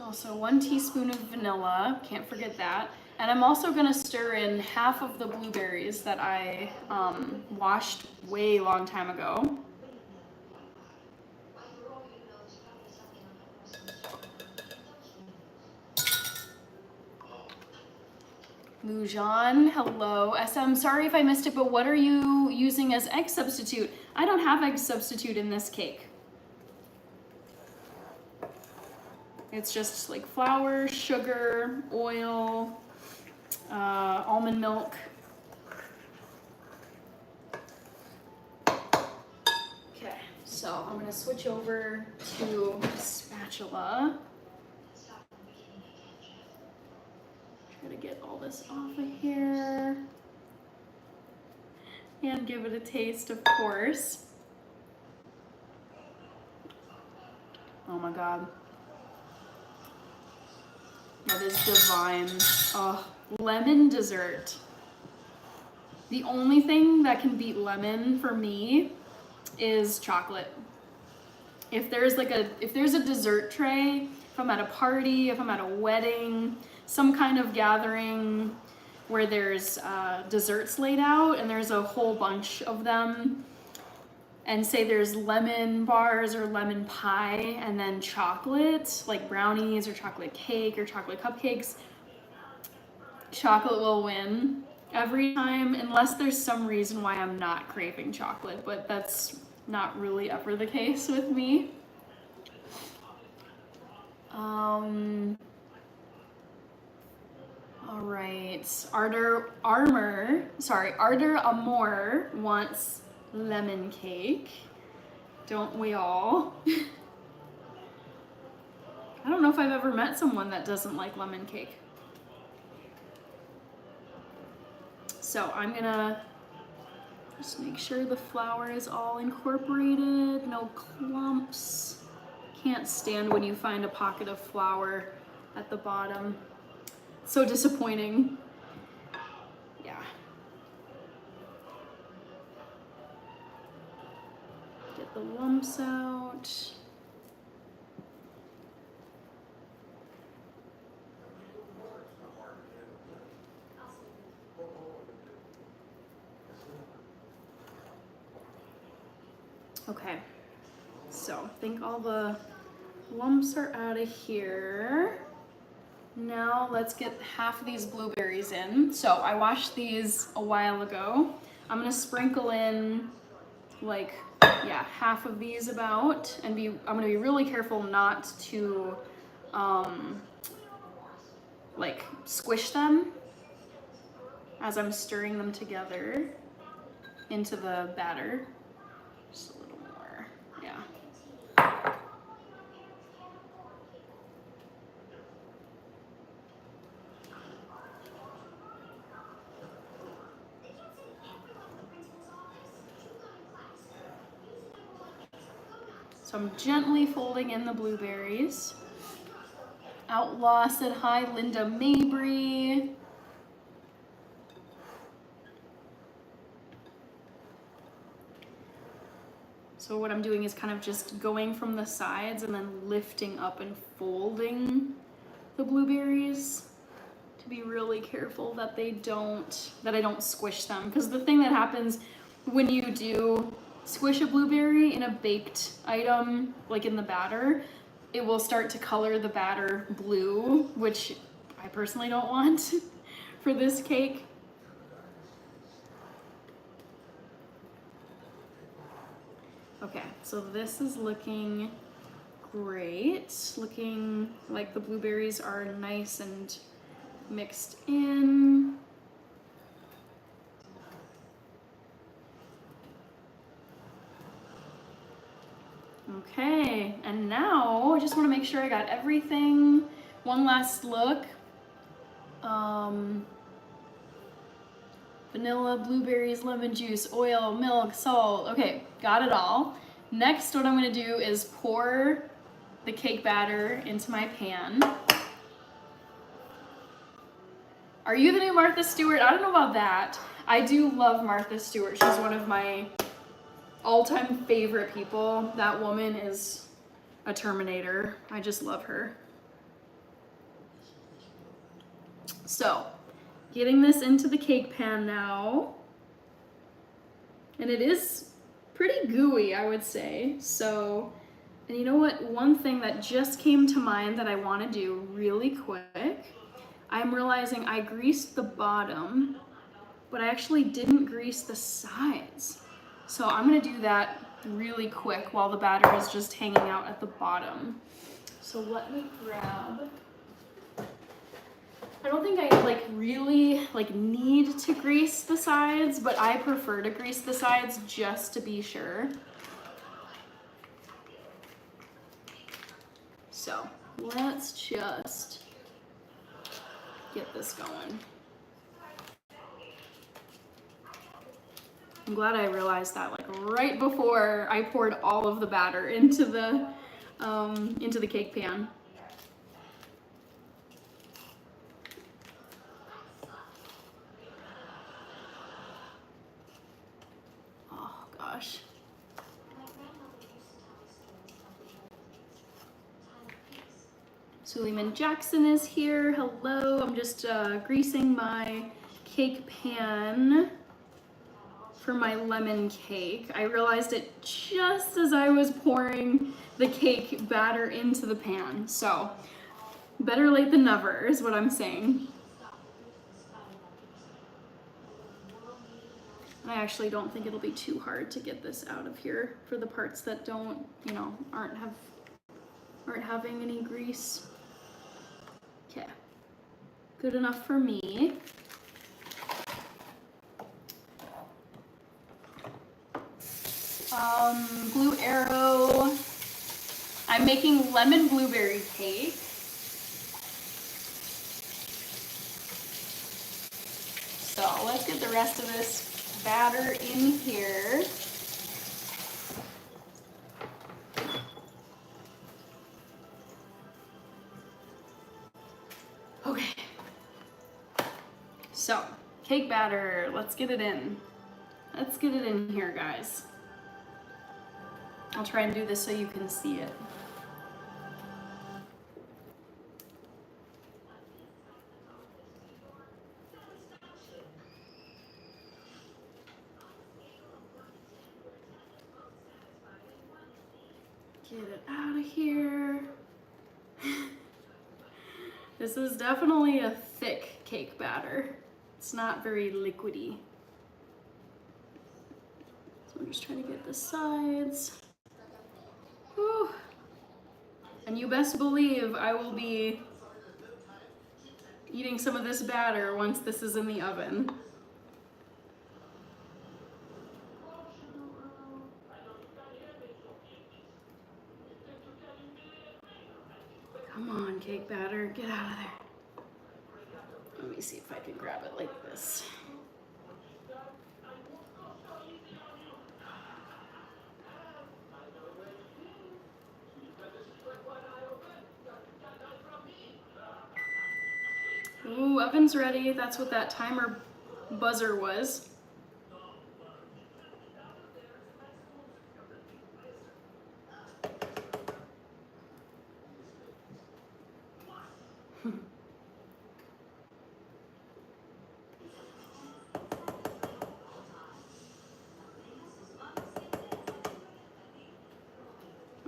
Also 1 teaspoon of vanilla, can't forget that. And I'm also gonna stir in half of the blueberries that I washed way long time ago. Lujan, hello. SM, sorry if I missed it, but what are you using as egg substitute? I don't have egg substitute in this cake. It's just like flour, sugar, oil, almond milk. Okay, so I'm gonna switch over to spatula. Try to get all this off of here. And give it a taste, of course. Oh my God. That is divine. Oh, lemon dessert. The only thing that can beat lemon for me is chocolate. If there's a dessert tray, if I'm at a party, if I'm at a wedding, some kind of gathering where there's desserts laid out and there's a whole bunch of them, and say there's lemon bars or lemon pie and then chocolate, like brownies or chocolate cake or chocolate cupcakes, chocolate will win every time, unless there's some reason why I'm not craving chocolate, but that's not really ever the case with me. All right, Ardor Amor wants lemon cake. Don't we all? I don't know if I've ever met someone that doesn't like lemon cake. So I'm gonna just make sure the flour is all incorporated, no clumps. Can't stand when you find a pocket of flour at the bottom. So disappointing. Yeah. Get the lumps out. Okay, so I think all the lumps are out of here. Now let's get half of these blueberries in. So I washed these a while ago. I'm gonna sprinkle in like, yeah, half of these about, and I'm gonna be really careful not to like squish them as I'm stirring them together into the batter. Just a little more, yeah. So I'm gently folding in the blueberries. Outlaw said hi, Linda Mabry. So what I'm doing is kind of just going from the sides and then lifting up and folding the blueberries to be really careful that I don't squish them. Because the thing that happens when you do squish a blueberry in a baked item, like in the batter, it will start to color the batter blue, which I personally don't want for this cake. Okay, so this is looking great. Looking like the blueberries are nice and mixed in. Okay, and now I just want to make sure I got everything. One last look. Vanilla, blueberries, lemon juice, oil, milk, salt. Okay, got it all. Next, what I'm gonna do is pour the cake batter into my pan. Are you the new Martha Stewart? I don't know about that. I do love Martha Stewart. She's one of my all-time favorite people. That woman is a Terminator. I just love her. So, getting this into the cake pan now. And it is pretty gooey, I would say. So, and you know what? One thing that just came to mind that I want to do really quick, I'm realizing I greased the bottom, but I actually didn't grease the sides. So I'm gonna do that really quick while the batter is just hanging out at the bottom. So let me grab, I don't think I really need to grease the sides, but I prefer to grease the sides just to be sure. So let's just get this going. I'm glad I realized that right before I poured all of the batter into the cake pan. Oh gosh. Suleiman Jackson is here. Hello. I'm just greasing my cake pan for my lemon cake. I realized it just as I was pouring the cake batter into the pan. So better late than never is what I'm saying. I actually don't think it'll be too hard to get this out of here for the parts that don't, aren't having any grease. Okay, good enough for me. Blue Arrow, I'm making lemon blueberry cake. So let's get the rest of this batter in here. Okay. So, cake batter, let's get it in. Let's get it in here, guys. I'll try and do this so you can see it. Get it out of here. This is definitely a thick cake batter. It's not very liquidy. So I'm just trying to get the sides. Whew. And you best believe I will be eating some of this batter once this is in the oven. Come on, cake batter, get out of there. Let me see if I can grab it like this. oven's ready. That's what that timer buzzer was.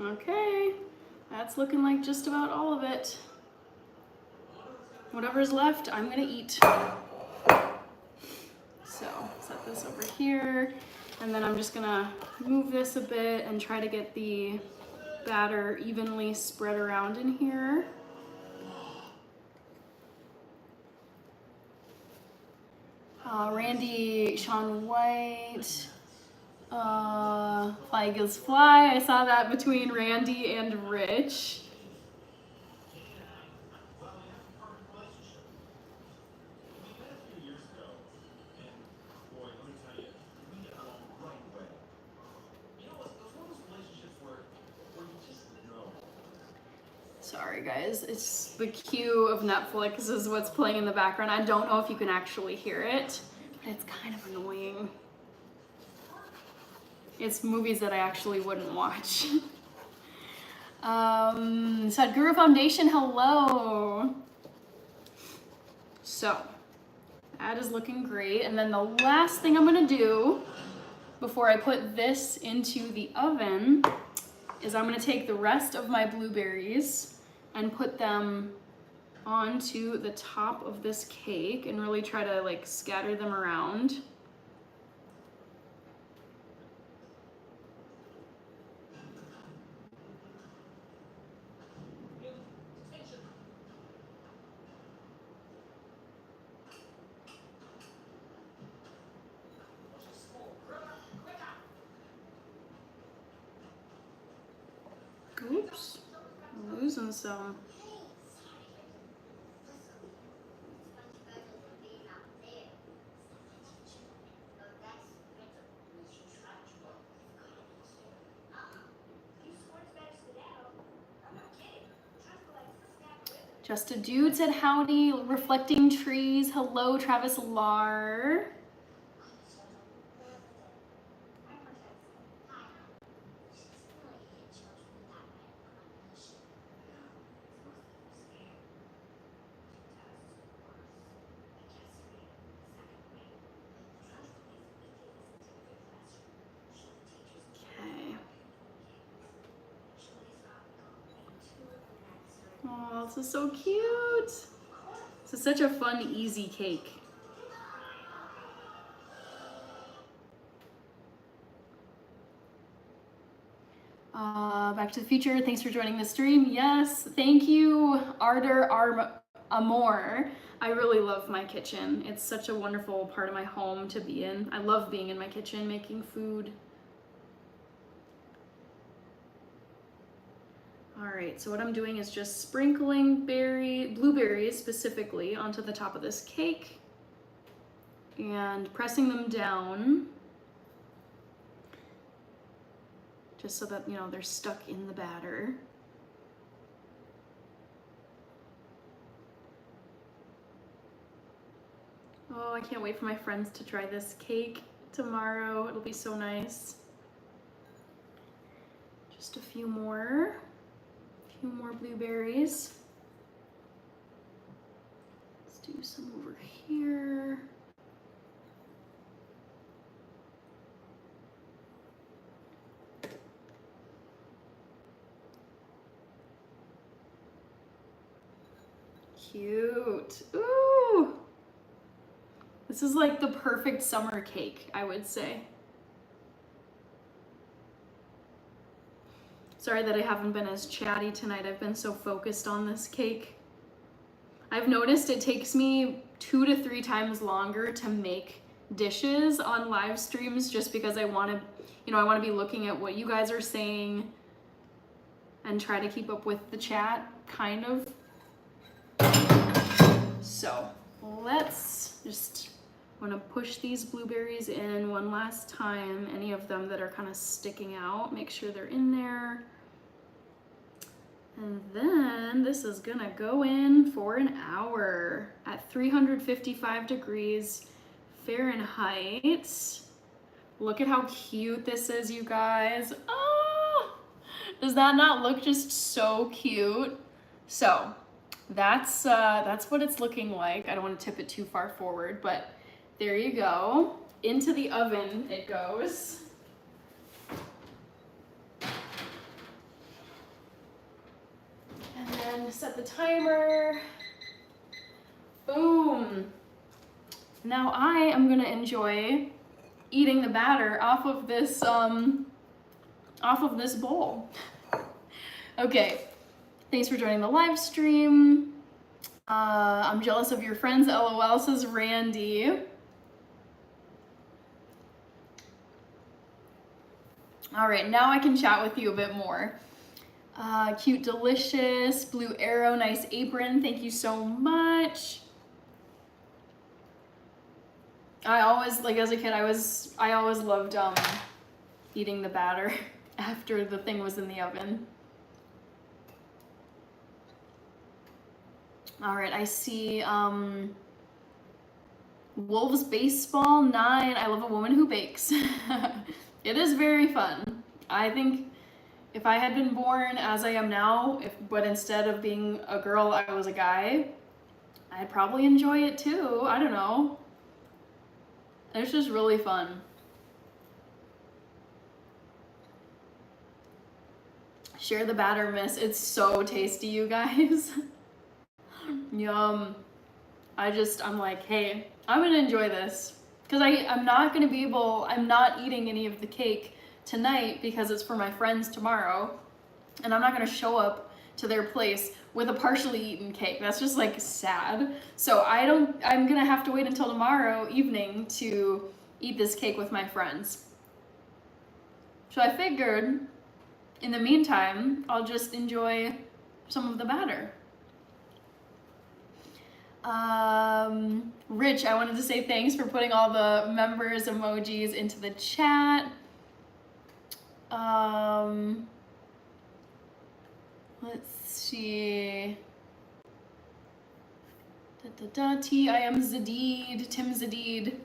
Okay, that's looking like just about all of it. Whatever's left, I'm gonna eat. So set this over here, and then I'm just gonna move this a bit and try to get the batter evenly spread around in here. Randy, Sean White, Fly Eagles Fly. I saw that between Randy and Rich. Sorry guys, it's the cue of Netflix is what's playing in the background. I don't know if you can actually hear it, but it's kind of annoying. It's movies that I actually wouldn't watch. Sadhguru Foundation, hello. So, that is looking great. And then the last thing I'm gonna do before I put this into the oven is I'm gonna take the rest of my blueberries and put them onto the top of this cake and really try to like scatter them around. Oops, I'm losing some. Just a Dude said howdy, reflecting trees. Hello, Travis Lar. Oh, this is so cute. This is such a fun, easy cake. Back to the Future, thanks for joining the stream. Yes, thank you, Ardor Amor. I really love my kitchen. It's such a wonderful part of my home to be in. I love being in my kitchen, making food. All right, so what I'm doing is just sprinkling blueberries specifically onto the top of this cake and pressing them down just so that, you know, they're stuck in the batter. Oh, I can't wait for my friends to try this cake tomorrow. It'll be so nice. Just a few more blueberries. Let's do some over here. Cute. Ooh! This is like the perfect summer cake, I would say. Sorry that I haven't been as chatty tonight. I've been so focused on this cake. I've noticed it takes me 2 to 3 times longer to make dishes on live streams just because I want to, you know, I want to be looking at what you guys are saying and try to keep up with the chat, kind of. So let's just want to push these blueberries in one last time. Any of them that are kind of sticking out, make sure they're in there. And then this is gonna go in for an hour at 355 degrees Fahrenheit. Look at how cute this is, you guys. Oh, does that not look just so cute? So that's what it's looking like. I don't want to tip it too far forward, but there you go. Into the oven it goes. And then set the timer. Boom. Now I am gonna enjoy eating the batter off of this bowl. Okay, thanks for joining the live stream. I'm jealous of your friends, LOL, says Randy. All right, now I can chat with you a bit more. Cute, delicious, blue arrow, nice apron. Thank you so much. I always, like as a kid, I always loved eating the batter after the thing was in the oven. All right, I see Wolves Baseball 9. I love a woman who bakes. It is very fun. I think if I had been born as I am now, but instead of being a girl, I was a guy, I'd probably enjoy it too. I don't know. It's just really fun. Share the batter, miss. It's so tasty, you guys. Yum. I'm like, hey, I'm gonna enjoy this. Because I'm not eating any of the cake tonight because it's for my friends tomorrow. And I'm not gonna show up to their place with a partially eaten cake. That's just like sad. So I'm gonna have to wait until tomorrow evening to eat this cake with my friends. So I figured in the meantime, I'll just enjoy some of the batter. Rich, I wanted to say thanks for putting all the members emojis into the chat. Let's see. T, I am Zadid, Tim Zadid.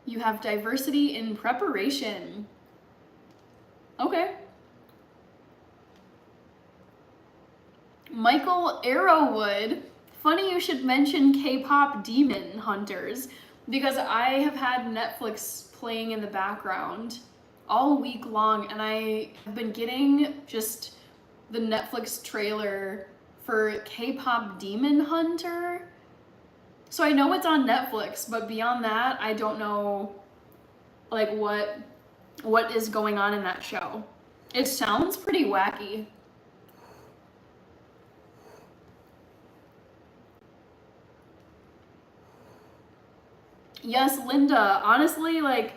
You have diversity in preparation. Okay. Michael Arrowwood. Funny you should mention K-pop Demon Hunters because I have had Netflix playing in the background all week long and I have been getting just the Netflix trailer for K-pop Demon Hunter. So I know it's on Netflix, but beyond that, I don't know like what is going on in that show. It sounds pretty wacky. Yes, Linda, honestly, like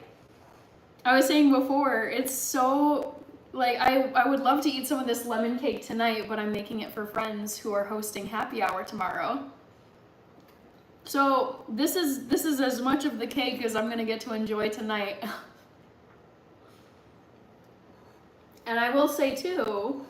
I was saying before, it's so, like, I would love to eat some of this lemon cake tonight, but I'm making it for friends who are hosting happy hour tomorrow. So this is as much of the cake as I'm gonna get to enjoy tonight. And I will say too,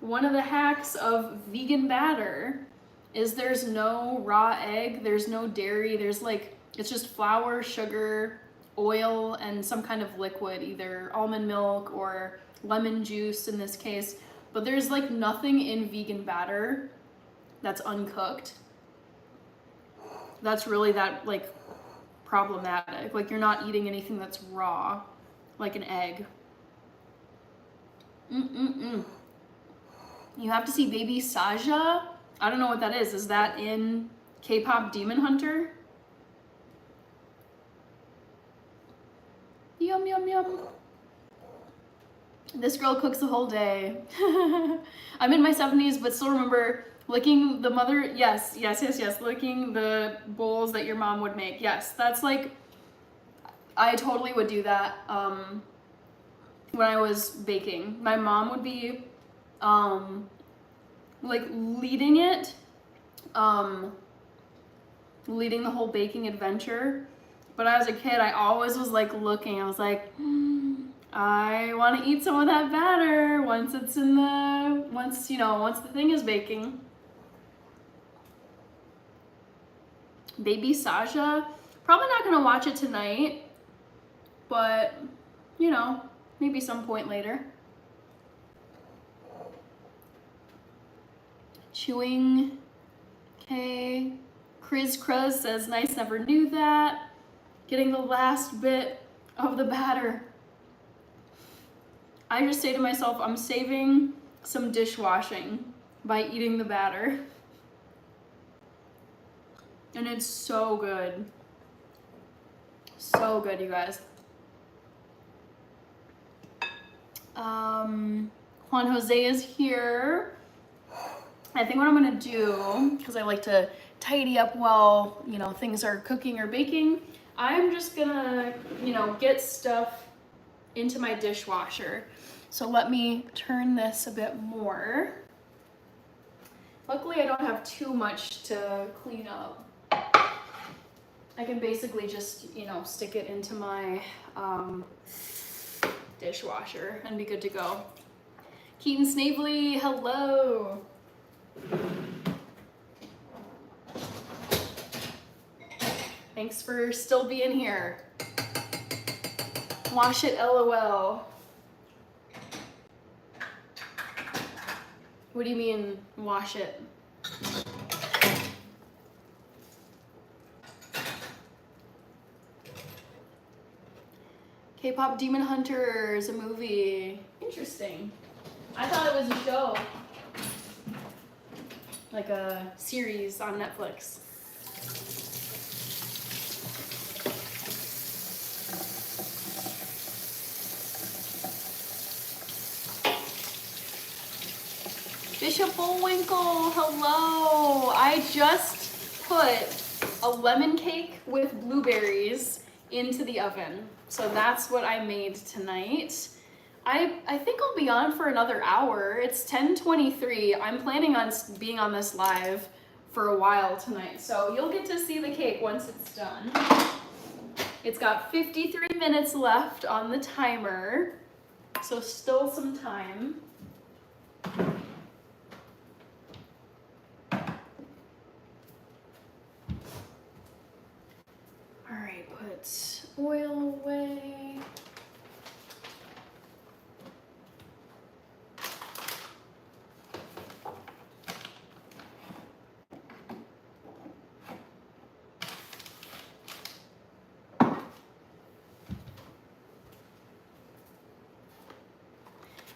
one of the hacks of vegan batter is there's no raw egg, there's no dairy, there's like, it's just flour, sugar, oil, and some kind of liquid, either almond milk or lemon juice in this case. But there's like nothing in vegan batter that's uncooked. That's really that like problematic. Like you're not eating anything that's raw, like an egg. You have to see Baby Saja. I don't know what that is. Is that in K-pop Demon Hunter? Yum, yum, yum. This girl cooks the whole day. I'm in my 70s, but still remember licking the mother. Yes. Licking the bowls that your mom would make. Yes, that's like, I totally would do that when I was baking. My mom would be like leading it, leading the whole baking adventure. But as a kid, I always was like looking, I was like, I want to eat some of that batter once it's in the, once the thing is baking. Baby Sasha, probably not gonna watch it tonight, but maybe some point later. Chewing, okay. Chris Cruz says, nice, never knew that. Getting the last bit of the batter. I just say to myself, I'm saving some dishwashing by eating the batter. And it's so good. So good, you guys. Juan Jose is here. I think what I'm gonna do, because I like to tidy up while, things are cooking or baking, I'm just gonna, get stuff into my dishwasher. So let me turn this a bit more. Luckily, I don't have too much to clean up. I can basically just, stick it into my dishwasher and be good to go. Keaton Snavely, hello. Thanks for still being here. Wash it, LOL. What do you mean, wash it? K-pop Demon Hunters, a movie. Interesting. I thought it was a show. Like a series on Netflix. Bishop Bullwinkle, hello. I just put a lemon cake with blueberries into the oven. So that's what I made tonight. I think I'll be on for another hour. It's 10:23. I'm planning on being on this live for a while tonight. So you'll get to see the cake once it's done. It's got 53 minutes left on the timer. So still some time. Put oil away.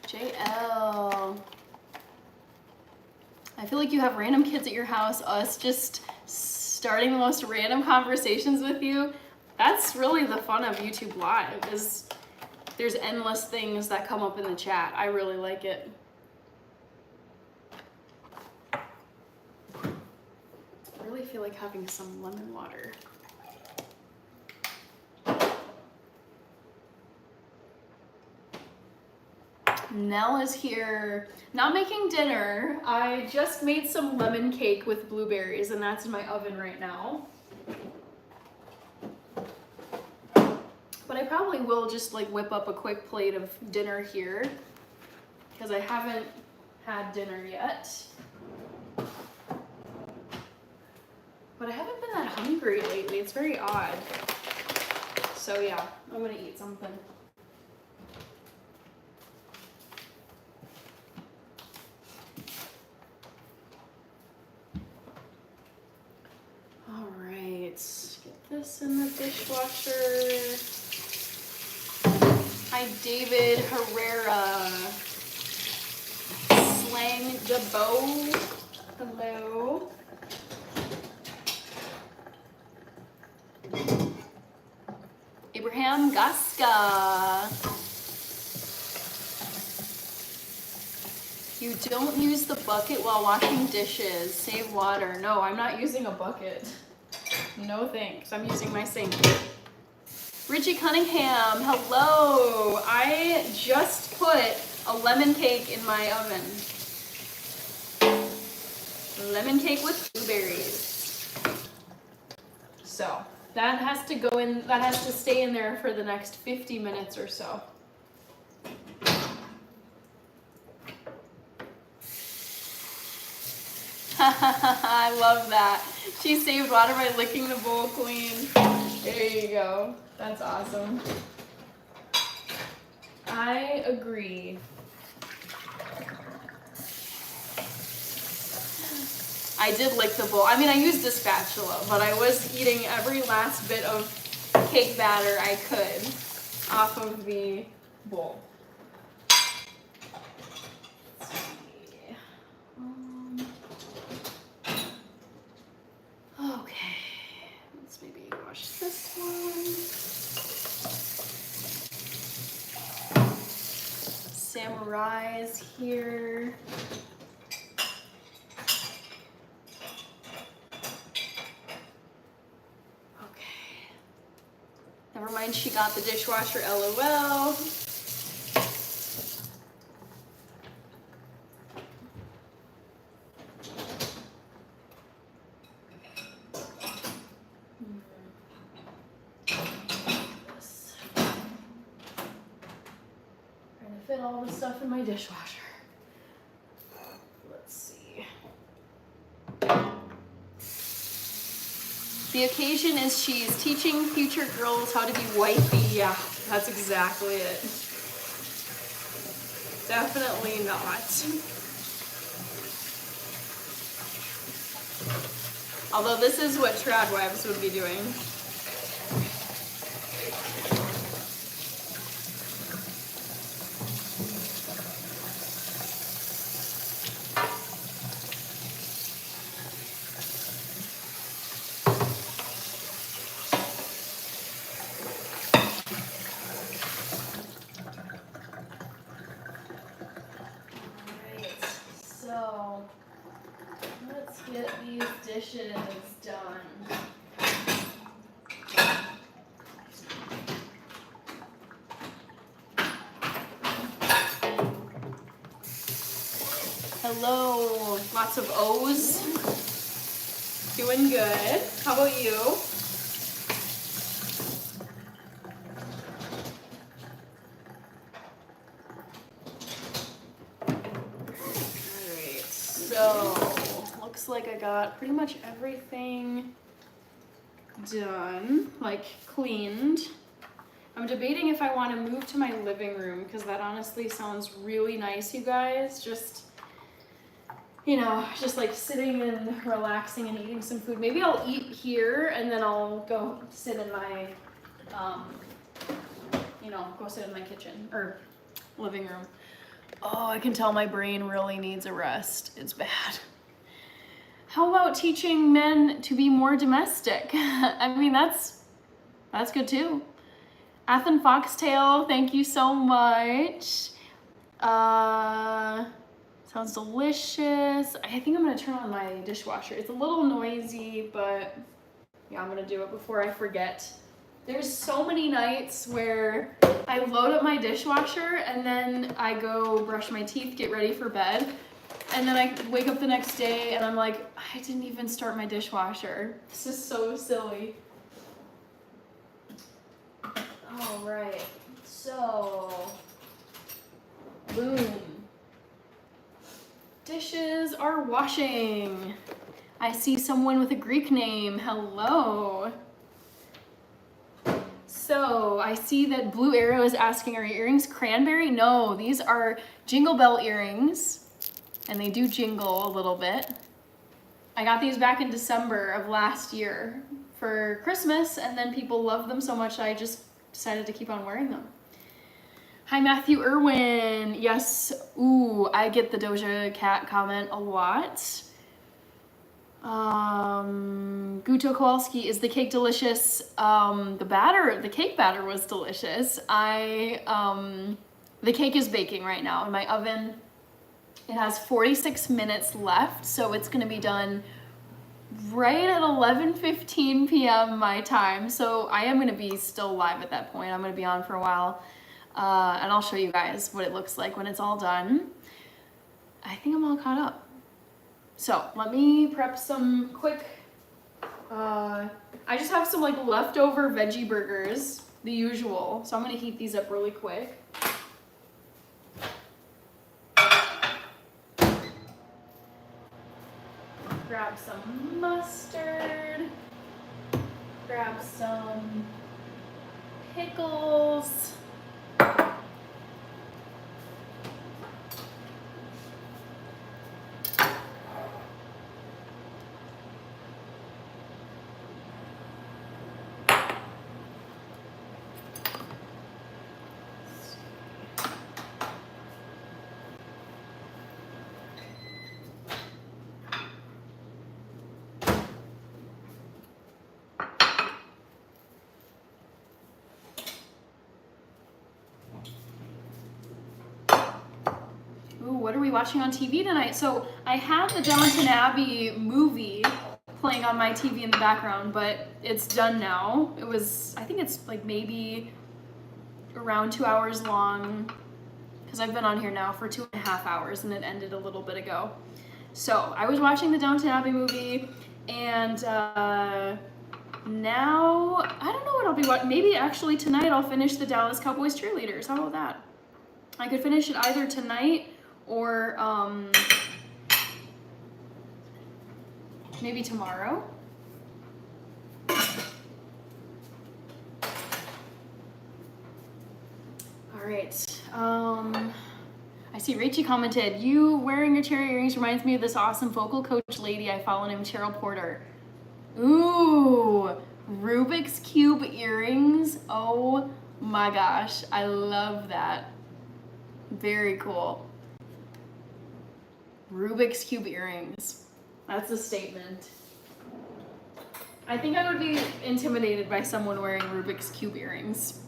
JL. I feel like you have random kids at your house, us just starting the most random conversations with you. That's really the fun of YouTube Live, is there's endless things that come up in the chat. I really like it. I really feel like having some lemon water. Nell is here, not making dinner. I just made some lemon cake with blueberries, and that's in my oven right now. But I probably will just like whip up a quick plate of dinner here, because I haven't had dinner yet. But I haven't been that hungry lately. It's very odd. So yeah, I'm gonna eat something. All right, get this in the dishwasher. Hi, David Herrera. Slang DeBow. Hello. Abraham Gaska. You don't use the bucket while washing dishes. Save water. No, I'm not using a bucket. No thanks. I'm using my sink. Richie Cunningham, hello. I just put a lemon cake in my oven. Lemon cake with blueberries. So that has to go in, that has to stay in there for the next 50 minutes or so. I love that. She saved water by licking the bowl clean. There you go. That's awesome. I agree. I did lick the bowl. I mean, I used a spatula, but I was eating every last bit of cake batter I could off of the bowl. Let's see. Okay, let's maybe wash this one. Samurai's here. Never mind, she got the dishwasher, LOL. Trying to fit all the stuff in my dishwasher. Let's see. The occasion is she's teaching future girls how to be wifey. Yeah, that's exactly it. Definitely not. Although this is what trad wives would be doing. Get these dishes done. Hello, lots of O's. Doing good. How about you? Alright, so looks like I got pretty much everything done, like cleaned. I'm debating if I want to move to my living room because that honestly sounds really nice, you guys. Just, you know, just like sitting and relaxing and eating some food. Maybe I'll eat here and then I'll go sit in my, you know, go sit in my kitchen or living room. Oh, I can tell my brain really needs a rest. It's bad. How about teaching men to be more domestic? I mean, that's good too. Athen Foxtail, thank you so much. Sounds delicious. I think I'm gonna turn on my dishwasher. It's a little noisy, but yeah, I'm gonna do it before I forget. There's so many nights where I load up my dishwasher and then I go brush my teeth, get ready for bed. And then I wake up the next day and I'm like, I didn't even start my dishwasher. This is so silly. All right, so, boom. Dishes are washing. I see someone with a Greek name. Hello. So I see that Blue Arrow is asking, are your earrings cranberry? No, these are Jingle Bell earrings. And they do jingle a little bit. I got these back in December of last year for Christmas, and then people loved them so much I just decided to keep on wearing them. Hi, Matthew Irwin. Yes, ooh, I get the Doja Cat comment a lot. Guto Kowalski, is the cake delicious? The cake batter was delicious. The cake is baking right now in my oven. It has 46 minutes left, so it's gonna be done right at 11:15 p.m. my time. So I am gonna be still live at that point. I'm gonna be on for a while, and I'll show you guys what it looks like when it's all done. I think I'm all caught up. So let me prep some quick, I just have some like leftover veggie burgers, the usual. So I'm gonna heat these up really quick. grab some mustard, grab some pickles. Ooh, what are we watching on TV tonight? So I have the Downton Abbey movie playing on my TV in the background, but it's done now. I think it's like maybe around 2 hours long, because I've been on here now for 2.5 hours and it ended a little bit ago. So I was watching the Downton Abbey movie, and now I don't know what I'll be watching. Maybe actually tonight I'll finish the Dallas Cowboys cheerleaders. How about that? I could finish it either tonight or maybe tomorrow. All right. I see Rachie commented, you wearing your cherry earrings reminds me of this awesome vocal coach lady I follow named Cheryl Porter. Ooh, Rubik's Cube earrings. Oh my gosh, I love that. Very cool. Rubik's Cube earrings. That's a statement. I think I would be intimidated by someone wearing Rubik's Cube earrings.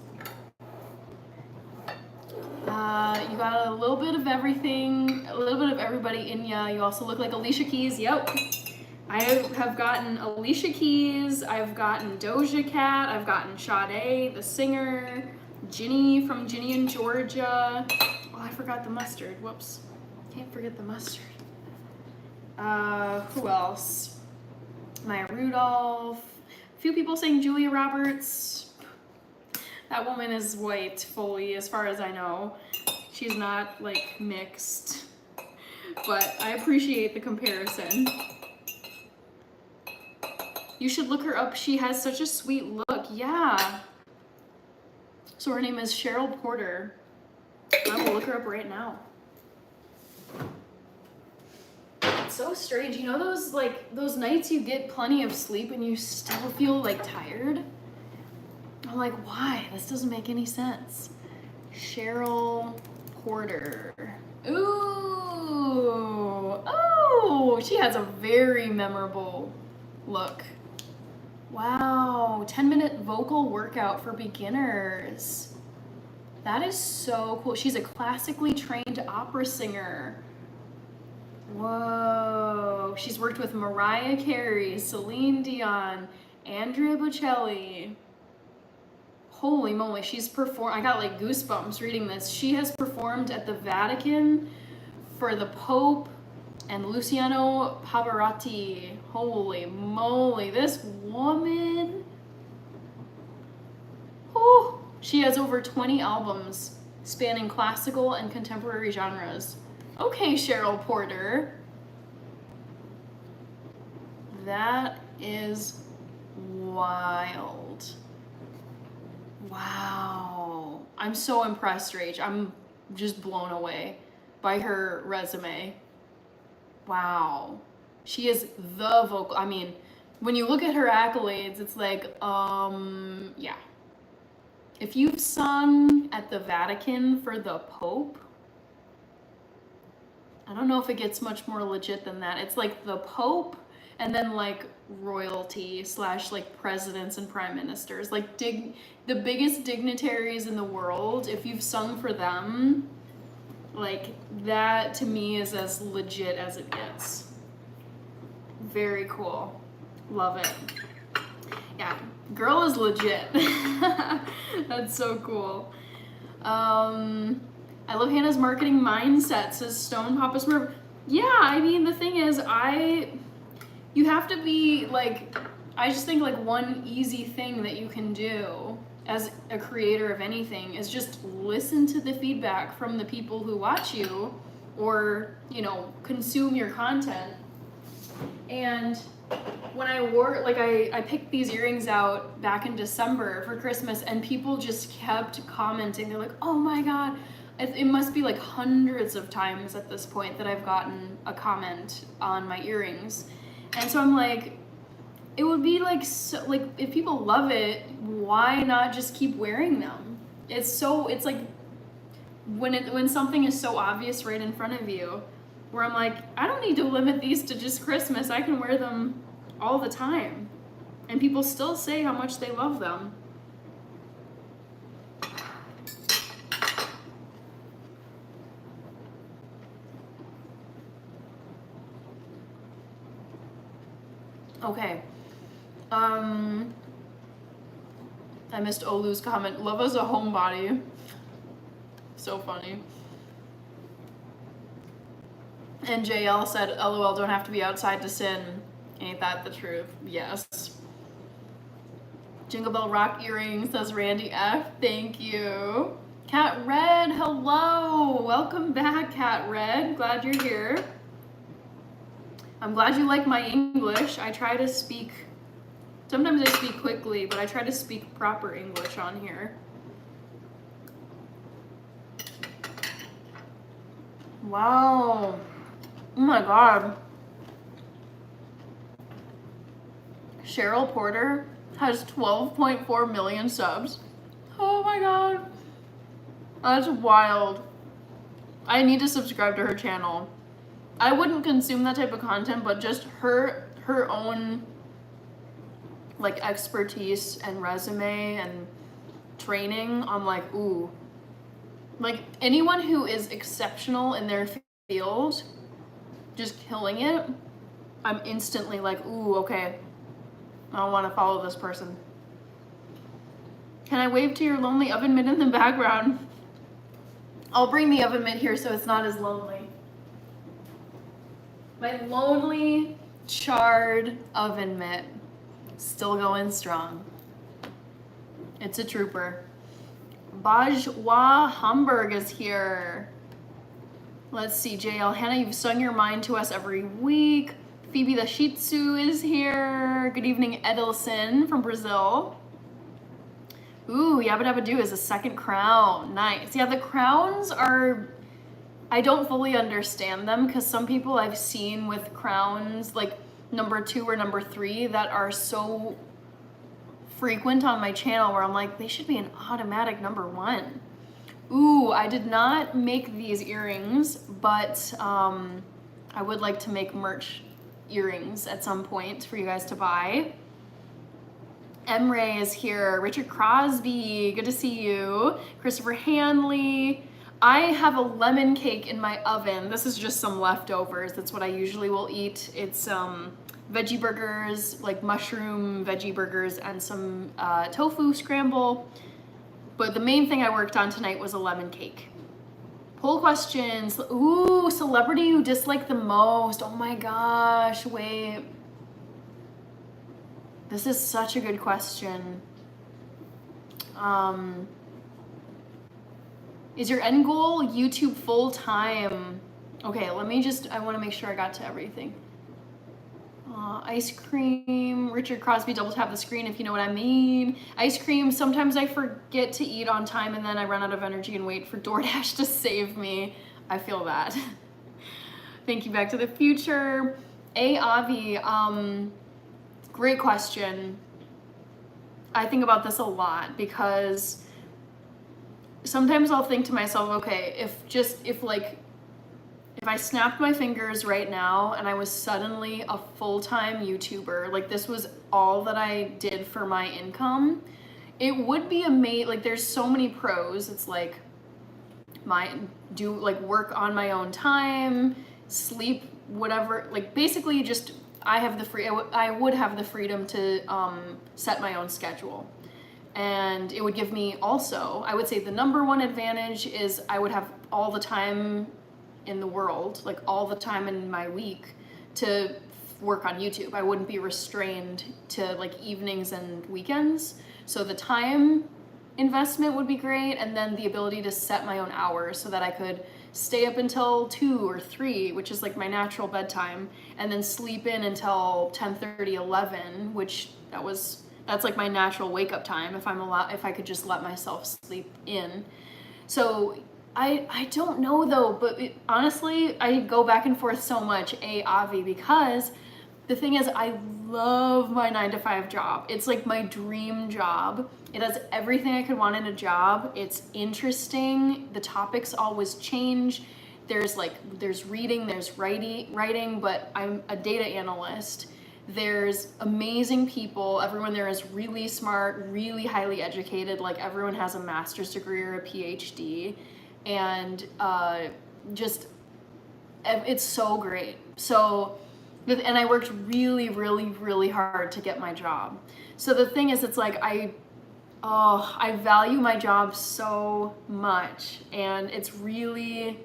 You got a little bit of everything, a little bit of everybody in ya. You also look like Alicia Keys. Yep. I have gotten Alicia Keys, I've gotten Doja Cat, I've gotten Sade, the singer, Ginny from Ginny in Georgia. Oh, I forgot the mustard. Whoops. Can't forget the mustard. Who else? Maya Rudolph. A few people saying Julia Roberts. That woman is white fully, as far as I know. She's not like mixed, but I appreciate the comparison. You should look her up. She has such a sweet look. Yeah. So her name is Cheryl Porter. I will look her up right now. It's so strange. You know those nights you get plenty of sleep and you still feel like tired? I'm like, why? This doesn't make any sense. Cheryl Porter. Ooh. Oh, she has a very memorable look. Wow, 10-minute vocal workout for beginners. That is so cool. She's a classically trained opera singer. Whoa. She's worked with Mariah Carey, Celine Dion, Andrea Bocelli. Holy moly, she's performed. I got like goosebumps reading this. She has performed at the Vatican for the Pope and Luciano Pavarotti. Holy moly, this woman. Oh, she has over 20 albums spanning classical and contemporary genres. Okay, Cheryl Porter. That is wild. Wow. I'm so impressed, Rach. I'm just blown away by her resume. Wow. She is the vocal. I mean, when you look at her accolades, it's like, yeah. If you've sung at the Vatican for the Pope, I don't know if it gets much more legit than that. It's like the Pope and then like royalty / like presidents and prime ministers, like the biggest dignitaries in the world. If you've sung for them, like that to me is as legit as it gets. Very cool. Love it. Yeah, girl is legit. That's so cool. I love Hannah's marketing mindset, says Stone Papa Smurf. Yeah, I mean, the thing is, you have to be like, I just think like one easy thing that you can do as a creator of anything is just listen to the feedback from the people who watch you or, you know, consume your content And when I wore, like I picked these earrings out back in December for Christmas, and people just kept commenting. They're like, oh my God. It must be like hundreds of times at this point that I've gotten a comment on my earrings. And so I'm like, it would be like, so, like if people love it, why not just keep wearing them? It's like when something is so obvious right in front of you, where I'm like, I don't need to limit these to just Christmas. I can wear them all the time. And people still say how much they love them. Okay. I missed Olu's comment. Love as a homebody. So funny. And JL said, LOL, don't have to be outside to sin. Ain't that the truth? Yes. Jingle Bell Rock earrings, says Randy F. Thank you. Cat Red, hello. Welcome back, Cat Red. Glad you're here. I'm glad you like my English. I try to speak, sometimes I speak quickly, but I try to speak proper English on here. Wow. Oh my God. Cheryl Porter has 12.4 million subs. Oh my God. That's wild. I need to subscribe to her channel. I wouldn't consume that type of content, but just her own like expertise and resume and training, I'm like, ooh. Like anyone who is exceptional in their field, just killing it, I'm instantly like, ooh, okay, I want to follow this person. Can I wave to your lonely oven mitt in the background? I'll bring the oven mitt here so it's not as lonely. My lonely, charred oven mitt, still going strong. It's a trooper. Bajwa Hamburg is here. Let's see, JL. Hannah, you've sung your mind to us every week. Phoebe the Shih Tzu is here. Good evening, Edelson from Brazil. Ooh, Yabba Dabba Doo is a second crown. Nice. Yeah, the crowns are, I don't fully understand them because some people I've seen with crowns like number 2 or number 3 that are so frequent on my channel where I'm like, they should be an automatic number 1. Ooh, I did not make these earrings, but I would like to make merch earrings at some point for you guys to buy. Emre is here. Richard Crosby, good to see you. Christopher Hanley. I have a lemon cake in my oven. This is just some leftovers. That's what I usually will eat. It's veggie burgers, like mushroom veggie burgers, and some tofu scramble. But the main thing I worked on tonight was a lemon cake. Poll questions. Ooh, celebrity you dislike the most. Oh my gosh, wait. This is such a good question. Is your end goal YouTube full time? Okay, let me just, I want to make sure I got to everything. Ice cream, Richard Crosby, double tap the screen if you know what I mean. Ice cream, sometimes I forget to eat on time and then I run out of energy and wait for DoorDash to save me. I feel that. Thank you, Back to the Future. Avi, great question. I think about this a lot because sometimes I'll think to myself, okay, if I snapped my fingers right now and I was suddenly a full-time YouTuber, like this was all that I did for my income, it would be amazing. Like there's so many pros. It's like work on my own time, sleep, whatever, like basically just I would have the freedom to set my own schedule. And it would give me also, I would say the number one advantage is I would have all the time in the world, like all the time in my week to work on YouTube. I wouldn't be restrained to like evenings and weekends. So the time investment would be great, and then the ability to set my own hours so that I could stay up until 2 or 3, which is like my natural bedtime, and then sleep in until 10:30, 11, which that's like my natural wake up time if I could just let myself sleep in. So I don't know though, but honestly, I go back and forth so much, Avi, because the thing is, I love my 9-to-5 job. It's like my dream job. It has everything I could want in a job. It's interesting. The topics always change. There's reading, there's writing, but I'm a data analyst. There's amazing people. Everyone there is really smart, really highly educated. Like everyone has a master's degree or a PhD, and it's so great. So, and I worked really, really, really hard to get my job. So the thing is, it's like I value my job so much, and it's really,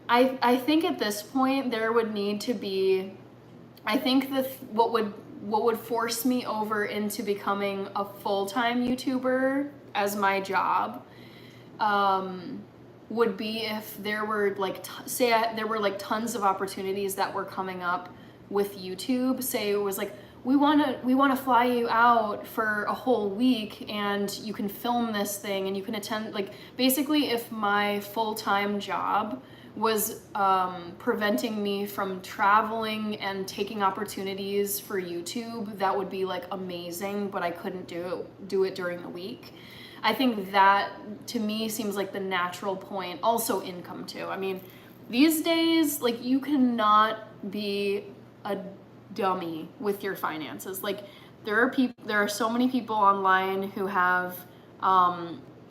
I think at this point there would need to be, I think what would force me over into becoming a full-time YouTuber as my job would be if there were like there were like tons of opportunities that were coming up with YouTube. Say it was like, we want to fly you out for a whole week and you can film this thing and you can attend, like basically if my full-time job was preventing me from traveling and taking opportunities for YouTube, that would be like amazing, but I couldn't do it during the week. I think that to me seems like the natural point. Also income too. I mean, these days, like you cannot be a dummy with your finances. Like there are so many people online who have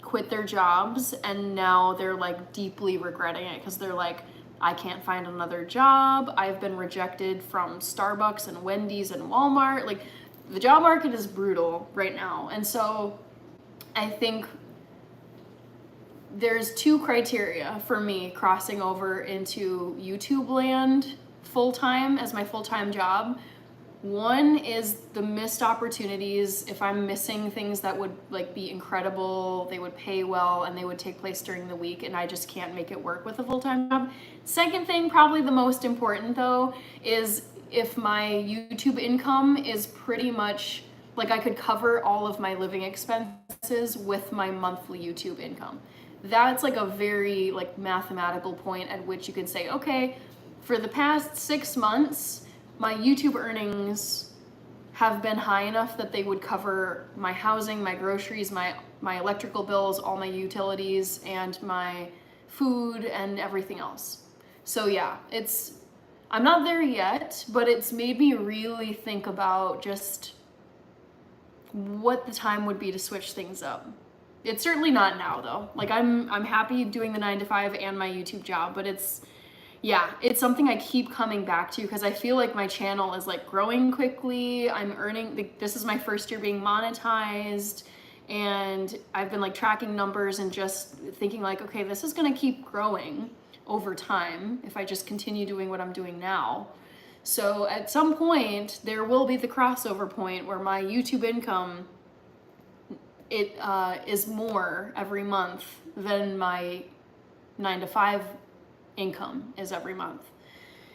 quit their jobs and now they're like deeply regretting it because they're like, I can't find another job. I've been rejected from Starbucks and Wendy's and Walmart. Like the job market is brutal right now. And so I think there's 2 criteria for me crossing over into YouTube land full-time as my full-time job. One is the missed opportunities. If I'm missing things that would like be incredible, they would pay well, and they would take place during the week, and I just can't make it work with a full-time job. Second thing, probably the most important though, is if my YouTube income is pretty much like I could cover all of my living expenses with my monthly YouTube income. That's like a very like mathematical point at which you can say, okay, for the past 6 months, my YouTube earnings have been high enough that they would cover my housing, my groceries, my electrical bills, all my utilities, and my food and everything else. So yeah, I'm not there yet, but it's made me really think about just what the time would be to switch things up. It's certainly not now though. Like I'm happy doing the 9-to-5 and my YouTube job, but it's something I keep coming back to because I feel like my channel is like growing quickly. I'm earning, this is my first year being monetized, and I've been like tracking numbers and just thinking like, okay, this is gonna keep growing over time if I just continue doing what I'm doing now. So at some point, there will be the crossover point where my YouTube income is more every month than my 9-to-5 income is every month.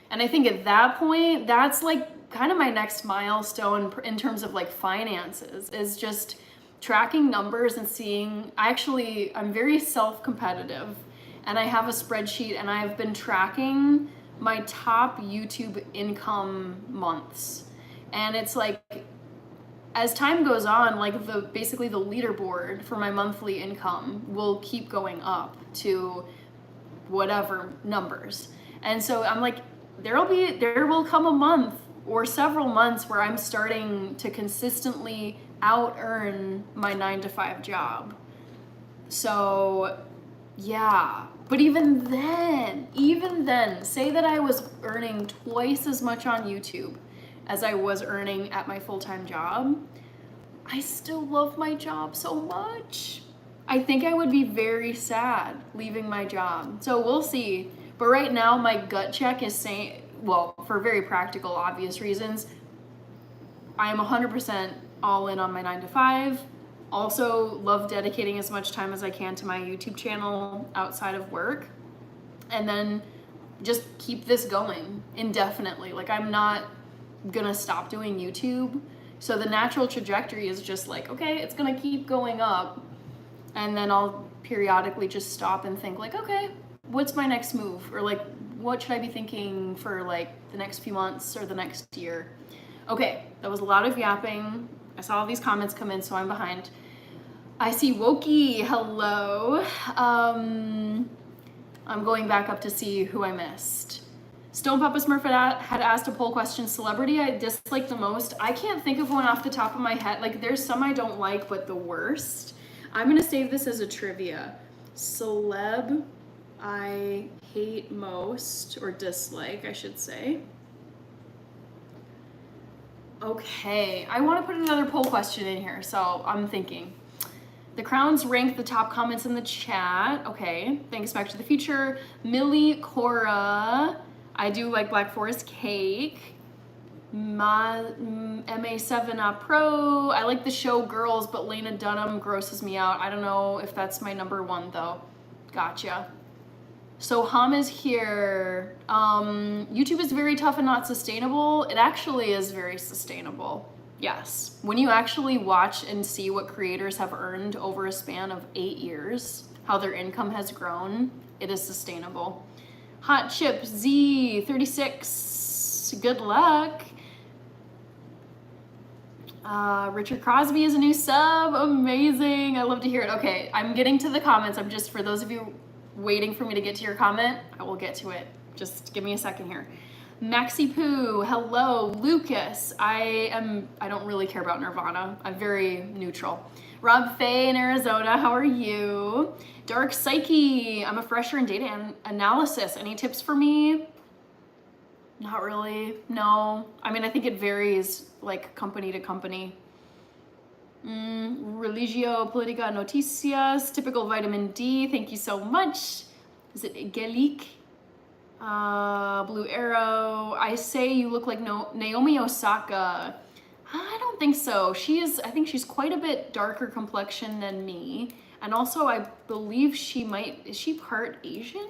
And I think at that point, that's like kind of my next milestone in terms of like finances, is just tracking numbers and seeing, I'm very self-competitive, and I have a spreadsheet and I've been tracking my top YouTube income months. And it's like, as time goes on, like basically the leaderboard for my monthly income will keep going up to whatever numbers. And so I'm like, there will come a month or several months where I'm starting to consistently out earn my 9-to-5 job. So yeah, but even then, say that I was earning twice as much on YouTube as I was earning at my full-time job, I still love my job so much. I think I would be very sad leaving my job. So we'll see. But right now, my gut check is saying, well, for very practical, obvious reasons, I am 100% all in on my 9-to-5, Also love dedicating as much time as I can to my YouTube channel outside of work. And then just keep this going indefinitely. Like, I'm not gonna stop doing YouTube. So the natural trajectory is just like, okay, it's gonna keep going up. And then I'll periodically just stop and think like, okay, what's my next move? Or like, what should I be thinking for like the next few months or the next year? Okay, that was a lot of yapping. I saw all these comments come in, so I'm behind. I see Wokey, hello. I'm going back up to see who I missed. Stone Papa Smurf had asked a poll question, celebrity I dislike the most. I can't think of one off the top of my head. Like, there's some I don't like, but the worst. I'm gonna save this as a trivia. Celeb I hate most, or dislike, I should say. Okay, I want to put another poll question in here, so I'm thinking. The Crowns rank the top comments in the chat. Okay, thanks, Back to the Future. Millie Cora, I do like Black Forest cake. MA7 Pro, I like the show Girls, but Lena Dunham grosses me out. I don't know if that's my number one though. Gotcha. So Hum is here. YouTube is very tough and not sustainable. It actually is very sustainable. Yes. When you actually watch and see what creators have earned over a span of 8 years, how their income has grown, it is sustainable. Hot Chip Z36, good luck. Richard Crosby is a new sub, amazing. I love to hear it. Okay, I'm getting to the comments. I'm just, for those of you waiting for me to get to your comment, I will get to it. Just give me a second here. Maxi Poo, hello. Lucas, I don't really care about Nirvana. I'm very neutral. Rob Faye in Arizona, how are you? Dark Psyche, I'm a fresher in data analysis. Any tips for me? Not really, no. I mean, I think it varies like company to company. Religio Politica Noticias, typical vitamin D, thank you so much. Is it Gelik? Blue Arrow, I say you look like Naomi Osaka. I don't think so. I think she's quite a bit darker complexion than me. And also I believe is she part Asian?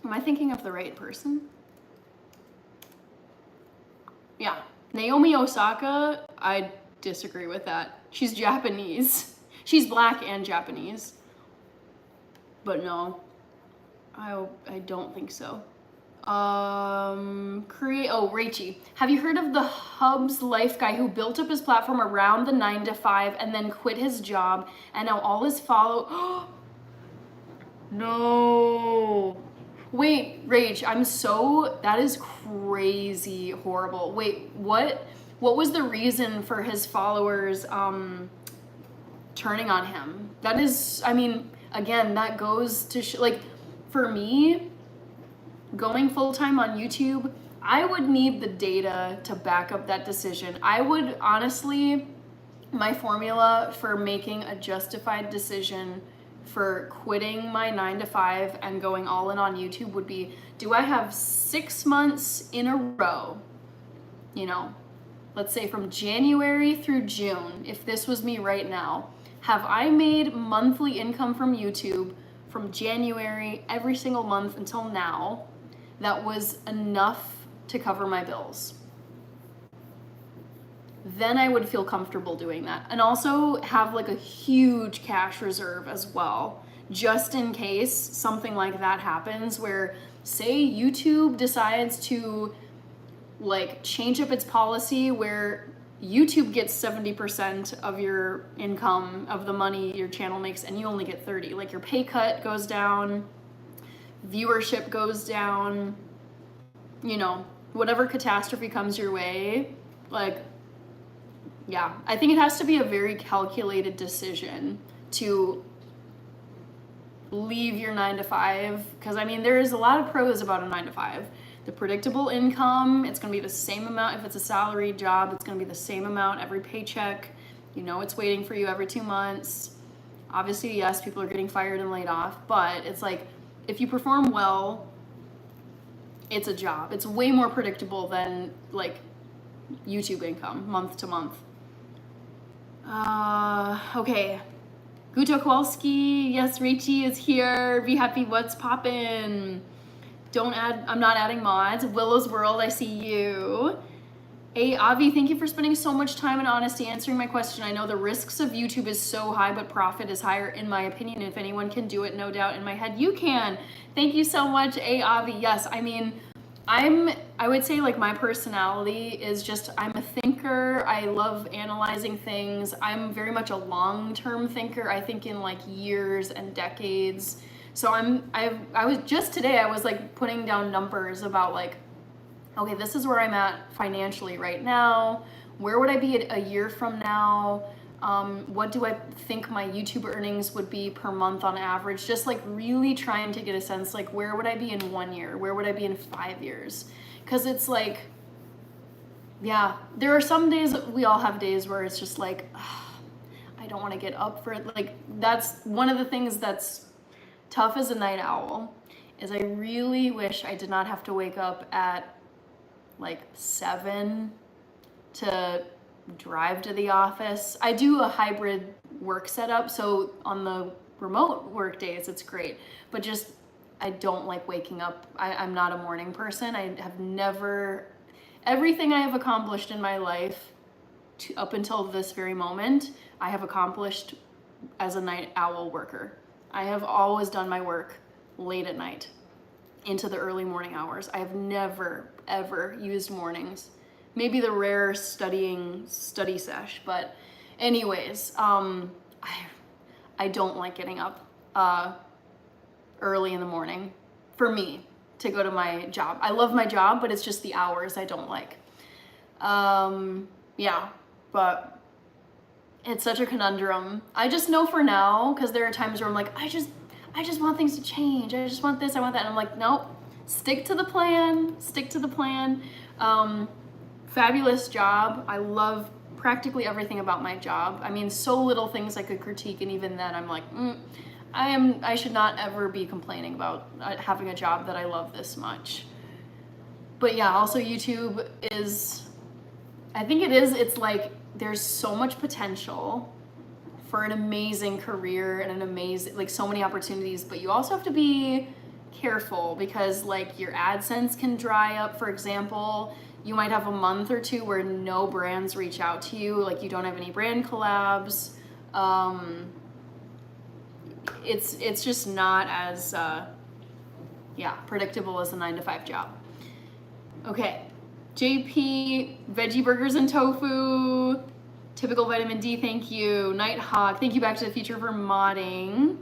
Am I thinking of the right person? Yeah, Naomi Osaka, I disagree with that. She's Japanese. She's black and Japanese. But no, I don't think so. Rachie. Have you heard of the Hubs Life guy who built up his platform around the 9 to 5 and then quit his job and now all his No. Wait, Rach, that is crazy horrible. Wait, what was the reason for his followers turning on him? That is, I mean, again, that goes to like, for me, going full-time on YouTube, I would need the data to back up that decision. I would honestly, my formula for making a justified decision for quitting my 9 to 5 and going all in on YouTube would be, do I have 6 months in a row, you know, let's say from January through June, if this was me right now, have I made monthly income from YouTube from January every single month until now that was enough to cover my bills? Then I would feel comfortable doing that. And also have like a huge cash reserve as well, just in case something like that happens where, say YouTube decides to like change up its policy where YouTube gets 70% of your income, of the money your channel makes, and you only get 30. Like your pay cut goes down, viewership goes down, you know, whatever catastrophe comes your way, like, yeah, I think it has to be a very calculated decision to leave your 9 to 5, because I mean, there is a lot of pros about a 9 to 5. The predictable income, it's gonna be the same amount. If it's a salaried job, it's gonna be the same amount every paycheck. You know, it's waiting for you every 2 months. Obviously, yes, people are getting fired and laid off, but it's like, if you perform well, it's a job. It's way more predictable than like YouTube income month to month. Okay. Guto Kowalski, yes, Rachie is here. Be happy, what's poppin'? I'm not adding mods. Willow's World, I see you. Hey, Avi, thank you for spending so much time and honesty answering my question. I know the risks of YouTube is so high, but profit is higher in my opinion. If anyone can do it, no doubt in my head, you can. Thank you so much, hey, Avi. Yes, I mean, I would say like my personality is just, I'm a thinker. I love analyzing things. I'm very much a long-term thinker. I think in like years and decades. So I was just today, I was like putting down numbers about like, okay, this is where I'm at financially right now. Where would I be a year from now? What do I think my YouTube earnings would be per month on average? Just like really trying to get a sense, like where would I be in 1 year? Where would I be in 5 years? Because it's like, yeah, there are some days, we all have days where it's just like, I don't want to get up for it. Like that's one of the things that's tough as a night owl, is I really wish I did not have to wake up at like 7 to drive to the office. I do a hybrid work setup, so on the remote work days it's great, but just I don't like waking up. I'm not a morning person. I have never, everything I have accomplished in my life up until this very moment, I have accomplished as a night owl worker. I have always done my work late at night into the early morning hours. I have never, ever used mornings. Maybe the rare study sesh, but anyways, I don't like getting up early in the morning for me to go to my job. I love my job, but it's just the hours I don't like. Yeah, but it's such a conundrum. I just know for now, because there are times where I'm like, I just want things to change. I just want this, I want that. And I'm like, nope, stick to the plan, stick to the plan. Fabulous job. I love practically everything about my job. I mean, so little things I could critique, and even then I'm like, I should not ever be complaining about having a job that I love this much. But yeah, also YouTube is, I think it's like, there's so much potential for an amazing career and an amazing, like so many opportunities, but you also have to be careful because like your AdSense can dry up, for example. You might have a month or two where no brands reach out to you, like you don't have any brand collabs. It's just not as predictable as a 9-to-5 job. Okay, JP, veggie burgers and tofu. Typical vitamin D, thank you. Nighthawk, thank you Back to the Future for modding.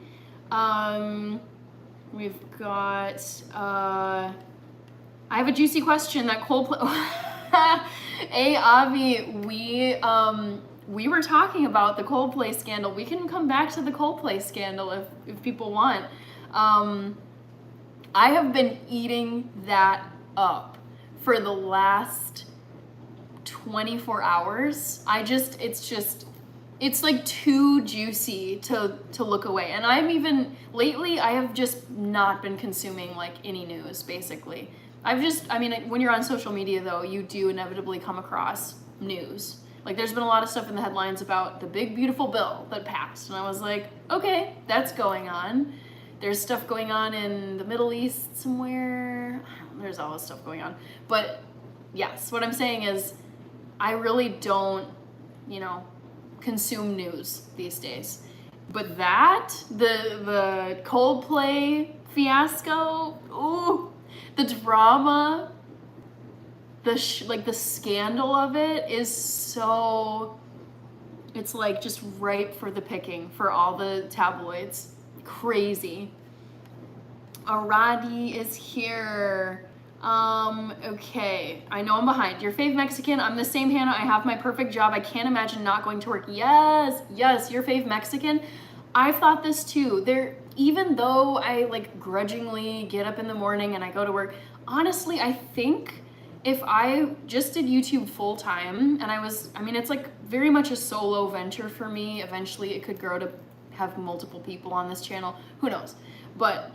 We've got, I have a juicy question. That Coldplay, hey Avi, we were talking about the Coldplay scandal. We can come back to the Coldplay scandal if people want. I have been eating that up for the last 24 hours. It's like too juicy to look away. And lately I have just not been consuming like any news, basically. When you're on social media though, you do inevitably come across news. Like there's been a lot of stuff in the headlines about the big beautiful bill that passed. And I was like, okay, that's going on. There's stuff going on in the Middle East somewhere. There's all this stuff going on. But yes, what I'm saying is I really don't, consume news these days. But the Coldplay fiasco, ooh, the drama, the scandal of it is so, it's like just ripe for the picking for all the tabloids. Crazy. Aradi is here. Okay, I know I'm behind. Your fave Mexican, I'm the same, Hannah. I have my perfect job. I can't imagine not going to work. Yes, your fave Mexican. I've thought this too. Even though I like grudgingly get up in the morning and I go to work, honestly, I think if I just did YouTube full time and it's like very much a solo venture for me. Eventually it could grow to have multiple people on this channel. Who knows? But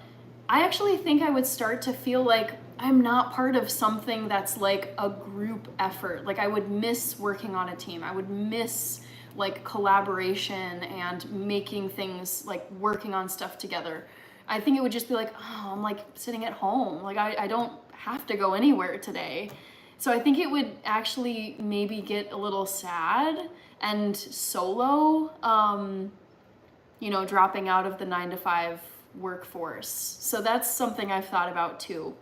I actually think I would start to feel like I'm not part of something that's like a group effort. Like I would miss working on a team. I would miss like collaboration and making things, like working on stuff together. I think it would just be like, oh, I'm like sitting at home. Like I don't have to go anywhere today. So I think it would actually maybe get a little sad and solo, you know, dropping out of the 9-to-5 workforce. So that's something I've thought about too.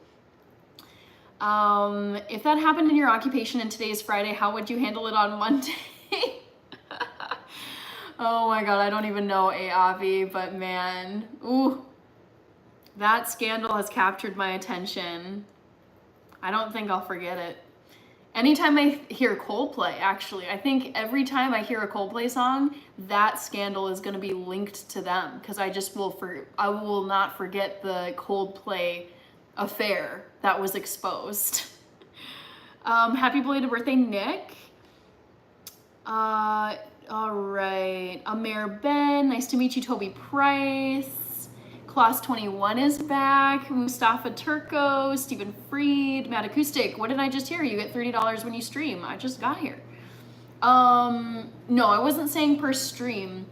If that happened in your occupation and today is Friday, how would you handle it on Monday? Oh my God, I don't even know, Avi, but man, ooh, that scandal has captured my attention. I don't think I'll forget it. Anytime I hear Coldplay, actually, I think every time I hear a Coldplay song, that scandal is going to be linked to them, because I will not forget the Coldplay affair that was exposed. Happy belated birthday, Nick. All right, Amer Ben, nice to meet you, Toby Price. Class 21 is back. Mustafa Turco, Stephen Freed, Matt Acoustic. What did I just hear? You get $30 when you stream. I just got here. No, I wasn't saying per stream.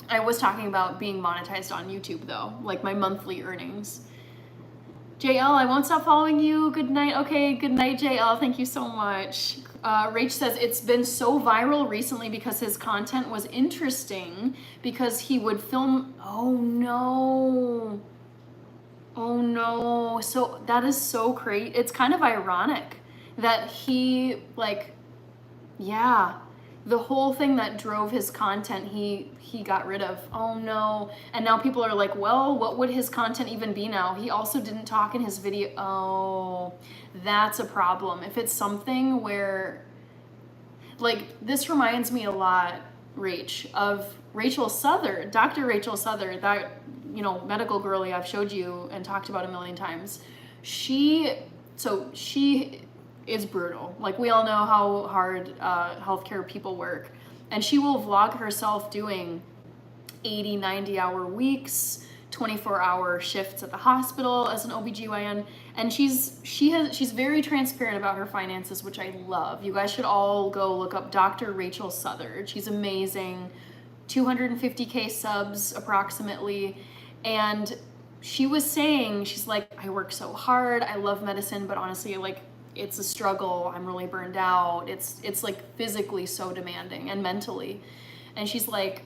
I was talking about being monetized on YouTube though, like my monthly earnings. JL, I won't stop following you. Good night. Okay, good night, JL. Thank you so much. Rach says it's been so viral recently because his content was interesting, because he would film. Oh no. Oh no. So that is so crazy. It's kind of ironic that he, like, yeah, the whole thing that drove his content, he got rid of. Oh no. And now people are like, well, what would his content even be now? He also didn't talk in his video. Oh, that's a problem. If it's something where, like, this reminds me a lot, Rach, of Rachel Southern, Dr. Rachel Southern, that, you know, medical girlie I've showed you and talked about a million times. She is brutal. Like, we all know how hard healthcare people work. And she will vlog herself doing 80, 90-hour weeks, 24-hour shifts at the hospital as an OBGYN. And she's very transparent about her finances, which I love. You guys should all go look up Dr. Rachel Southern. She's amazing. 250K subs approximately. And she was saying, she's like, I work so hard. I love medicine, but honestly, like, it's a struggle. I'm really burned out. It's like physically so demanding and mentally. And she's like,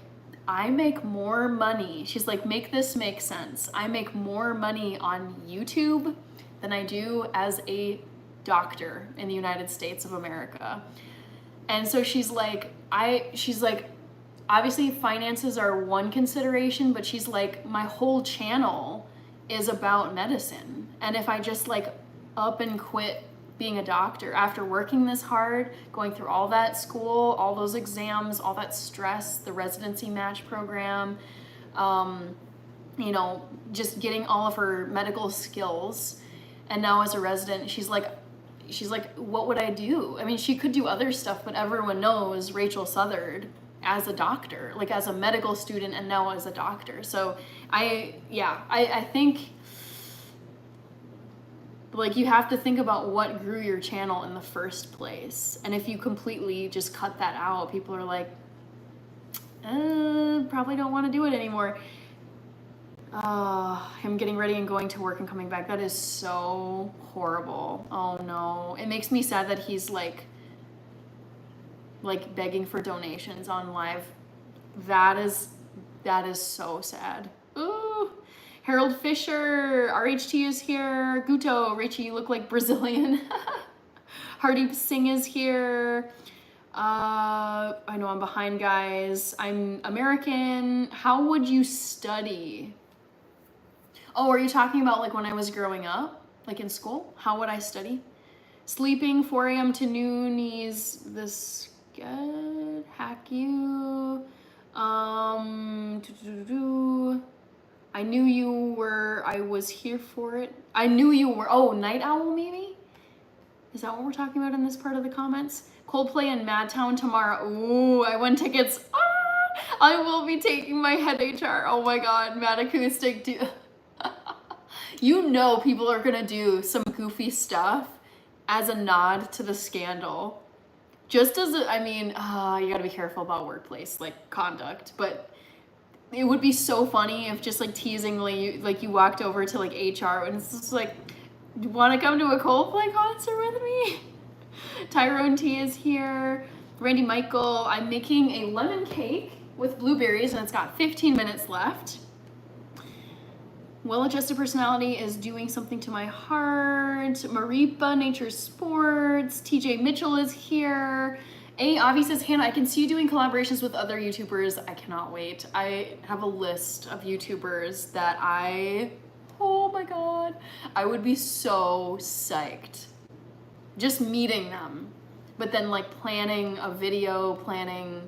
I make more money. She's like, make this make sense. I make more money on YouTube than I do as a doctor in the United States of America. And so she's like, obviously finances are one consideration, but she's like, my whole channel is about medicine. And if I just like up and quit being a doctor after working this hard, going through all that school, all those exams, all that stress, the residency match program, you know, just getting all of her medical skills. And now as a resident, she's like, what would I do? I mean, she could do other stuff, but everyone knows Rachel Southern as a doctor, like as a medical student and now as a doctor. So I think, like, you have to think about what grew your channel in the first place. And if you completely just cut that out, people are like, probably don't want to do it anymore. Him getting ready and going to work and coming back. That is so horrible. Oh no. It makes me sad that he's like begging for donations on live. That is so sad. Ooh. Harold Fisher, RHT is here. Guto, Richie, you look like Brazilian. Hardeep Singh is here. I know I'm behind, guys. I'm American. How would you study? Oh, are you talking about like when I was growing up? Like in school? How would I study? Sleeping 4 a.m. to noon is this good. Hack you. I knew you were, I was here for it. I knew you were, oh, Night Owl maybe? Is that what we're talking about in this part of the comments? Coldplay in Madtown tomorrow. Ooh, I won tickets. I will be taking my head HR. Oh my God, Mad Acoustic. You know people are gonna do some goofy stuff as a nod to the scandal. just as a, I mean, you gotta be careful about workplace like conduct, but it would be so funny if just like teasingly, like you walked over to like HR and it's just like, do you want to come to a Coldplay concert with me? Tyrone T is here. Randy Michael, I'm making a lemon cake with blueberries and it's got 15 minutes left. Well-adjusted personality is doing something to my heart. Maripa, Nature Sports. TJ Mitchell is here. Avi says, Hannah, I can see you doing collaborations with other YouTubers. I cannot wait. I have a list of YouTubers that oh my God, I would be so psyched. Just meeting them. But then like planning a video, planning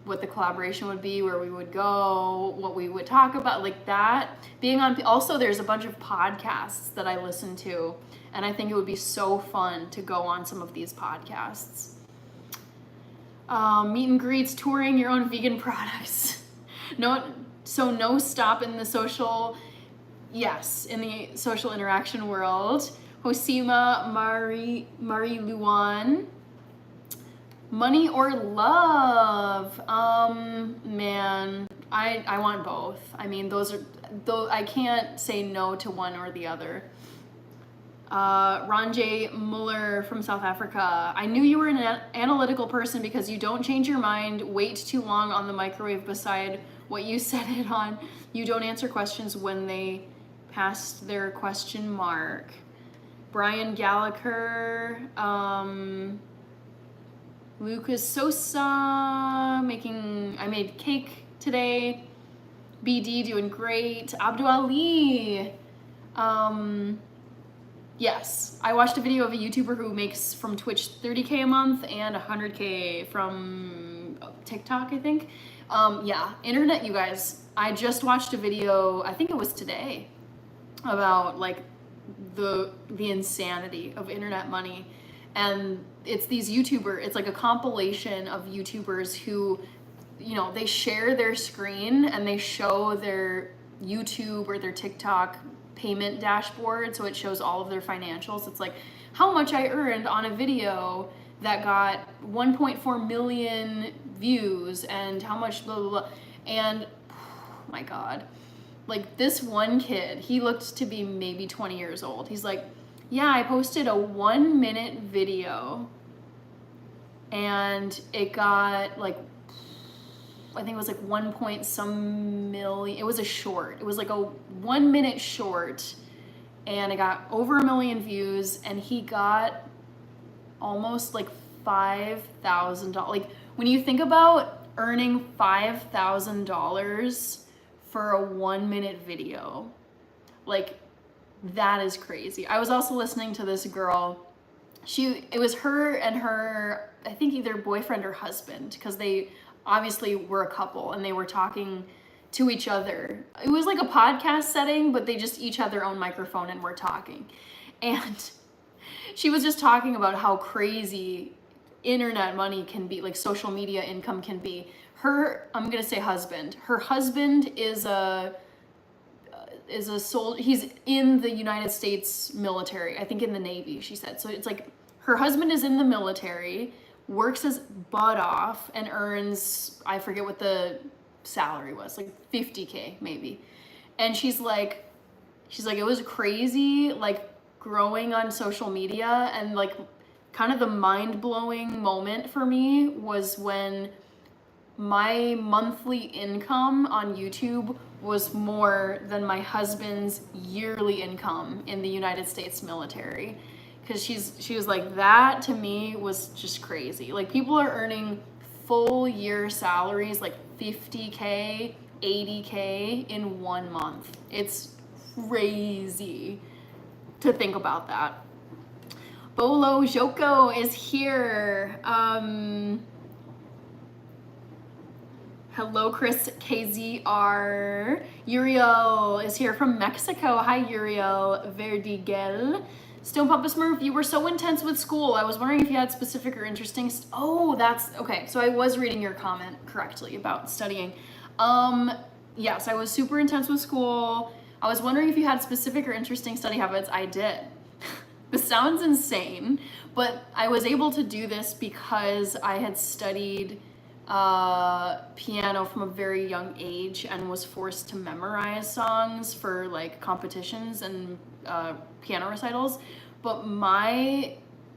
what the collaboration would be, where we would go, what we would talk about, like that. Being on, also there's a bunch of podcasts that I listen to, and I think it would be so fun to go on some of these podcasts. Meet and greets, touring your own vegan products. No stop in the social, yes, in the social interaction world. Hosima Mari Luan. Money or love? Man, I want both. I mean, I can't say no to one or the other. Ranjay Muller from South Africa. I knew you were an analytical person because you don't change your mind, wait too long on the microwave beside what you set it on. You don't answer questions when they pass their question mark. Brian Gallagher, Lucas Sosa, I made cake today. BD doing great. Abdul Ali. Yes, I watched a video of a YouTuber who makes from Twitch 30K a month and 100K from TikTok, I think. Yeah, internet, you guys. I just watched a video, I think it was today, about like the insanity of internet money. And it's it's like a compilation of YouTubers who, you know, they share their screen and they show their YouTube or their TikTok payment dashboard, so it shows all of their financials. It's like how much I earned on a video that got 1.4 million views and how much blah blah blah. And oh my God, like this one kid, he looked to be maybe 20 years old. He's like, yeah, I posted a 1-minute video and it got like, I think it was like 1 point some million. It was a short. It was like a 1-minute short and it got over 1 million views and he got almost like $5,000. Like when you think about earning $5,000 for a 1-minute video, like that is crazy. I was also listening to this girl. It was her and her, I think either boyfriend or husband, because they obviously were a couple and they were talking to each other. It was like a podcast setting, but they just each had their own microphone and were talking. And she was just talking about how crazy internet money can be, like social media income can be. I'm gonna say husband. Her husband is a soldier. He's in the United States military, I think in the Navy, she said. So it's like her husband is in the military, works his butt off and earns, I forget what the salary was, like 50K maybe. And she's like, it was crazy, like growing on social media, and like kind of the mind-blowing moment for me was when my monthly income on YouTube was more than my husband's yearly income in the United States military. Because she was like, that to me was just crazy. Like people are earning full year salaries, like 50K, 80K in 1 month. It's crazy to think about that. Bolo Joko is here. Hello, Chris KZR. Uriel is here from Mexico. Hi, Uriel Verdigel. Stone Papa Smurf, you were so intense with school. I was wondering if you had specific or interesting. Oh, that's okay. So I was reading your comment correctly about studying. Yes, I was super intense with school. I was wondering if you had specific or interesting study habits. I did. This sounds insane, but I was able to do this because I had studied piano from a very young age and was forced to memorize songs for like competitions and piano recitals. But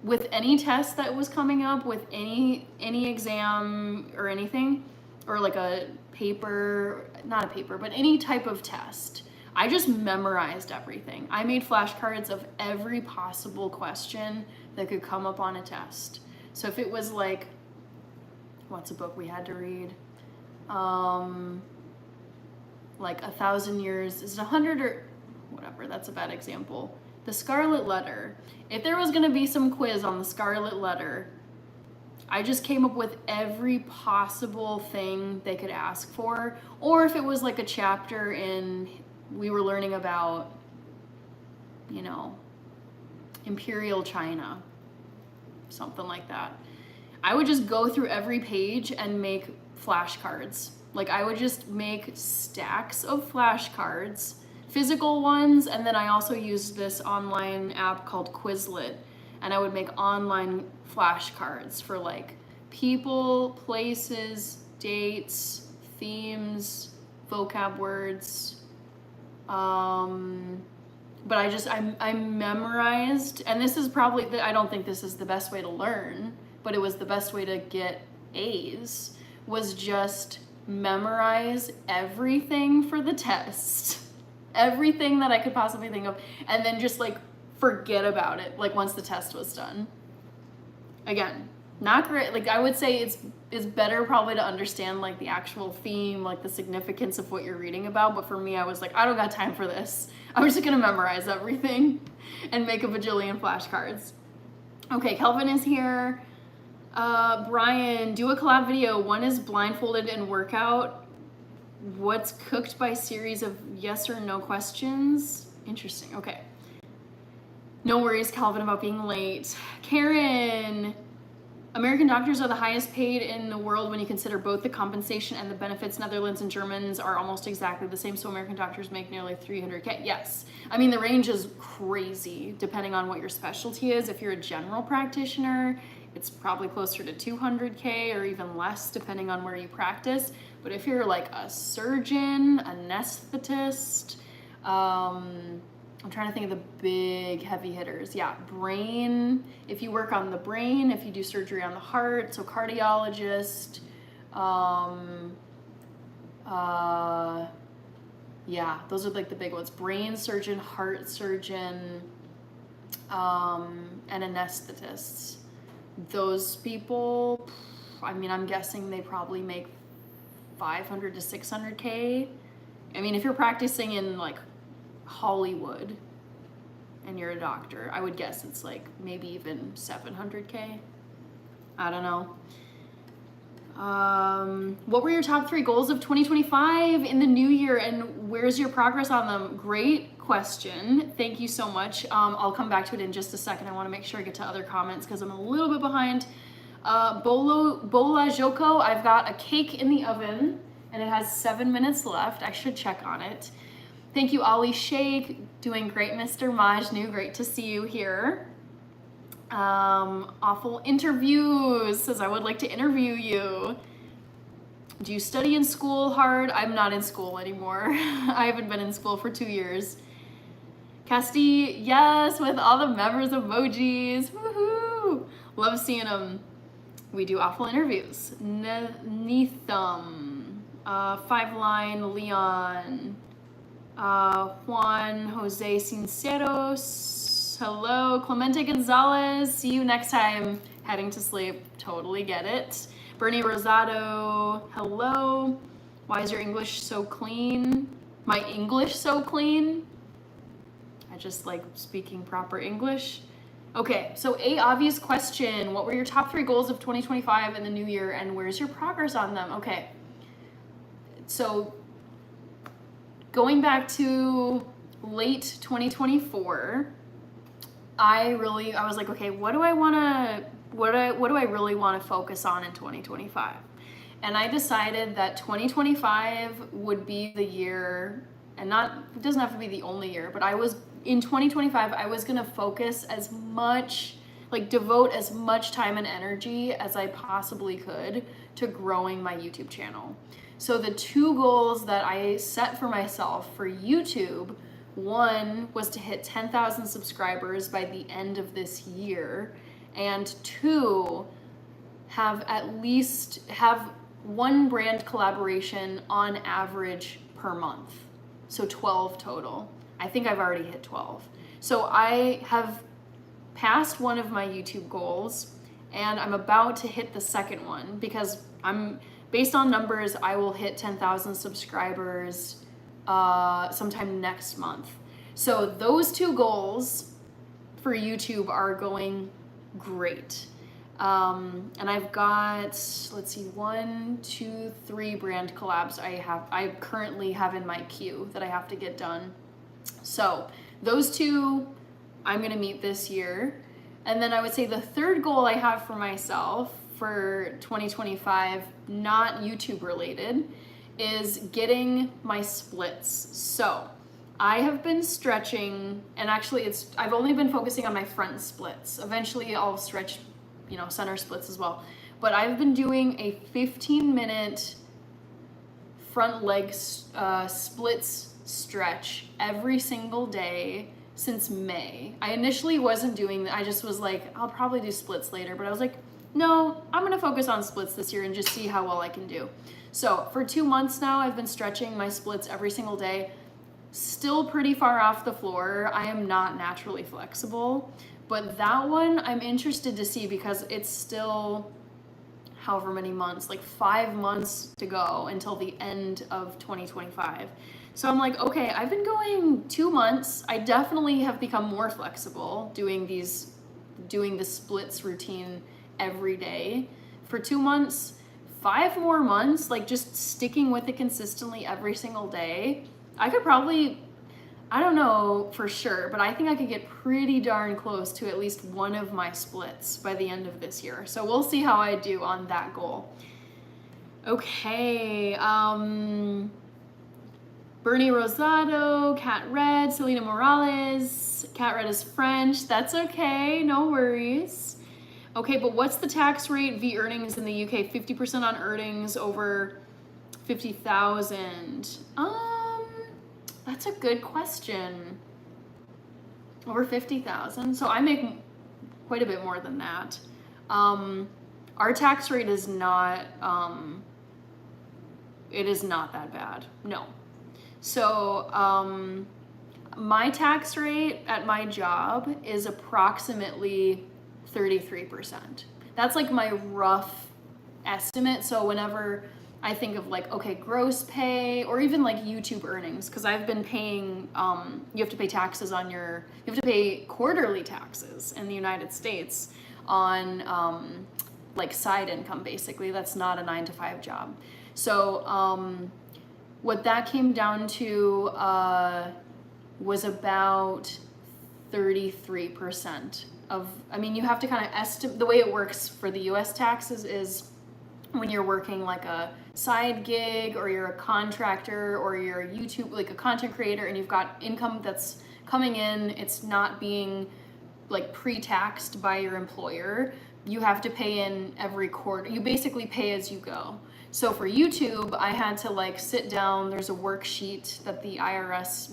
with any test that was coming up, with any exam or anything, or like a paper, not a paper, but any type of test, I just memorized everything. I made flashcards of every possible question that could come up on a test. So if it was like, what's a book we had to read? Like 1,000 Years, is it 100 or whatever, that's a bad example. The Scarlet Letter. If there was gonna be some quiz on the Scarlet Letter, I just came up with every possible thing they could ask for. Or if it was like a chapter we were learning about, you know, Imperial China, something like that. I would just go through every page and make flashcards. Like I would just make stacks of flashcards, physical ones, and then I also used this online app called Quizlet, and I would make online flashcards for like people, places, dates, themes, vocab words. But I memorized, and this is probably, I don't think this is the best way to learn, but it was the best way to get A's, was just memorize everything for the test. Everything that I could possibly think of, and then just like forget about it, like once the test was done. Again, not great. Like I would say it's better probably to understand like the actual theme, like the significance of what you're reading about. But for me, I was like, I don't got time for this. I'm just gonna memorize everything and make a bajillion flashcards. Okay, Kelvin is here. Brian, do a collab video. One is blindfolded and workout. What's cooked by series of yes or no questions? Interesting. Okay. No worries, Calvin, about being late. Karen, American doctors are the highest paid in the world when you consider both the compensation and the benefits. Netherlands and Germans are almost exactly the same, so American doctors make nearly 300K. Yes. I mean, the range is crazy depending on what your specialty is. If you're a general practitioner, it's probably closer to 200K or even less depending on where you practice. But if you're like a surgeon, anesthetist, I'm trying to think of the big heavy hitters. Yeah, brain, if you work on the brain, if you do surgery on the heart, so cardiologist, yeah, those are like the big ones. Brain surgeon, heart surgeon, and anesthetists. Those people, I mean, I'm guessing they probably make 500 to 600K. I mean, if you're practicing in like Hollywood and you're a doctor, I would guess it's like maybe even 700K. I don't know. What were your top 3 goals of 2025 in the new year, and where's your progress on them? Great question. Thank you so much. I'll come back to it in just a second. I want to make sure I get to other comments because I'm a little bit behind. Bola Joko, I've got a cake in the oven and it has 7 minutes left. I should check on it. Thank you, Ali Sheikh. Doing great, Mr. Majnu. Great to see you here. Awful interviews says I would like to interview you. Do you study in school hard? I'm not in school anymore. I haven't been in school for 2 years. Casti, yes, with all the members emojis. Woohoo! Love seeing them. We do awful interviews. Neetham, 5line, Leon, Juan Jose Sinceros, hello, Clemente Gonzalez, see you next time, heading to sleep, totally get it. Bernie Rosado, hello, why is your English so clean? My English so clean? I just like speaking proper English. Okay, so a obvious question, what were your top 3 goals of 2025 in the new year, and where's your progress on them? Okay, so going back to late 2024, I was like, okay, what do I really want to focus on in 2025? And I decided that 2025 would be the year, and it doesn't have to be the only year, but I was in 2025, I was gonna focus as much, like devote as much time and energy as I possibly could to growing my YouTube channel. So the two goals that I set for myself for YouTube, one was to hit 10,000 subscribers by the end of this year, and two, have one brand collaboration on average per month. So 12 total. I think I've already hit 12. So I have passed one of my YouTube goals, and I'm about to hit the second one because based on numbers, I will hit 10,000 subscribers sometime next month. So those two goals for YouTube are going great. And I've got, let's see, 1, 2, 3 brand collabs I currently have in my queue that I have to get done. So those two I'm gonna meet this year. And then I would say the third goal I have for myself for 2025, not YouTube related, is getting my splits. So I have been stretching, and actually I've only been focusing on my front splits. Eventually I'll stretch, center splits as well. But I've been doing a 15-minute front leg splits stretch every single day since May. I initially wasn't doing that. I just was like, I'll probably do splits later. But I was like, no, I'm gonna focus on splits this year and just see how well I can do. So for 2 months now, I've been stretching my splits every single day. Still pretty far off the floor. I am not naturally flexible. But that one I'm interested to see because it's still however many months, like 5 months to go until the end of 2025. So I'm like, okay, I've been going 2 months. I definitely have become more flexible doing the splits routine every day for 2 months. 5 more months, like just sticking with it consistently every single day. I could probably, I don't know for sure, but I think I could get pretty darn close to at least one of my splits by the end of this year. So we'll see how I do on that goal. Okay, Bernie Rosado, Cat Red, Selena Morales. Cat Red is French. That's okay, no worries. Okay, but what's the tax rate v earnings in the UK? 50% on earnings over 50,000. That's a good question. Over 50,000. So I make quite a bit more than that. Our tax rate is not, it is not that bad. No. So my tax rate at my job is approximately 33%. That's like my rough estimate. So whenever I think of like, okay, gross pay or even like YouTube earnings, because I've been paying, you have to pay taxes on you have to pay quarterly taxes in the United States on like side income, basically. That's not a 9-to-5 job. So what that came down to was about 33% of, I mean, you have to kind of estimate, the way it works for the US taxes is when you're working like a side gig or you're a contractor or you're a YouTube, like a content creator, and you've got income that's coming in, it's not being like pre-taxed by your employer, you have to pay in every quarter. You basically pay as you go. So for YouTube, I had to like sit down, there's a worksheet that the IRS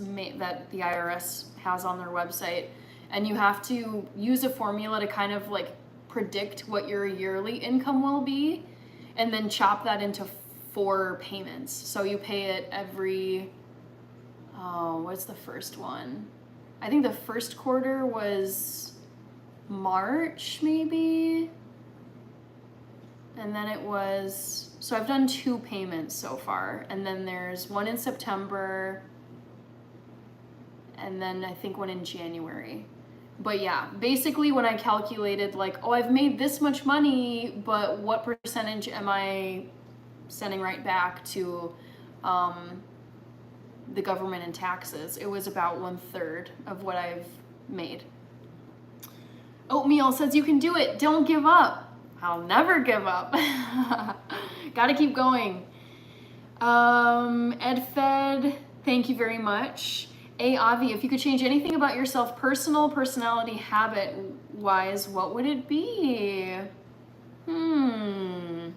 has on their website, and you have to use a formula to kind of like predict what your yearly income will be, and then chop that into 4 payments. So you pay it every, what's the first one? I think the first quarter was March, maybe. And then it was, so I've done 2 payments so far. And then there's one in September, and then I think one in January. But yeah, basically when I calculated like, oh, I've made this much money, but what percentage am I sending right back to the government in taxes? It was about 1/3 of what I've made. Oatmeal says you can do it. Don't give up. I'll never give up. Gotta keep going. EdFed, thank you very much. Avi, if you could change anything about yourself, personality, habit wise, what would it be? That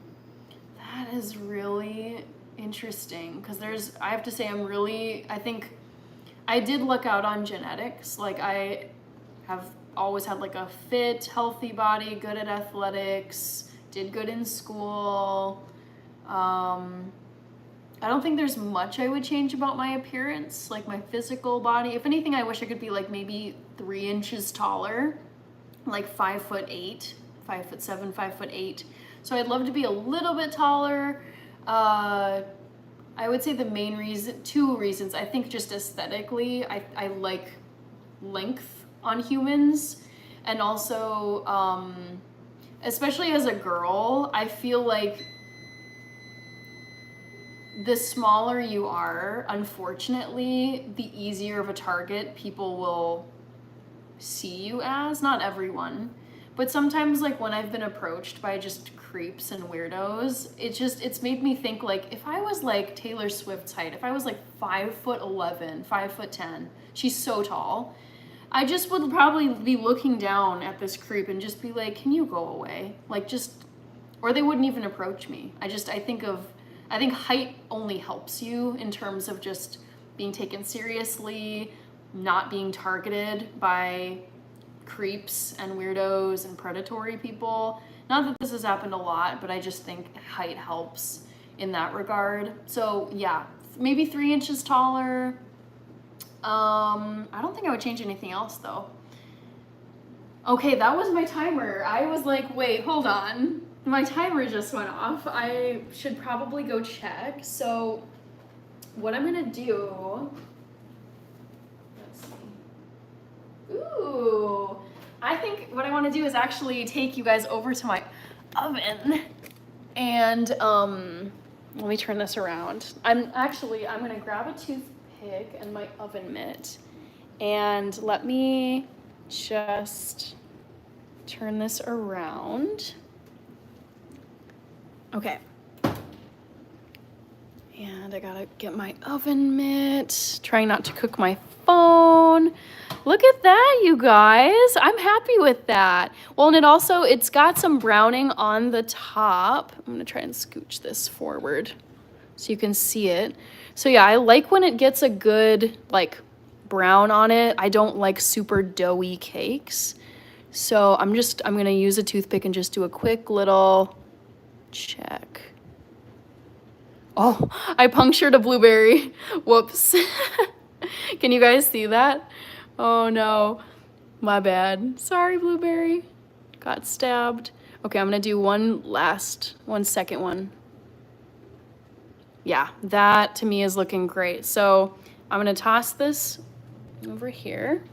is really interesting, because I have to say, I think I did look out on genetics. Like, I have always had like a fit, healthy body, good at athletics, did good in school. I don't think there's much I would change about my appearance, like my physical body. If anything, I wish I could be like maybe 3 inches taller, like 5'8", 5'7", 5'8". So I'd love to be a little bit taller. I would say the main reason, 2 reasons. I think just aesthetically, I like length on humans, and also, especially as a girl, I feel like the smaller you are, unfortunately, the easier of a target people will see you as. Not everyone, but sometimes, like, when I've been approached by just creeps and weirdos, it's made me think, like, if I was like Taylor Swift's height, if I was like 5'11", 5'10", she's so tall, I just would probably be looking down at this creep and just be like, can you go away? Like, just, or they wouldn't even approach me. I think height only helps you in terms of just being taken seriously, not being targeted by creeps and weirdos and predatory people. Not that this has happened a lot, but I just think height helps in that regard. So yeah, maybe 3 inches taller. I don't think I would change anything else though. Okay, that was my timer. I was like, wait, hold on. My timer just went off. I should probably go check. So what I'm gonna do, let's see. Ooh, I think what I wanna do is actually take you guys over to my oven. And let me turn this around. I'm gonna grab a toothpick and my oven mitt. And let me just turn this around. Okay. And I gotta get my oven mitt, trying not to cook my phone. Look at that, you guys. I'm happy with that. Well, and it's got some browning on the top. I'm gonna try and scooch this forward so you can see it. So yeah, I like when it gets a good like brown on it. I don't like super doughy cakes. So I'm gonna use a toothpick and just do a quick little check. Oh, I punctured a blueberry. Whoops. Can you guys see that? Oh no, my bad. Sorry, blueberry. Got stabbed. Okay, I'm gonna do one second one. Yeah, that to me is looking great. So I'm gonna toss this over here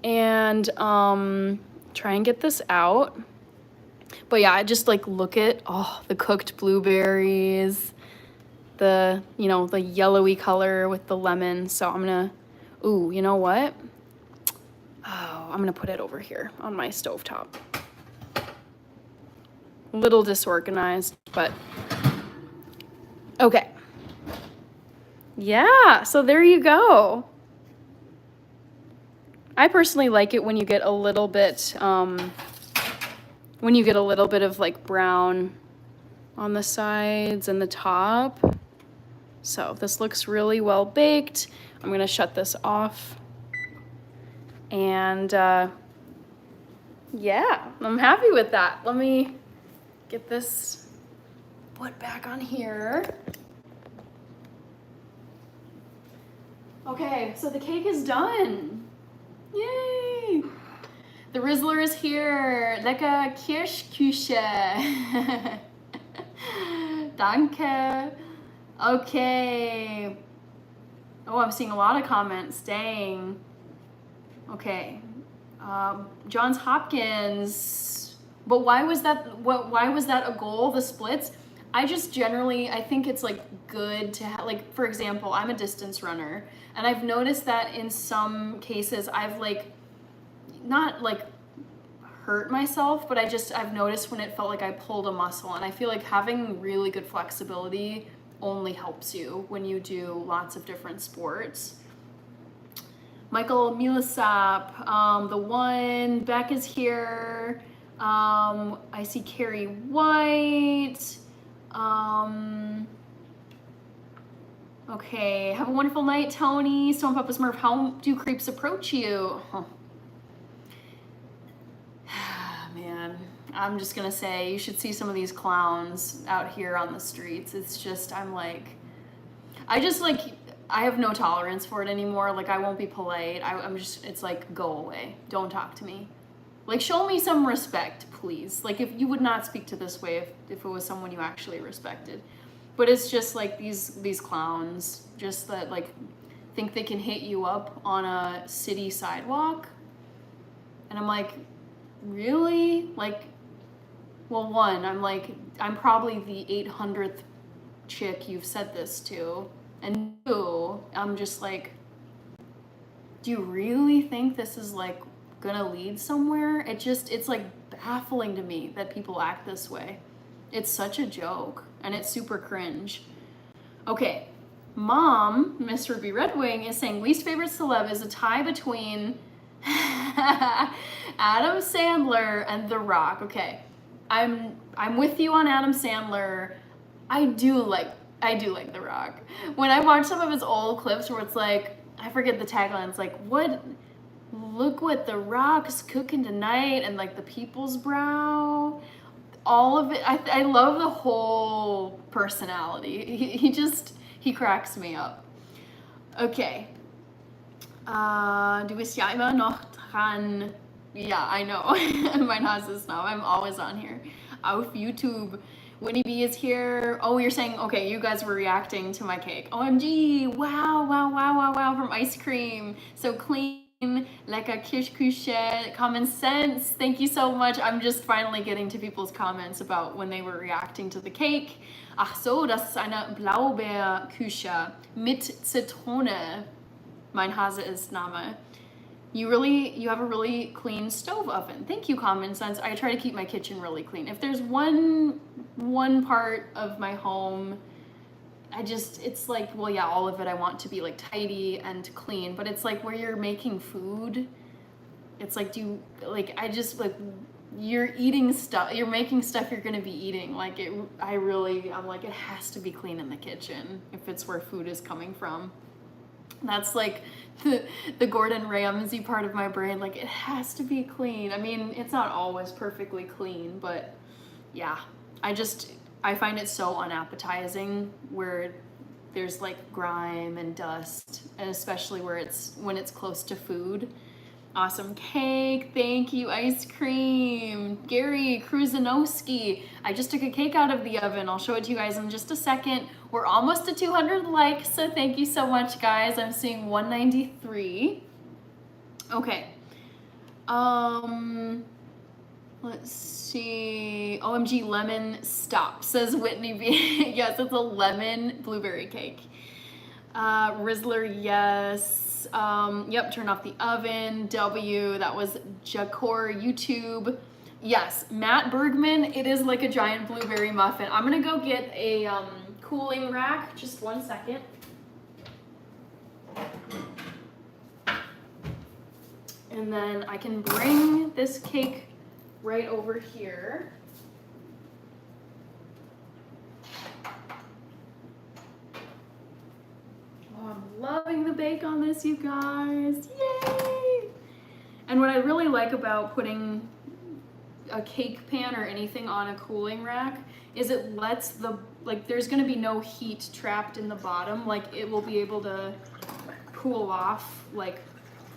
and try and get this out. But yeah, I just like look at the cooked blueberries, the yellowy color with the lemon. So I'm gonna, you know what? Oh, I'm gonna put it over here on my stovetop. A little disorganized, but okay. Yeah, so there you go. I personally like it when you get a little bit, of like brown on the sides and the top. So this looks really well baked. I'm gonna shut this off. And yeah, I'm happy with that. Let me get this put back on here. Okay, so the cake is done. Yay! The Rizzler is here. Lecker Kirschküche. Danke. Okay. Oh, I'm seeing a lot of comments. Dang. Okay. Johns Hopkins. But why was that a goal, the splits? I think it's like good to have, like, for example, I'm a distance runner, and I've noticed that in some cases I've like, not like hurt myself, but I've noticed when it felt like I pulled a muscle, and I feel like having really good flexibility only helps you when you do lots of different sports. Michael Milasap, the one, Beck is here. I see Carrie White. Okay, have a wonderful night, Tony. Stone Papa Smurf, how do creeps approach you? Huh. Man, I'm just gonna say, you should see some of these clowns out here on the streets. It's just, I'm like, I have no tolerance for it anymore. Like, I won't be polite. I'm just, it's like, go away. Don't talk to me. Like, show me some respect, please. Like, if you would not speak to this way if it was someone you actually respected. But it's just like these clowns, just that like think they can hit you up on a city sidewalk. And I'm like, really? Like, well, one, I'm probably the 800th chick you've said this to. And two, I'm just like, do you really think this is like gonna lead somewhere? It's like baffling to me that people act this way. It's such a joke, and it's super cringe. Okay, Mom, Miss Ruby Red Wing, is saying least favorite celeb is a tie between Adam Sandler and The Rock. Okay, I'm with you on Adam Sandler. I do like The Rock. When I watch some of his old clips where it's like, I forget the tagline, it's like, look what The Rock's cooking tonight, and like the people's brow. All of it, I love the whole personality. He cracks me up. Okay. Du bist ja immer noch dran. Yeah, I know. Mein Haus ist now. I'm always on here. Auf YouTube. Winnie B is here. Oh, you're saying, okay, you guys were reacting to my cake. OMG. Wow, wow, wow, wow, wow, from ice cream. So clean. Lecker Kirschkuchen, common sense. Thank you so much. I'm just finally getting to people's comments about when they were reacting to the cake. Ach so, das ist eine Blaubeerküche mit Zitrone. Mein Hase ist Name. You have a really clean stove oven. Thank you, common sense. I try to keep my kitchen really clean. If there's one part of my home, it's like, well, yeah, all of it I want to be like tidy and clean, but it's like where you're making food, it's like, you're eating stuff, you're making stuff you're gonna be eating. Like I'm like, it has to be clean in the kitchen if it's where food is coming from. That's like the Gordon Ramsay part of my brain, like it has to be clean. I mean, it's not always perfectly clean, but yeah, I find it so unappetizing where there's like grime and dust, and especially when it's close to food. Awesome cake, thank you, ice cream. Gary Kruzanowski, I just took a cake out of the oven. I'll show it to you guys in just a second. We're almost to 200 likes, so thank you so much, guys. I'm seeing 193. Okay. Let's see. OMG lemon stop, says Whitney B. Yes, it's a lemon blueberry cake. Rizzler, yes. Yep, turn off the oven. W, that was Jakor YouTube. Yes, Matt Bergman, it is like a giant blueberry muffin. I'm gonna go get a cooling rack. Just 1 second. And then I can bring this cake right over here. Oh, I'm loving the bake on this, you guys. Yay! And what I really like about putting a cake pan or anything on a cooling rack is it lets there's gonna be no heat trapped in the bottom. Like, it will be able to cool off like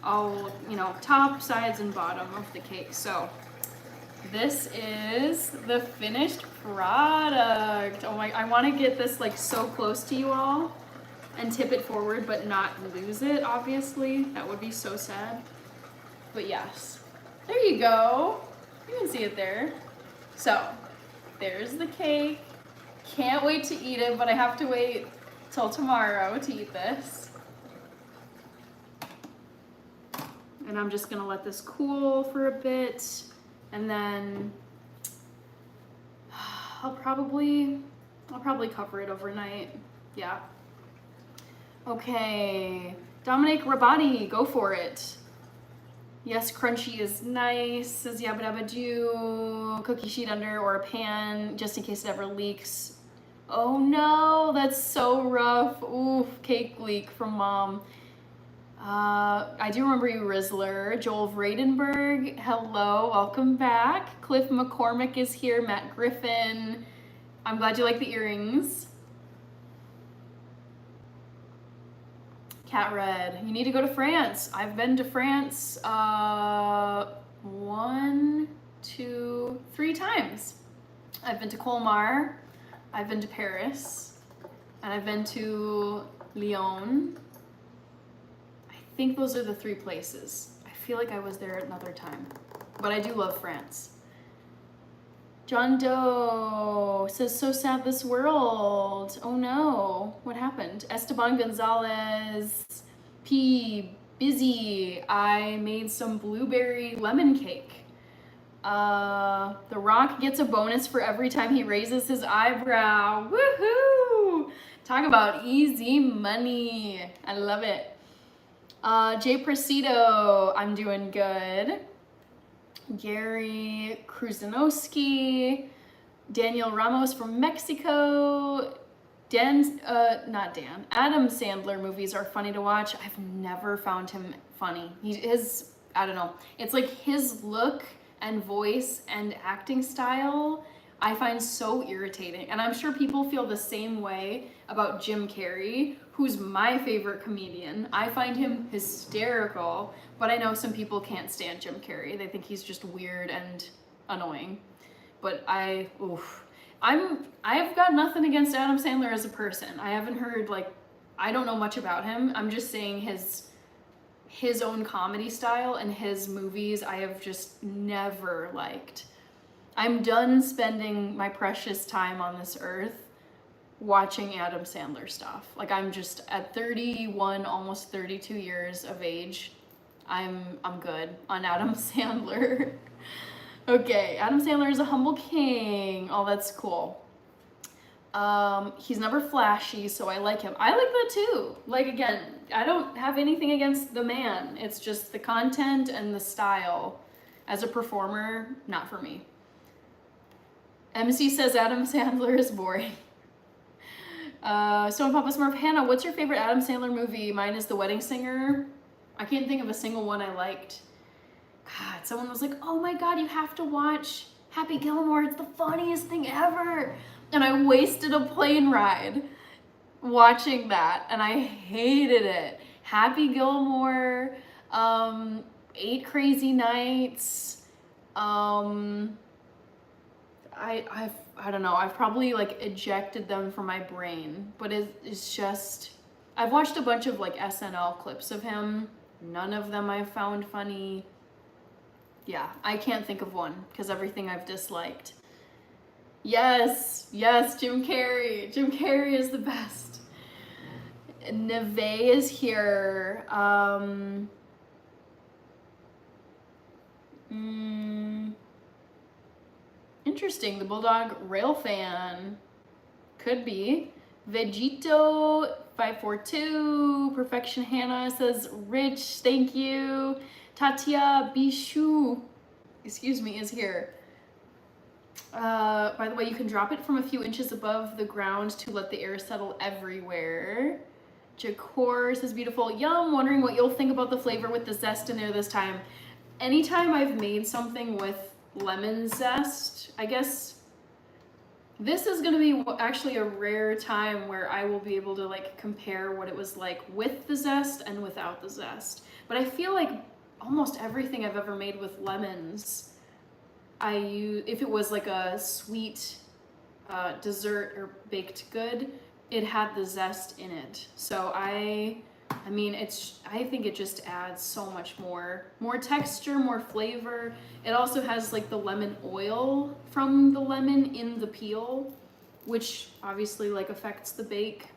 all, top, sides, and bottom of the cake. So this is the finished product. Oh my, I want to get this like so close to you all and tip it forward but not lose it, obviously. That would be so sad. But yes, there you go. You can see it there. So there's the cake. Can't wait to eat it, but I have to wait till tomorrow to eat this. And I'm just gonna let this cool for a bit, and then I'll probably cover it overnight. Yeah. Okay. Dominic Rabani, go for it. Yes, crunchy is nice, says Yabba Dabba Doo. Cookie sheet under or a pan, just in case it ever leaks. Oh no, that's so rough. Oof, cake leak from mom. I do remember you, Rizzler. Joel Vradenberg, hello, welcome back. Cliff McCormick is here, Matt Griffin. I'm glad you like the earrings. Cat Red, you need to go to France. I've been to France 1, 2, 3 times. I've been to Colmar, I've been to Paris, and I've been to Lyon. I think those are the 3 places. I feel like I was there another time, but I do love France. John Doe says, so sad this world. Oh no, what happened? Esteban Gonzalez, P, busy. I made some blueberry lemon cake. The Rock gets a bonus for every time he raises his eyebrow. Woohoo! Talk about easy money. I love it. Jay Presido, I'm doing good. Gary Kruzanowski, Daniel Ramos from Mexico, Adam Sandler movies are funny to watch. I've never found him funny. I don't know, it's like his look and voice and acting style I find so irritating. And I'm sure people feel the same way about Jim Carrey, who's my favorite comedian. I find him hysterical, but I know some people can't stand Jim Carrey. They think he's just weird and annoying. But I've got nothing against Adam Sandler as a person. I haven't heard, I don't know much about him. I'm just saying his own comedy style and his movies I have just never liked. I'm done spending my precious time on this earth watching Adam Sandler stuff. I'm just at 31, almost 32 years of age. I'm good on Adam Sandler. Okay, Adam Sandler is a humble king. Oh, that's cool. He's never flashy, so I like him. I like that too. Again, I don't have anything against the man. It's just the content and the style. As a performer, not for me. MC says Adam Sandler is boring. Stone Papa Smurf, Hannah, what's your favorite Adam Sandler movie? Mine is The Wedding Singer. I can't think of a single one I liked. God, someone was like, oh my God, you have to watch Happy Gilmore. It's the funniest thing ever. And I wasted a plane ride watching that, and I hated it. Happy Gilmore, 8 Crazy Nights, I don't know, I've probably ejected them from my brain, but it's just, I've watched a bunch of SNL clips of him. None of them I've found funny. Yeah, I can't think of one because everything I've disliked. Yes, Jim Carrey. Jim Carrey is the best. Neve is here. Interesting, the Bulldog Rail fan. Could be. Vegito 542, Perfection Hannah says, Rich, thank you. Tatia Bishu, is here. By the way, you can drop it from a few inches above the ground to let the air settle everywhere. Jakor says, beautiful. Yum, wondering what you'll think about the flavor with the zest in there this time. Anytime I've made something with lemon zest, I guess this is gonna be actually a rare time where I will be able to compare what it was like with the zest and without the zest. But I feel like almost everything I've ever made with lemons, if it was a sweet dessert or baked good, it had the zest in it. So I think it just adds so much more texture, more flavor. It also has the lemon oil from the lemon in the peel, which obviously affects the bake.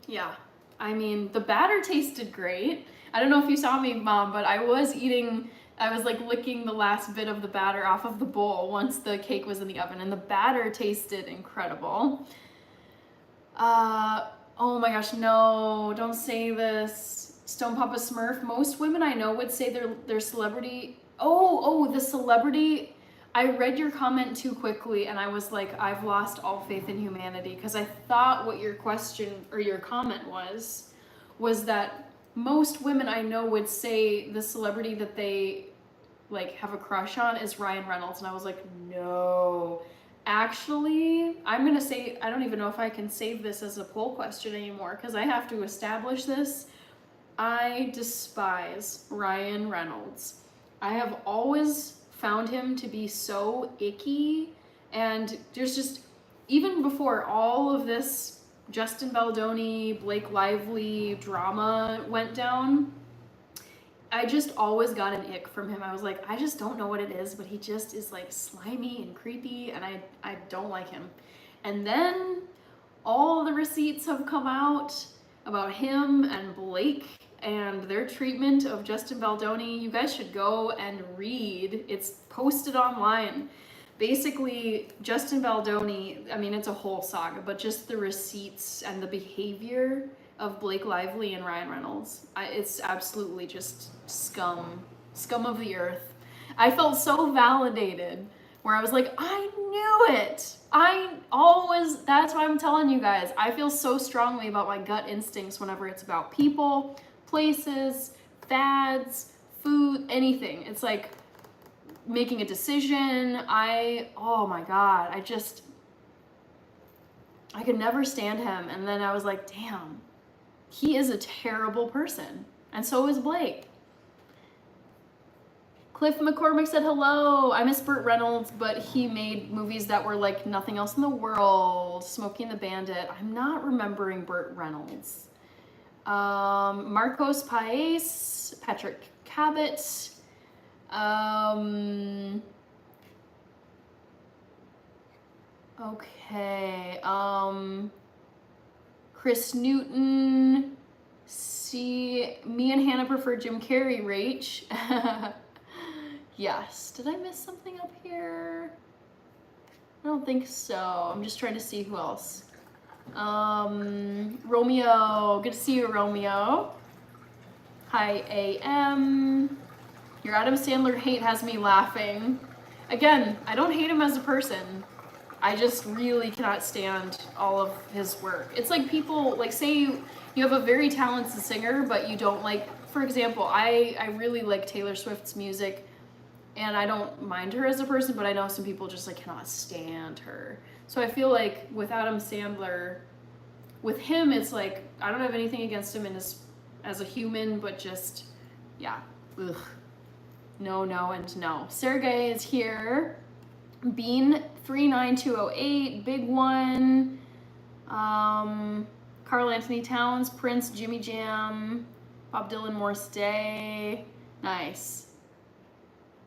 Yeah, the batter tasted great. I don't know if you saw me, Mom, but I was licking the last bit of the batter off of the bowl once the cake was in the oven, and the batter tasted incredible. Oh my gosh, no, don't say this. Stone Papa Smurf, most women I know would say their celebrity. Oh, the celebrity. I read your comment too quickly and I was like, I've lost all faith in humanity, because I thought what your question or your comment was that most women I know would say the celebrity that they like have a crush on is Ryan Reynolds, and I was like, no. Actually, I'm gonna say, I don't even know if I can save this as a poll question anymore because I have to establish this. I despise Ryan Reynolds. I have always found him to be so icky, and there's just, even before all of this Justin Baldoni, Blake Lively drama went down, I just always got an ick from him. I was like, I just don't know what it is, but he just is like slimy and creepy, and I don't like him. And then all the receipts have come out about him and Blake and their treatment of Justin Baldoni. You guys should go and read. It's posted online. Basically, Justin Baldoni, I mean, it's a whole saga, but just the receipts and the behavior of Blake Lively and Ryan Reynolds, it's absolutely just scum of the earth. I felt so validated, where I was like, I knew it. That's why I'm telling you guys, I feel so strongly about my gut instincts whenever it's about people, places, fads, food, anything. It's like making a decision. Oh my God, I could never stand him. And then I was like, damn, he is a terrible person. And so is Blake. Cliff McCormick said hello. I miss Burt Reynolds, but he made movies that were like nothing else in the world. Smokey and the Bandit. I'm not remembering Burt Reynolds. Marcos Paes, Patrick Cabot. Okay. Chris Newton. See, me and Hannah prefer Jim Carrey, Rach. Yes. Did I miss something up here? I don't think so. I'm just trying to see who else. Romeo. Good to see you, Romeo. Hi, AM. Your Adam Sandler hate has me laughing. Again, I don't hate him as a person. I just really cannot stand all of his work. It's like people, like, say you have a very talented singer, but you don't like, for example, I really like Taylor Swift's music, and I don't mind her as a person, but I know some people just like cannot stand her. So I feel like with Adam Sandler, with him, it's like, I don't have anything against him as a human, but just, yeah, ugh. No, and no. Sergey is here. Bean 39208, big one. Carl Anthony Towns, Prince, Jimmy Jam, Bob Dylan, Morris Day. Nice.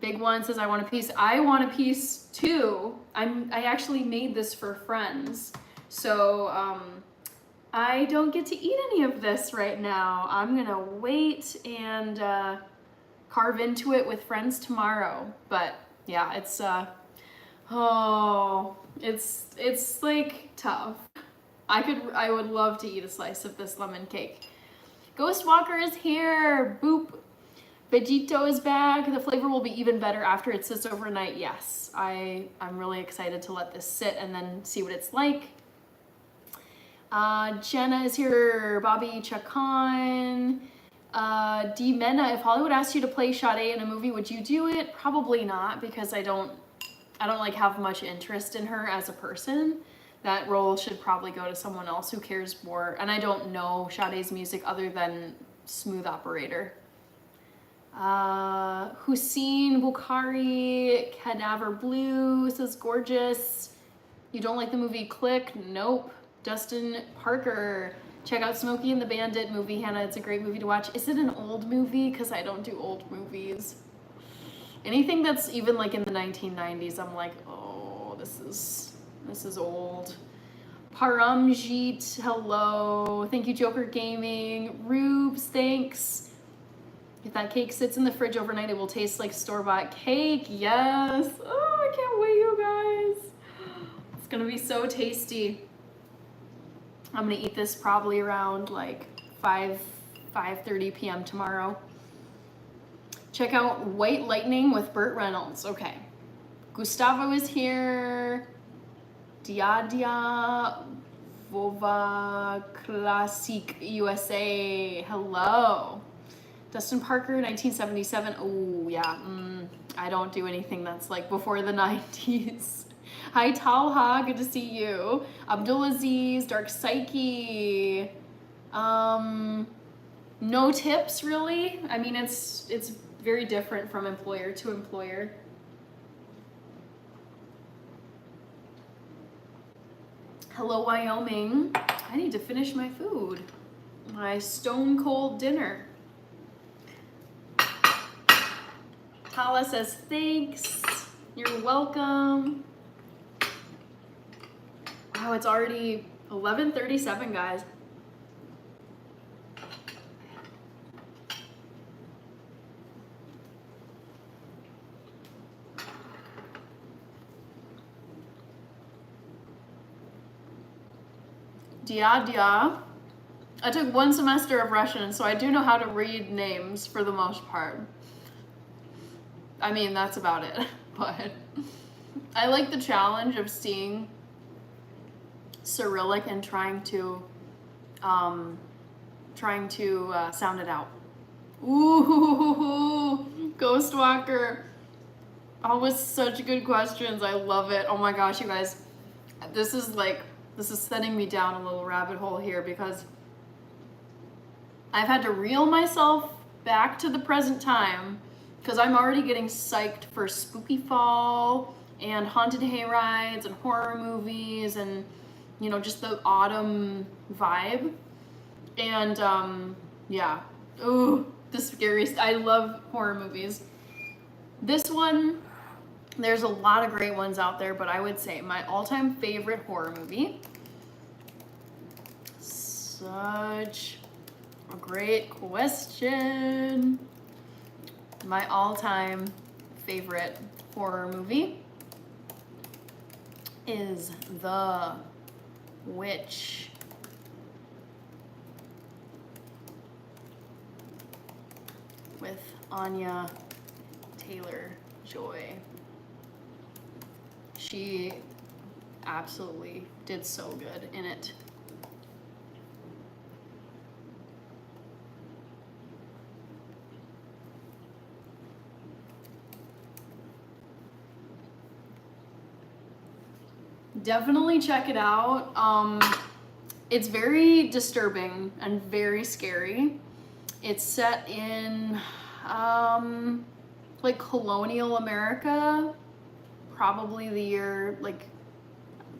Big one says, I want a piece. I want a piece too. I actually made this for friends. So I don't get to eat any of this right now. I'm gonna wait and carve into it with friends tomorrow. But yeah, it's it's like tough. I would love to eat a slice of this lemon cake. Ghost Walker is here. Boop. Vegito is back. The flavor will be even better after it sits overnight. Yes, I'm really excited to let this sit and then see what it's like. Jenna is here. Bobby Chakan. D Mena, if Hollywood asked you to play Sade in a movie, would you do it? Probably not, because I don't like have much interest in her as a person. That role should probably go to someone else who cares more. And I don't know Sade's music other than Smooth Operator. Hussein Bukhari, Cadaver Blue says gorgeous. You don't like the movie Click? Nope. Dustin Parker, check out Smokey and the Bandit movie, Hannah. It's a great movie to watch. Is it an old movie? Because I don't do old movies. Anything that's even like in the 1990s, I'm like, oh, this is old. Paramjit, hello. Thank you, Joker Gaming. Rubes, thanks. If that cake sits in the fridge overnight, it will taste like store-bought cake. Yes. Oh, I can't wait, you guys. It's gonna be so tasty. I'm gonna eat this probably around like 5 5:30 p.m. tomorrow. Check out White Lightning with Burt Reynolds. Okay. Gustavo is here. Diadia Vova Classic USA. Hello. Dustin Parker, 1977. Oh, yeah. I don't do anything that's like before the 90s. Hi, Talha. Good to see you. Abdulaziz, Dark Psyche. No tips, really. I mean, it's very different from employer to employer. Hello, Wyoming. I need to finish my food. My stone cold dinner. Tala says thanks. You're welcome. Wow, it's already 11:37, guys. Dia. I took 1 semester of Russian, so I do know how to read names for the most part. I mean, that's about it. But I like the challenge of seeing Cyrillic and trying to sound it out. Ooh, Ghostwalker. Always such good questions. I love it. Oh my gosh, you guys. This is setting me down a little rabbit hole here because I've had to reel myself back to the present time because I'm already getting psyched for spooky fall and haunted hayrides and horror movies and, you know, just the autumn vibe. And yeah, ooh, the scariest. I love horror movies. This one, there's a lot of great ones out there, but I would say my all-time favorite horror movie, such a great question. My all-time favorite horror movie is The Witch. With Anya Taylor-Joy. She absolutely did so good in it. Definitely check it out. It's very disturbing and very scary. It's set in like colonial America, probably the year, like,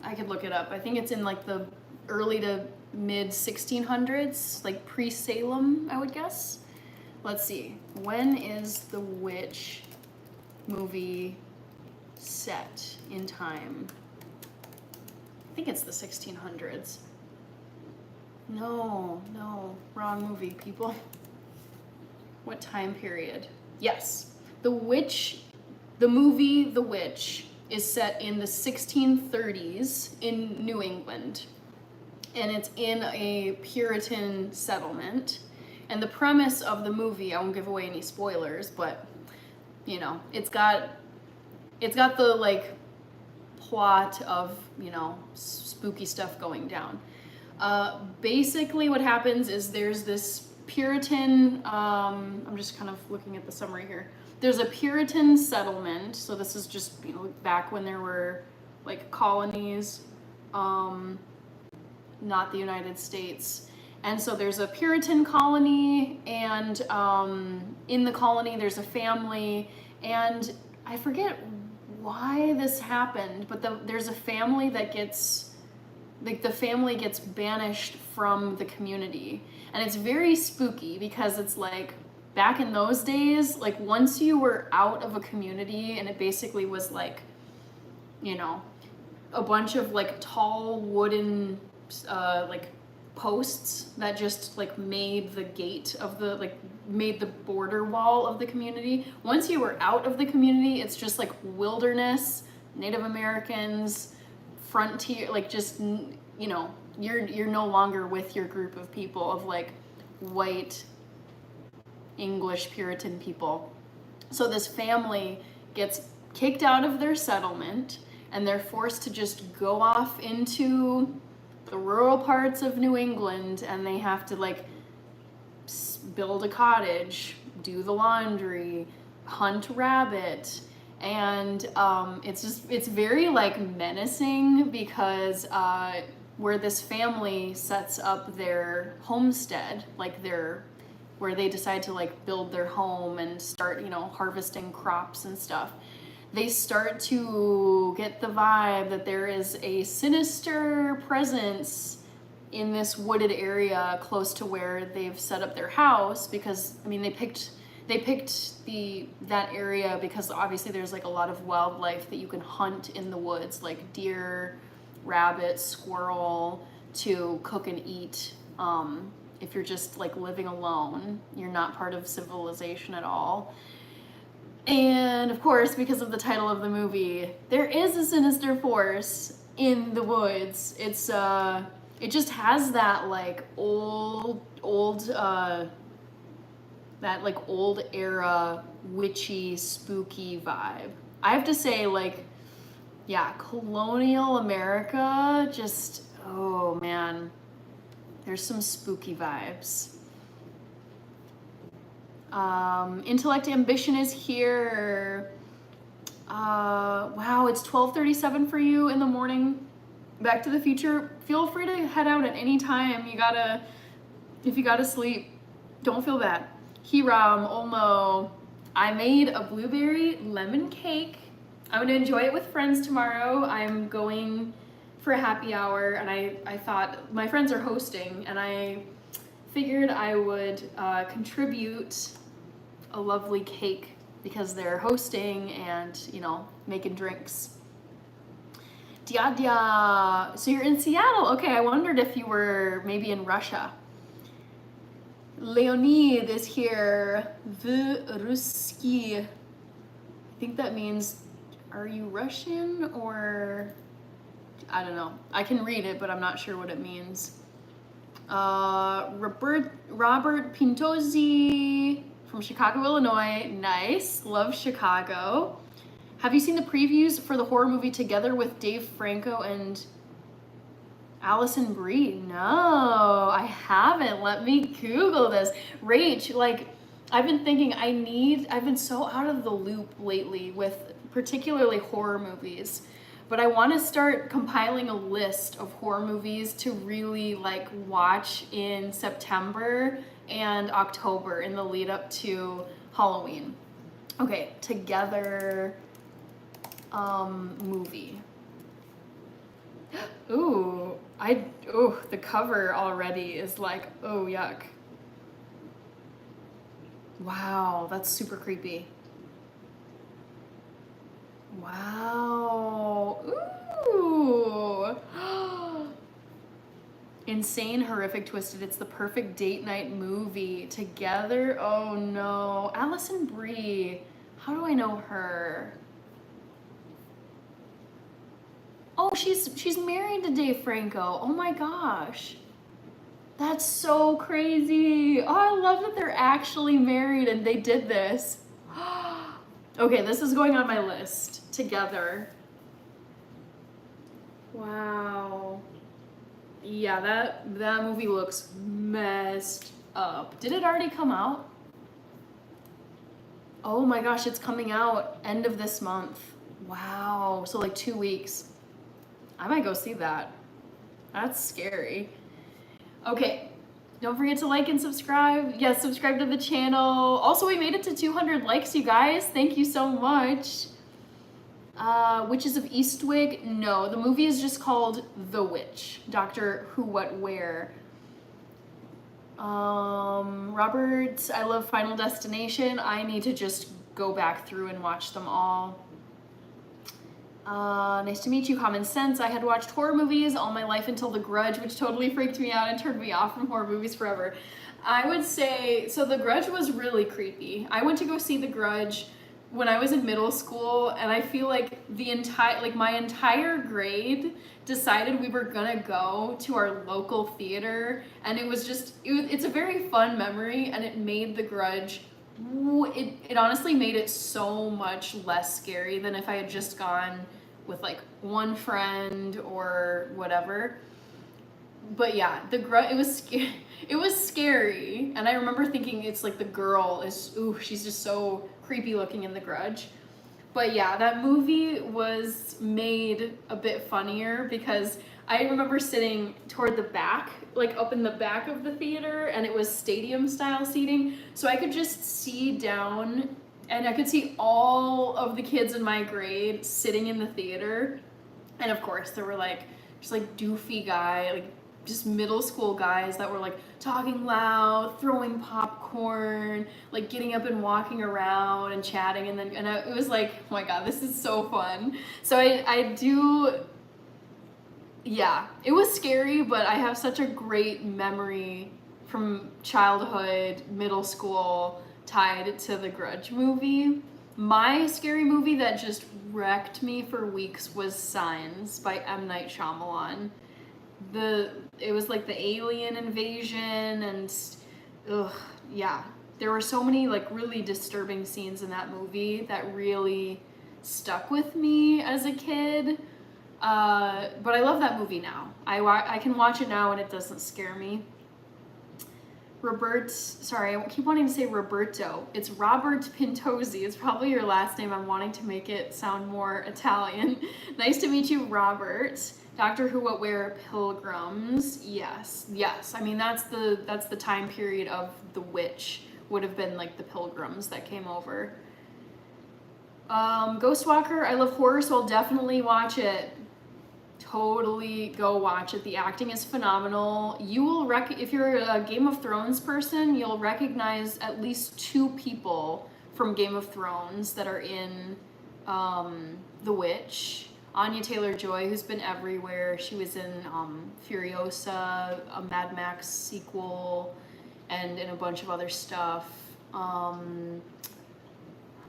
I could look it up. I think it's in like the early to mid 1600s, like pre-Salem, I would guess. Let's see. When is The Witch movie set in time? I think it's the 1600s. No, wrong movie, people. What time period? Yes. The movie The Witch is set in the 1630s in New England. And it's in a Puritan settlement. And the premise of the movie, I won't give away any spoilers, but you know, it's got the like plot of, you know, spooky stuff going down. Basically what happens is there's this Puritan, I'm just kind of looking at the summary here. There's a Puritan settlement, so this is just, you know, back when there were like colonies, not the United States. And so there's a Puritan colony, and in the colony there's a family, and I forget why this happened, but there's a family that gets, like, the family gets banished from the community. And it's very spooky because it's like, back in those days, like, once you were out of a community and it basically was like, you know, a bunch of like tall wooden like posts that just like made the gate of the, like, made the border wall of the community. Once you were out of the community, it's just like wilderness, Native Americans, frontier, like, just, you know, you're no longer with your group of people of like white English Puritan people. So this family gets kicked out of their settlement and they're forced to just go off into the rural parts of New England, and they have to like build a cottage, do the laundry, hunt rabbit, and it's very like menacing because where this family sets up their homestead, like where they decide to like build their home and start, you know, harvesting crops and stuff, they start to get the vibe that there is a sinister presence in this wooded area close to where they've set up their house, because I mean they picked that area because obviously there's like a lot of wildlife that you can hunt in the woods, like deer, rabbit, squirrel, to cook and eat. If you're just like living alone, you're not part of civilization at all. And of course, because of the title of the movie, there is a sinister force in the woods. It's it just has that like old that like old era witchy spooky vibe. I have to say, like, yeah, colonial America, just, oh man, there's some spooky vibes. Intellect Ambition is here. Wow, it's 12:37 for you in the morning. Back to the Future. Feel free to head out at any time. If you gotta sleep, don't feel bad. Hiram, Olmo, I made a blueberry lemon cake. I'm gonna enjoy it with friends tomorrow. I'm going for a happy hour, and I thought my friends are hosting, and I figured I would contribute a lovely cake because they're hosting and, you know, making drinks. Dia. So you're in Seattle. Okay, I wondered if you were maybe in Russia. Leonid is here. Vyruski. I think that means, are you Russian or, I don't know. I can read it, but I'm not sure what it means. Robert Pintozzi from Chicago, Illinois. Nice. Love Chicago. Have you seen the previews for the horror movie Together with Dave Franco and Alison Brie? No, I haven't. Let me Google this. Rach, like, I've been thinking I've been so out of the loop lately with particularly horror movies, but I want to start compiling a list of horror movies to really like watch in September and October in the lead up to Halloween. Okay, Together movie. Ooh, the cover already is like, oh yuck. Wow, that's super creepy. Wow. Ooh. Insane, horrific, twisted. It's the perfect date night movie. Together. Oh no. Alison Brie. How do I know her? Oh, she's married to Dave Franco. Oh my gosh. That's so crazy. Oh, I love that they're actually married and they did this. Okay, this is going on my list. Together. Wow. Yeah, that movie looks messed up. Did it already come out? Oh my gosh, it's coming out end of this month. Wow, so like 2 weeks. I might go see that. That's scary. Okay, don't forget to like and subscribe. Yes, subscribe to the channel. Also, we made it to 200 likes, you guys. Thank you so much. Witches of Eastwick? No, the movie is just called The Witch. Doctor Who, What, Where. Robert, I love Final Destination. I need to just go back through and watch them all. Nice to meet you, Common Sense. I had watched horror movies all my life until The Grudge, which totally freaked me out and turned me off from horror movies forever. I would say, so The Grudge was really creepy. I went to go see The Grudge when I was in middle school, and I feel like my entire grade decided we were gonna go to our local theater, and it's a very fun memory, and it made The Grudge, it honestly made it so much less scary than if I had just gone with like one friend or whatever. But yeah, The Grudge, it was scary, and I remember thinking it's like the girl she's just so creepy looking in The Grudge. But yeah, that movie was made a bit funnier because I remember sitting toward the back, like up in the back of the theater, and it was stadium style seating, so I could just see down, and I could see all of the kids in my grade sitting in the theater. And of course there were like just like doofy guy, like just middle school guys that were like talking loud, throwing popcorn, like getting up and walking around and chatting, it was like, oh my god, this is so fun. So yeah, it was scary, but I have such a great memory from childhood, middle school, tied to the Grudge movie. My scary movie that just wrecked me for weeks was Signs by M. Night Shyamalan. It was like the alien invasion, and yeah, there were so many like really disturbing scenes in that movie that really stuck with me as a kid. But I love that movie now. I can watch it now and it doesn't scare me. Sorry, I keep wanting to say Roberto. It's Robert Pintozzi. It's probably your last name. I'm wanting to make it sound more Italian. Nice to meet you, Robert. Doctor Who, What, Where, Pilgrims. Yes. I mean, that's the time period of The Witch. Would have been like the Pilgrims that came over. Ghostwalker. I love horror, so I'll definitely watch it. Totally go watch it. The acting is phenomenal. You will if you're a Game of Thrones person, you'll recognize at least 2 people from Game of Thrones that are in The Witch. Anya Taylor-Joy, who's been everywhere. She was in Furiosa, a Mad Max sequel, and in a bunch of other stuff. I'm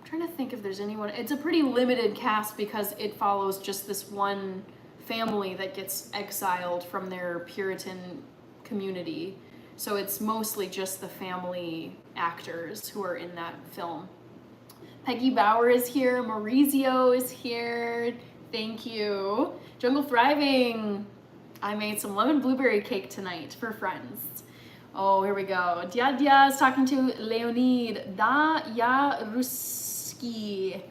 trying to think if there's anyone. It's a pretty limited cast because it follows just this one family that gets exiled from their Puritan community. So it's mostly just the family actors who are in that film. Peggy Bauer is here. Maurizio is here. Thank you. Jungle Thriving. I made some lemon blueberry cake tonight for friends. Oh, here we go. Dia is talking to Leonid. Da ya Ruski.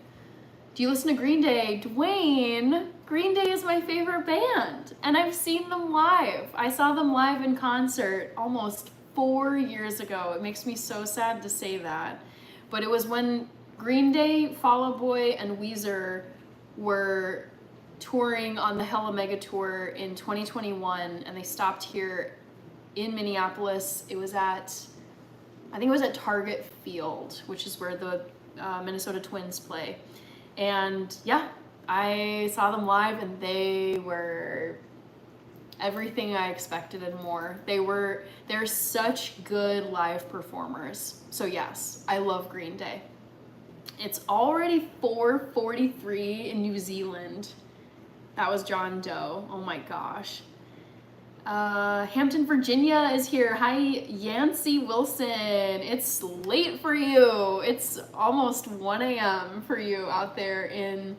Do you listen to Green Day? Dwayne, Green Day is my favorite band, and I've seen them live. I saw them live in concert almost 4 years ago. It makes me so sad to say that. But it was when Green Day, Fall Out Boy, and Weezer were touring on the Hella Mega Tour in 2021, and they stopped here in Minneapolis. I think it was at Target Field, which is where the Minnesota Twins play. And yeah, I saw them live, and they were everything I expected and more. They're such good live performers. So yes, I love Green Day. It's already 4:43 in New Zealand. That was John Doe. Oh my gosh. Hampton, Virginia is here. Hi, Yancey Wilson. It's late for you. It's almost 1 a.m. for you out there in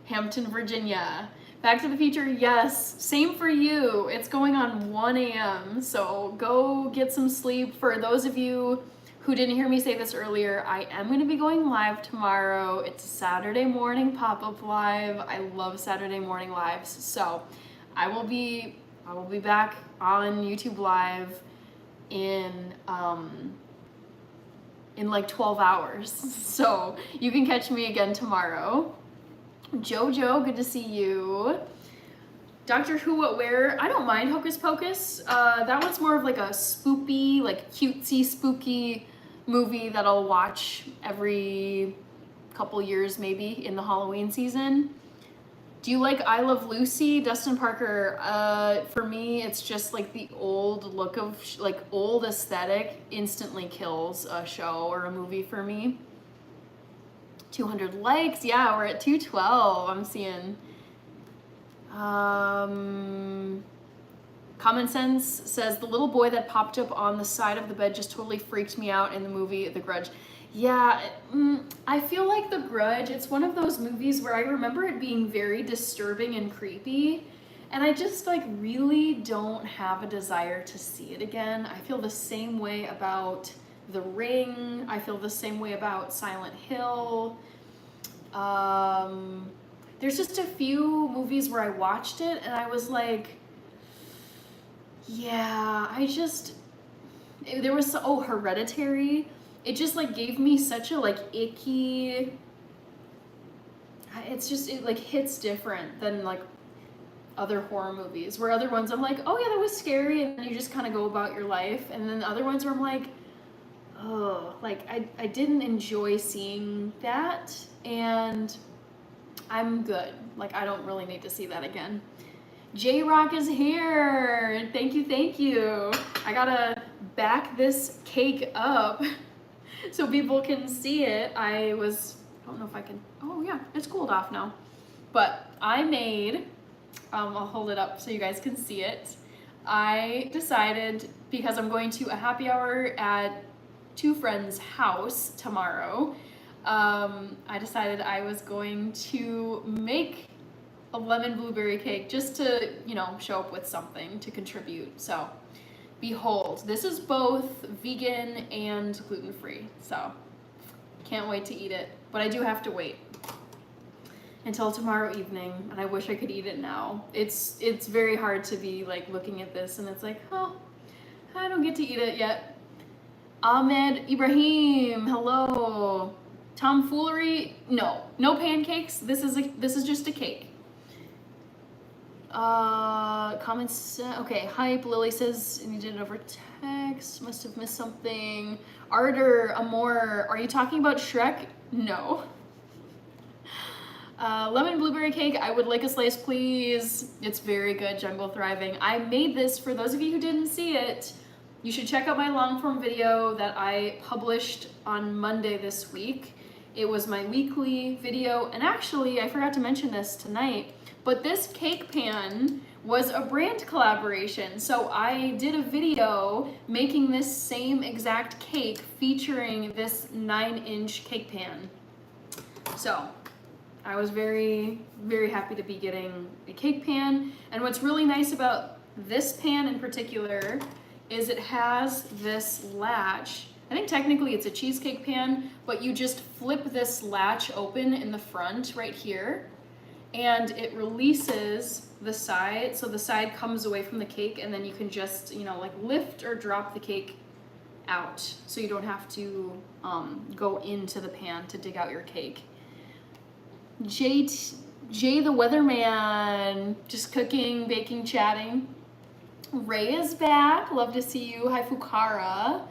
Hampton, Virginia. Back to the Future, yes. Same for you. It's going on 1 a.m. So go get some sleep. For those of you who didn't hear me say this earlier, I am going to be going live tomorrow. It's Saturday morning pop-up live. I love Saturday morning lives. So I will be back on YouTube Live in like 12 hours. So you can catch me again tomorrow. Jojo, good to see you. Doctor Who, What, Where. I don't mind Hocus Pocus. That one's more of like a spoopy, like cutesy, spooky movie that I'll watch every couple years maybe in the Halloween season. Do you like I Love Lucy? Dustin Parker, for me, it's just like the old look of, like old aesthetic instantly kills a show or a movie for me. 200 likes. Yeah, we're at 212. I'm seeing. Common Sense says the little boy that popped up on the side of the bed just totally freaked me out in the movie The Grudge. Yeah, I feel like The Grudge, it's one of those movies where I remember it being very disturbing and creepy, and I just like really don't have a desire to see it again. I feel the same way about The Ring. I feel the same way about Silent Hill. There's just a few movies where I watched it and I was like, yeah, there was, Hereditary. It just like gave me such a like icky, it like hits different than like other horror movies, where other ones I'm like, oh yeah, that was scary, and then you just kind of go about your life. And then the other ones where I'm like, oh, like I didn't enjoy seeing that, and I'm good. Like I don't really need to see that again. J-Rock is here. Thank you. I gotta back this cake up so people can see it. I don't know if I can, oh yeah, it's cooled off now. But I made, I'll hold it up so you guys can see it. I decided, because I'm going to a happy hour at two friends' house tomorrow, I decided I was going to make a lemon blueberry cake just to, show up with something to contribute. So behold, this is both vegan and gluten-free. So can't wait to eat it, but I do have to wait until tomorrow evening, and I wish I could eat it now. It's very hard to be like looking at this and it's like, oh, I don't get to eat it yet. Ahmed Ibrahim, hello. Tomfoolery, no pancakes. This is just a cake. Comments, okay, hype. Lily says, and you did it over text, must have missed something. Ardor, Amor, are you talking about Shrek? No. Lemon blueberry cake, I would like a slice, please. It's very good, Jungle Thriving. I made this, for those of you who didn't see it, you should check out my long form video that I published on Monday this week. It was my weekly video, and actually, I forgot to mention this tonight, but this cake pan was a brand collaboration. So I did a video making this same exact cake featuring this 9-inch cake pan. So I was very, very happy to be getting a cake pan. And what's really nice about this pan in particular is it has this latch. I think technically it's a cheesecake pan, but you just flip this latch open in the front right here, and it releases the side, so the side comes away from the cake, and then you can just, like lift or drop the cake out, so you don't have to go into the pan to dig out your cake. Jay the Weatherman, just cooking, baking, chatting. Ray is back, love to see you. Hi Fukara.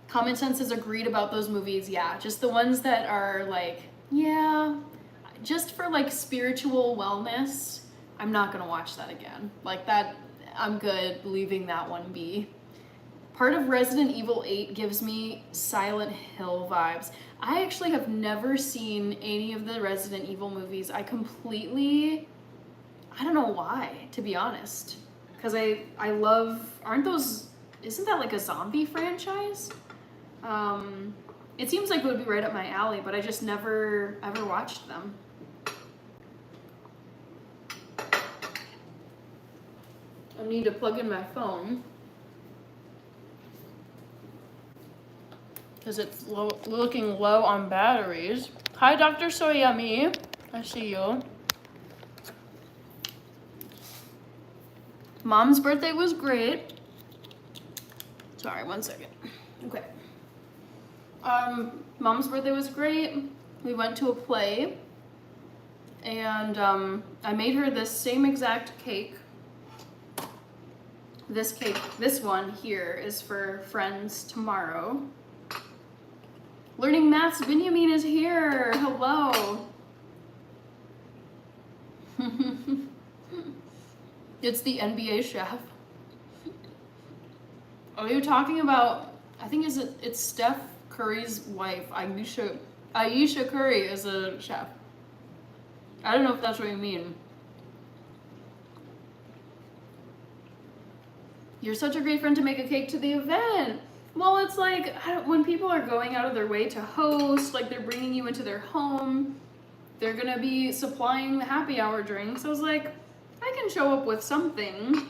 Common Sense is agreed about those movies. Yeah, just the ones that are like, yeah, just for like spiritual wellness, I'm not gonna watch that again. Like that, I'm good leaving that one be. Part of Resident Evil 8 gives me Silent Hill vibes. I actually have never seen any of the Resident Evil movies. I don't know why, to be honest. Because I love, isn't that like a zombie franchise? It seems like it would be right up my alley, but I just never ever watched them. I need to plug in my phone because it's looking low on batteries. Hi, Dr. Soyami. I see you. Mom's birthday was great. Sorry, one second. Okay. Mom's birthday was great. We went to a play, and I made her this same exact cake. This one here is for friends tomorrow. Learning Maths, Benjamin is here. Hello. It's the NBA chef. Are you talking about, I think it's Steph Curry's wife, Aisha Curry, is a chef. I don't know if that's what you mean. You're such a great friend to make a cake to the event. Well, it's like when people are going out of their way to host, like they're bringing you into their home, they're gonna be supplying the happy hour drinks. I was like, I can show up with something.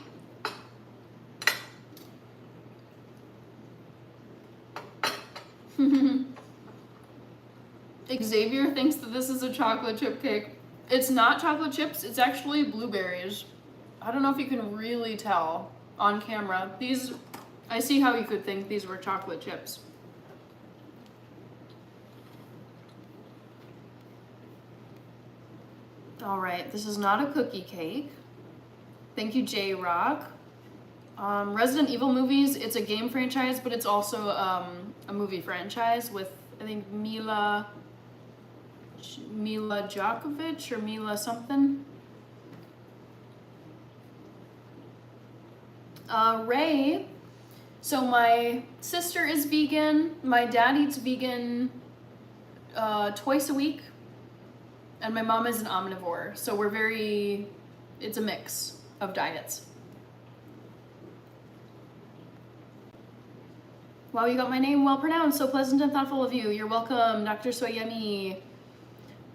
Xavier thinks that this is a chocolate chip cake. It's not chocolate chips, it's actually blueberries. I don't know if you can really tell on camera. These, I see how you could think these were chocolate chips. All right, this is not a cookie cake. Thank you, J-Rock. Resident Evil movies, it's a game franchise, but it's also a movie franchise with, I think, Mila Djokovic or Mila something. Ray, so my sister is vegan, my dad eats vegan twice a week, and my mom is an omnivore, so we're it's a mix of diets. Wow, you got my name well pronounced. So pleasant and thoughtful of you. You're welcome, Dr. Soyemi.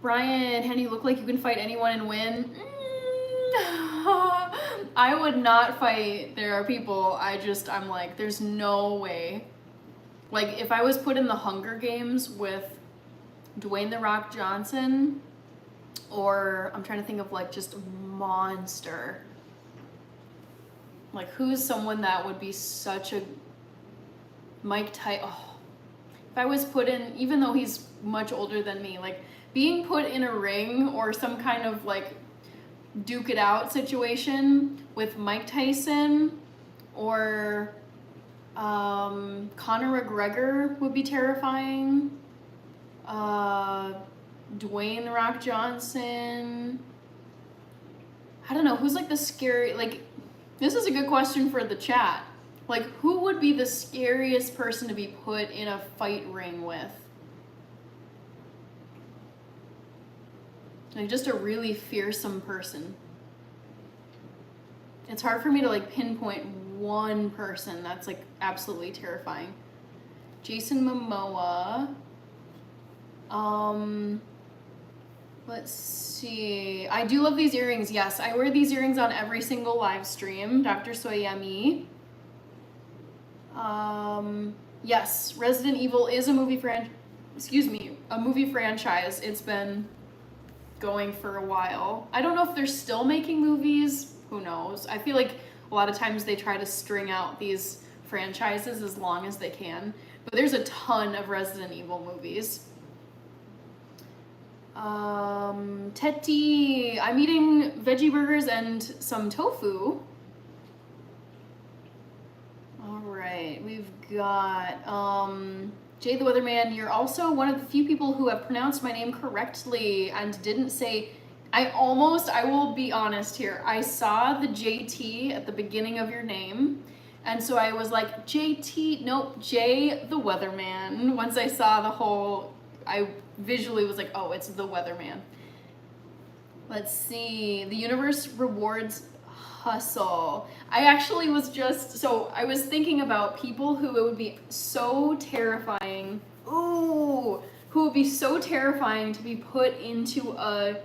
Brian, Henny, you look like you can fight anyone and win. I would not fight. There are people, I'm like, there's no way. Like, if I was put in the Hunger Games with Dwayne "The Rock" Johnson, or I'm trying to think of like just monster. Like, who's someone that would be such a Mike Tyson? Oh, if I was put in, even though he's much older than me, like being put in a ring or some kind of like duke it out situation with Mike Tyson or Conor McGregor would be terrifying. Dwayne "The Rock" Johnson. I don't know, who's like the scary, like, this is a good question for the chat. Like, who would be the scariest person to be put in a fight ring with? Like, just a really fearsome person. It's hard for me to like pinpoint one person that's like absolutely terrifying. Jason Momoa. Let's see. I do love these earrings. Yes, I wear these earrings on every single live stream. Dr. Soyemi. Yes, Resident Evil is a movie franchise. It's been going for a while. I don't know if they're still making movies. Who knows? I feel like a lot of times they try to string out these franchises as long as they can. But there's a ton of Resident Evil movies. Teti, I'm eating veggie burgers and some tofu. All right, we've got Jay the Weatherman. You're also one of the few people who have pronounced my name correctly and didn't say. I will be honest here. I saw the JT at the beginning of your name, and so I was like, JT, nope, Jay the Weatherman. Once I saw the whole, I visually was like, oh, it's the Weatherman. Let's see. The universe rewards hustle. I actually was I was thinking about people who it would be so terrifying. Ooh, who would be so terrifying to be put into a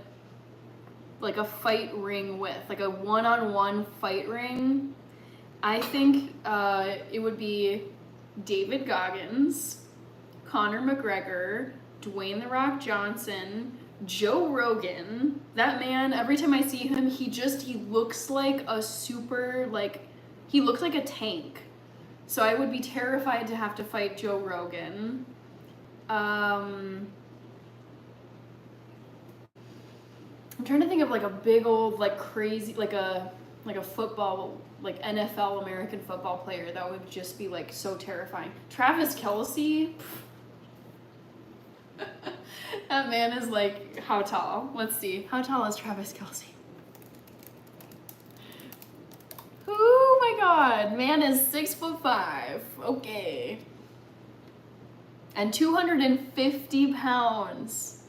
fight ring with, like a one-on-one fight ring. I think it would be David Goggins, Conor McGregor, Dwayne "The Rock" Johnson, Joe Rogan. That man, every time I see him, he looks like a super, he looks like a tank. So I would be terrified to have to fight Joe Rogan. I'm trying to think of like a big old, like crazy, like a football, like NFL American football player that would just be like so terrifying. Travis Kelce. That man is like, how tall? Let's see. How tall is Travis Kelce? Oh my god. Man is 6'5". Okay. and 250 pounds.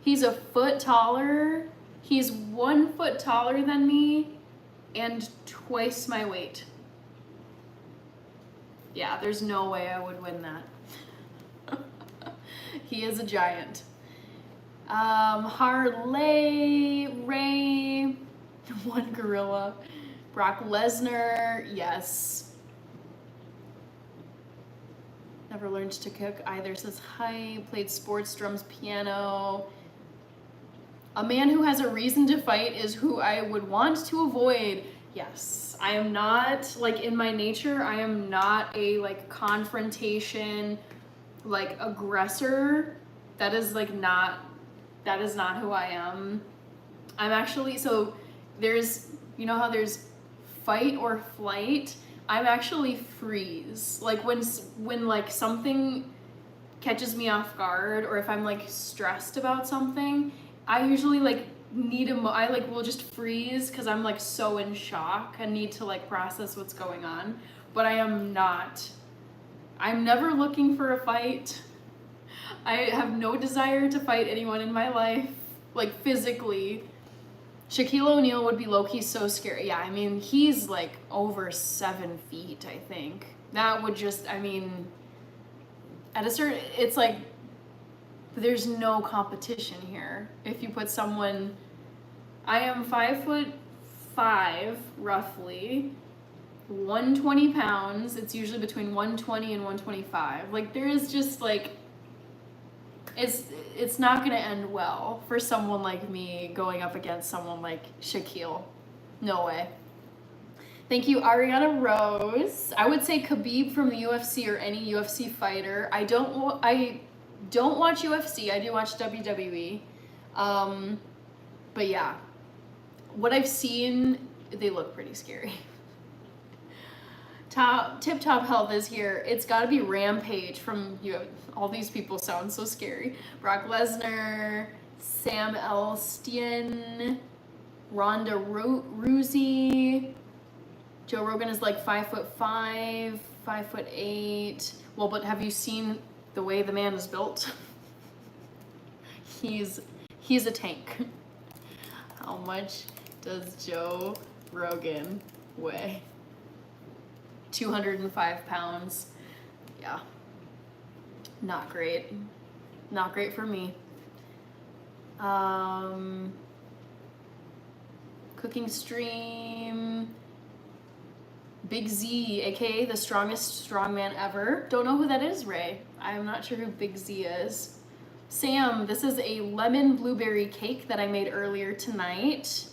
He's a foot taller. He's 1 foot taller than me and twice my weight. Yeah, there's no way I would win that. He is a giant. Harley, Ray, one gorilla. Brock Lesnar, yes. Never learned to cook either, says hi. Played sports, drums, piano. A man who has a reason to fight is who I would want to avoid. Yes, I am not, like, in my nature, I am not a, like, confrontation, like, aggressor. That is, like, not, that is not who I am. I'm actually, so there's, you know how there's fight or flight? I'm actually freeze. Like, when like, something catches me off guard, or if I'm, like, stressed about something, I usually, like, I, like, will just freeze because I'm, like, so in shock and need to, like, process what's going on. But I am not. I'm never looking for a fight. I have no desire to fight anyone in my life, like, physically. Shaquille O'Neal would be low-key so scary. Yeah, I mean, he's, like, over 7 feet, I think. That would just, I mean, at a certain, it's like, there's no competition here. If you put someone, I am 5'5", roughly, 120 pounds. It's usually between 120 and 125. Like, there is just, like, it's not gonna end well for someone like me going up against someone like Shaquille. No way. Thank you, Ariana Rose. I would say Khabib from the UFC or any UFC fighter. I don't watch UFC. I do watch WWE. But yeah, what I've seen, they look pretty scary. Tip Top Health is here. It's got to be Rampage from all these people sound so scary. Brock Lesnar, Sam Elstien, Ronda Rousey. Joe Rogan is like 5'5", 5'8". Well, but have you seen the way the man is built? He's a tank. How much does Joe Rogan weigh? 205 pounds. Yeah. Not great. Not great for me. Cooking stream. Big Z, aka the strongest strongman ever. Don't know who that is, Ray. I'm not sure who Big Z is. Sam, this is a lemon blueberry cake that I made earlier tonight.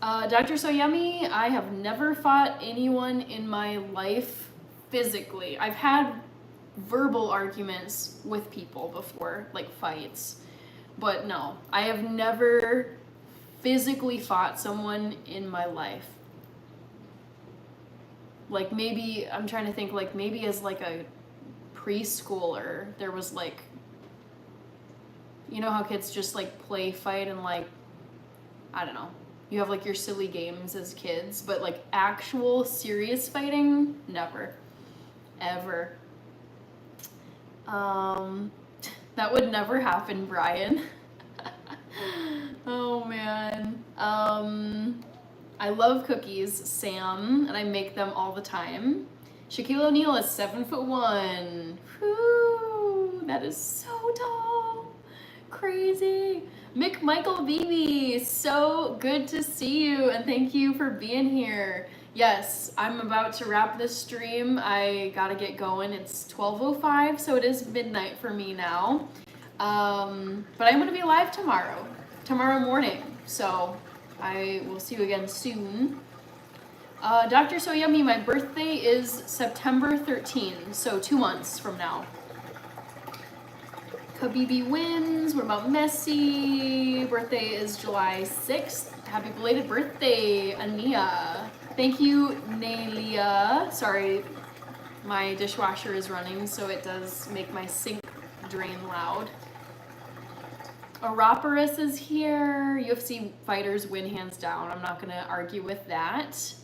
Dr. So Yummy, I have never fought anyone in my life physically. I've had verbal arguments with people before, like fights, but no, I have never physically fought someone in my life. Like, maybe, I'm trying to think, like, maybe as like a preschooler, there was like, you know how kids just like play fight and like, I don't know, you have like your silly games as kids, but like actual serious fighting, never, ever. That would never happen, Brian. Oh man. I love cookies, Sam, and I make them all the time. Shaquille O'Neal is 7'1". Whew, that is so tall. Crazy. Michael Beebe, so good to see you, and thank you for being here. Yes, I'm about to wrap this stream. I gotta get going. It's 12:05, so it is midnight for me now. But I'm gonna be live tomorrow morning, so I will see you again soon. Dr. So Yummy, my birthday is September 13, so 2 months from now. Khabibi wins. What about Messi? Birthday is July 6th. Happy belated birthday, Ania. Thank you, Nelia. Sorry, my dishwasher is running, so it does make my sink drain loud. Araparis is here. UFC fighters win hands down. I'm not gonna argue with that.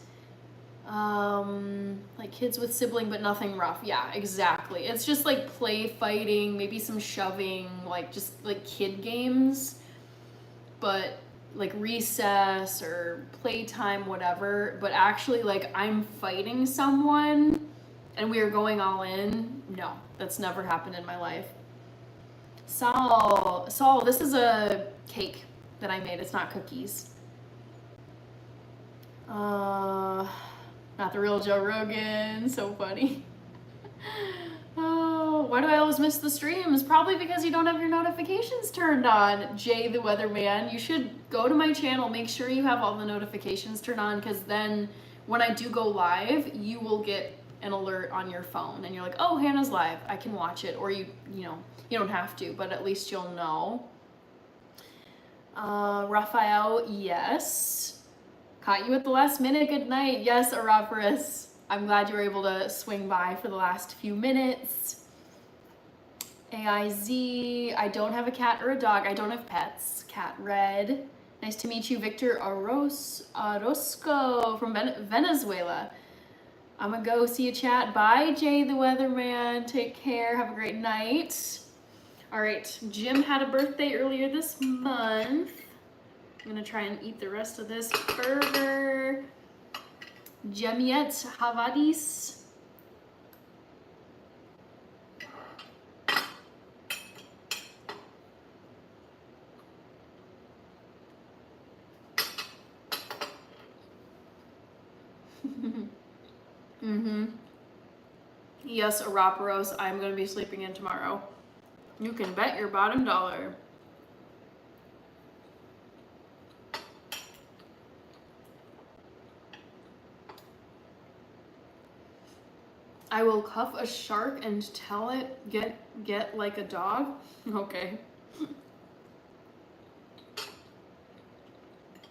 Like kids with sibling, but nothing rough. Yeah, exactly. It's just like play fighting, maybe some shoving, like just like kid games, but like recess or playtime, whatever. But actually, like I'm fighting someone and we are going all in. No, that's never happened in my life. Saul, this is a cake that I made. It's not cookies. Not the real Joe Rogan. So funny. Oh, why do I always miss the streams? Probably because you don't have your notifications turned on. Jay the Weatherman, you should go to my channel, make sure you have all the notifications turned on, because then when I do go live, you will get an alert on your phone and you're like, oh, Hannah's live, I can watch it. Or you know, you don't have to, but at least you'll know. Raphael, yes. Caught you at the last minute. Good night. Yes, Araparis. I'm glad you were able to swing by for the last few minutes. AIZ. I don't have a cat or a dog. I don't have pets. Cat Red. Nice to meet you, Victor Orozco from Venezuela. I'm gonna go see you chat. Bye, Jay the Weatherman. Take care. Have a great night. All right. Jim had a birthday earlier this month. I'm gonna try and eat the rest of this burger. Jemiet Havadis. Yes, Araparos, I'm gonna be sleeping in tomorrow. You can bet your bottom dollar. I will cuff a shark and tell it get like a dog. Okay.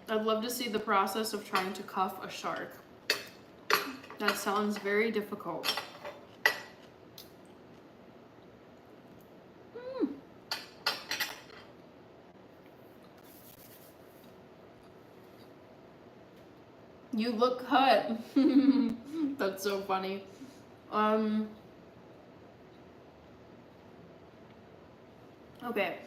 I'd love to see the process of trying to cuff a shark. That sounds very difficult. You look cut. That's so funny. Okay.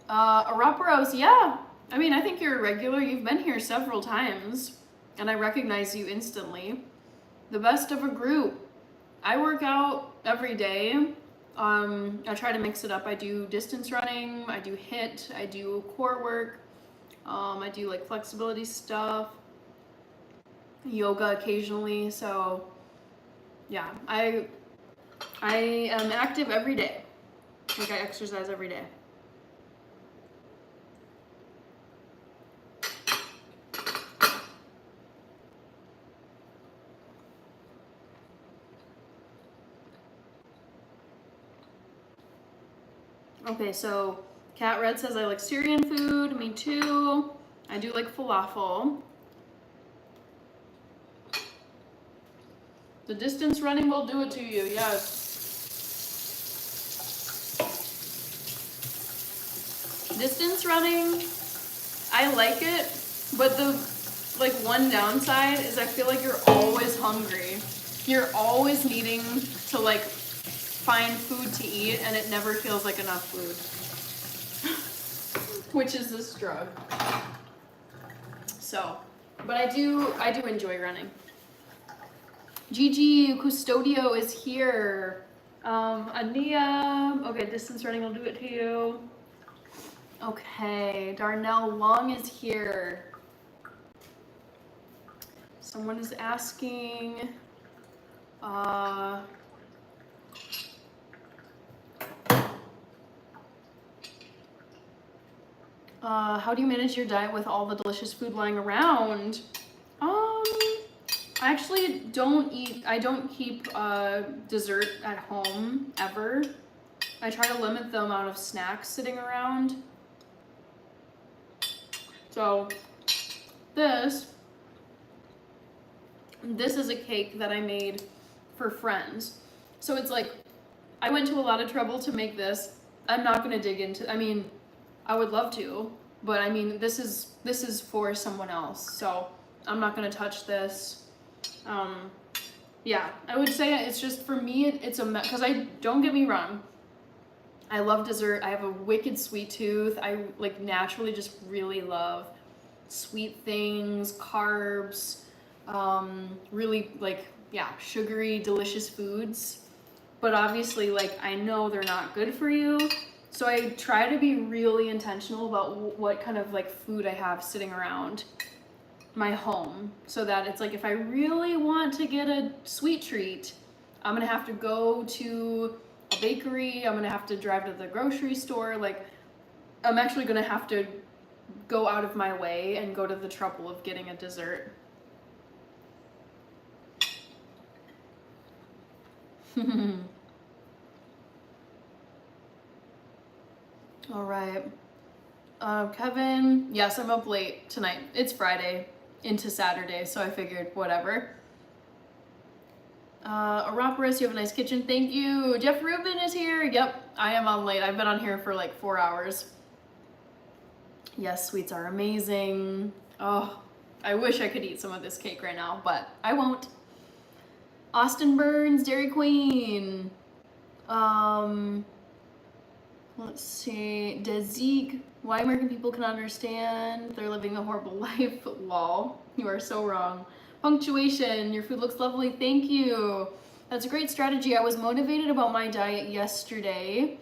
Araparos, yeah. I mean, I think you're a regular. You've been here several times, and I recognize you instantly. The best of a group. I work out every day. I try to mix it up. I do distance running, I do HIIT, I do core work, I do like flexibility stuff, yoga occasionally. So yeah, I am active every day. Like I exercise every day. Okay, so Cat Red says I like Syrian food. Me too. I do like falafel. The distance running will do it to you, yes. Distance running, I like it, but the like one downside is I feel like you're always hungry. You're always needing to like find food to eat, and it never feels like enough food. Which is this drug. So, but I do enjoy running. Gigi Custodio is here. Ania, okay, distance running will do it to you. Okay, Darnell Long is here. Someone is asking, how do you manage your diet with all the delicious food lying around? I actually I don't keep dessert at home ever. I try to limit the amount of snacks sitting around. So this is a cake that I made for friends. So it's like, I went to a lot of trouble to make this. I'm not gonna dig into, I mean, I would love to, but I mean, this is for someone else. So I'm not gonna touch this. Yeah, I would say it's just, for me, it's because don't get me wrong, I love dessert. I have a wicked sweet tooth. I like naturally just really love sweet things, carbs, really like, yeah, sugary, delicious foods. But obviously, like, I know they're not good for you. So I try to be really intentional about what kind of like food I have sitting around my home, so that it's like, if I really want to get a sweet treat, I'm gonna have to go to a bakery, I'm gonna have to drive to the grocery store, like I'm actually gonna have to go out of my way and go to the trouble of getting a dessert. All right. Kevin, yes, I'm up late tonight. It's Friday into Saturday, so I figured whatever. Araparis, you have a nice kitchen. Thank you. Jeff Rubin is here. Yep, I am on late. I've been on here for like 4 hours. Yes, sweets are amazing. Oh, I wish I could eat some of this cake right now, but I won't. Austin Burns, Dairy Queen. Let's see. Dezik, why American people can understand they're living a horrible life. Lol. You are so wrong. Punctuation, your food looks lovely. Thank you. That's a great strategy. I was motivated about my diet yesterday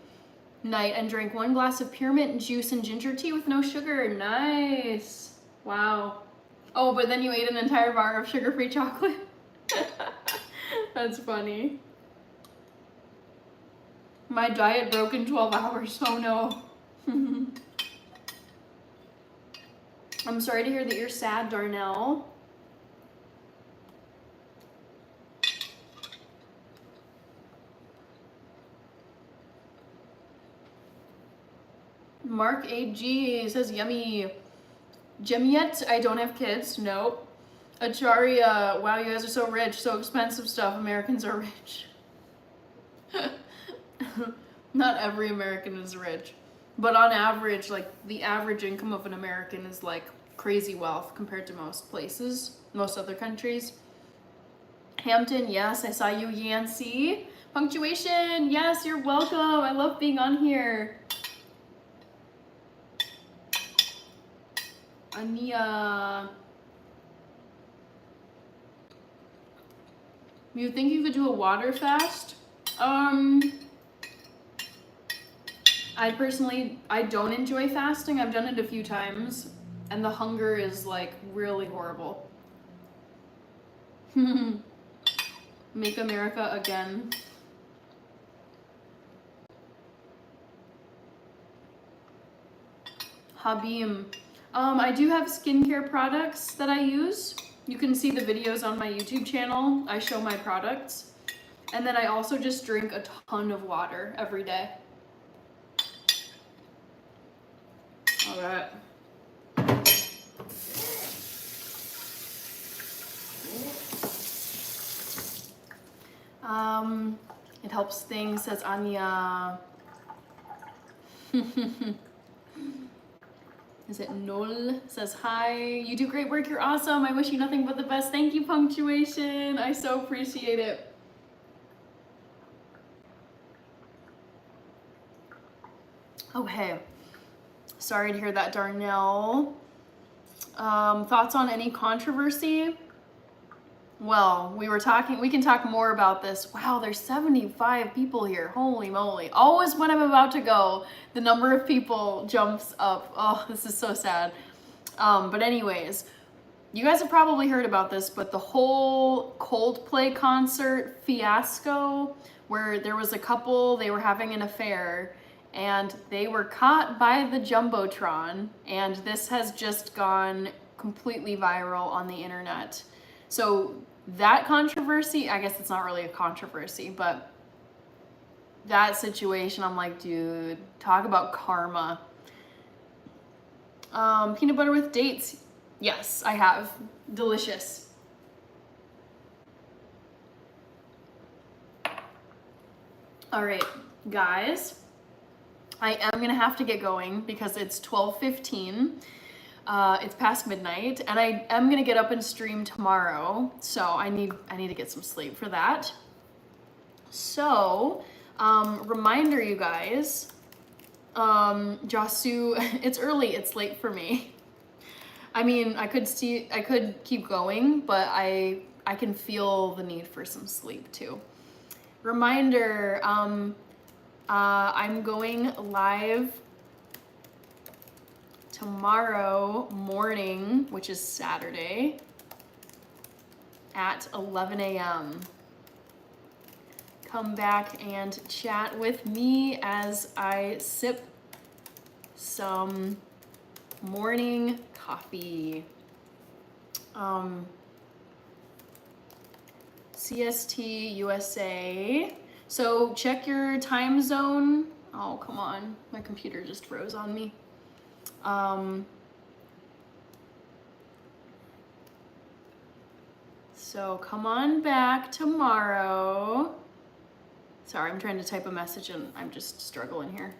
night and drank 1 glass of peppermint juice and ginger tea with no sugar. Nice. Wow. Oh, but then you ate an entire bar of sugar-free chocolate. That's funny. My diet broke in 12 hours. Oh no. I'm sorry to hear that you're sad, Darnell. Mark AG says yummy. Jemiet, I don't have kids. Nope. Acharya, wow, you guys are so rich, so expensive stuff. Americans are rich. Not every American is rich, but on average, like the average income of an American is like crazy wealth compared to most places, most other countries. Hampton, yes, I saw you, Yancy. Punctuation, yes, you're welcome. I love being on here. Ania. You think you could do a water fast? I personally, I don't enjoy fasting. I've done it a few times, and the hunger is like really horrible. Make America again. Habim. I do have skincare products that I use. You can see the videos on my YouTube channel. I show my products. And then I also just drink a ton of water every day. All right. It helps things, says Anya. Is it Nol? Says hi. You do great work. You're awesome. I wish you nothing but the best. Thank you, Punctuation. I so appreciate it. Okay. Sorry to hear that, Darnell. Thoughts on any controversy? Well, we can talk more about this. Wow, there's 75 people here. Holy moly. Always when I'm about to go, the number of people jumps up. Oh, this is so sad. But anyways, you guys have probably heard about this, but the whole Coldplay concert fiasco, where there was a couple, they were having an affair, and they were caught by the Jumbotron, and this has just gone completely viral on the internet. So that controversy, I guess it's not really a controversy, but that situation, I'm like, dude, talk about karma. Peanut butter with dates. Yes, I have. Delicious. All right, guys, I am gonna have to get going because it's 12:15. It's past midnight, and I am gonna get up and stream tomorrow, so I need to get some sleep for that. So, reminder, you guys, Jasu, it's early, it's late for me. I mean, I could keep going, but I can feel the need for some sleep too. Reminder, I'm going live tomorrow morning, which is Saturday, at 11 a.m. Come back and chat with me as I sip some morning coffee. CST USA. So check your time zone. Oh, come on. My computer just froze on me. So come on back tomorrow. Sorry, I'm trying to type a message and I'm just struggling here.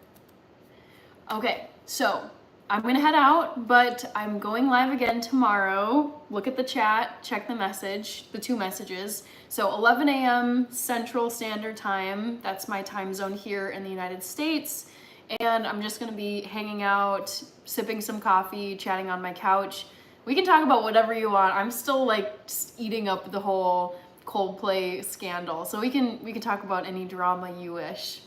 Okay, so I'm gonna head out, but I'm going live again tomorrow. Look at the chat, check the message, the 2 messages. So 11 a.m. Central Standard Time, that's my time zone here in the United States. And I'm just gonna be hanging out, sipping some coffee, chatting on my couch. We can talk about whatever you want. I'm still like just eating up the whole Coldplay scandal. So we can talk about any drama you wish.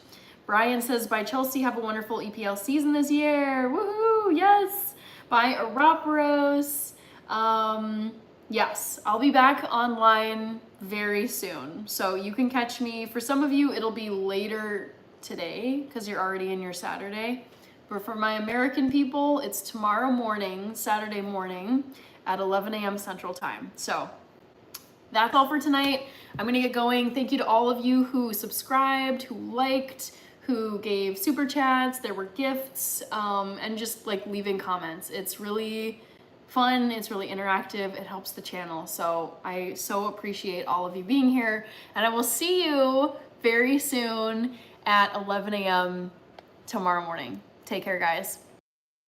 Brian says, bye Chelsea, have a wonderful EPL season this year. Woohoo, yes. Bye Araparos. Yes, I'll be back online very soon. So you can catch me. For some of you, it'll be later today because you're already in your Saturday. But for my American people, it's tomorrow morning, Saturday morning at 11 a.m. Central Time. So that's all for tonight. I'm gonna get going. Thank you to all of you who subscribed, who liked, who gave super chats. There were gifts, and just like leaving comments. It's really fun, it's really interactive, it helps the channel. So I so appreciate all of you being here, and I will see you very soon at 11 a.m. tomorrow morning. Take care, guys.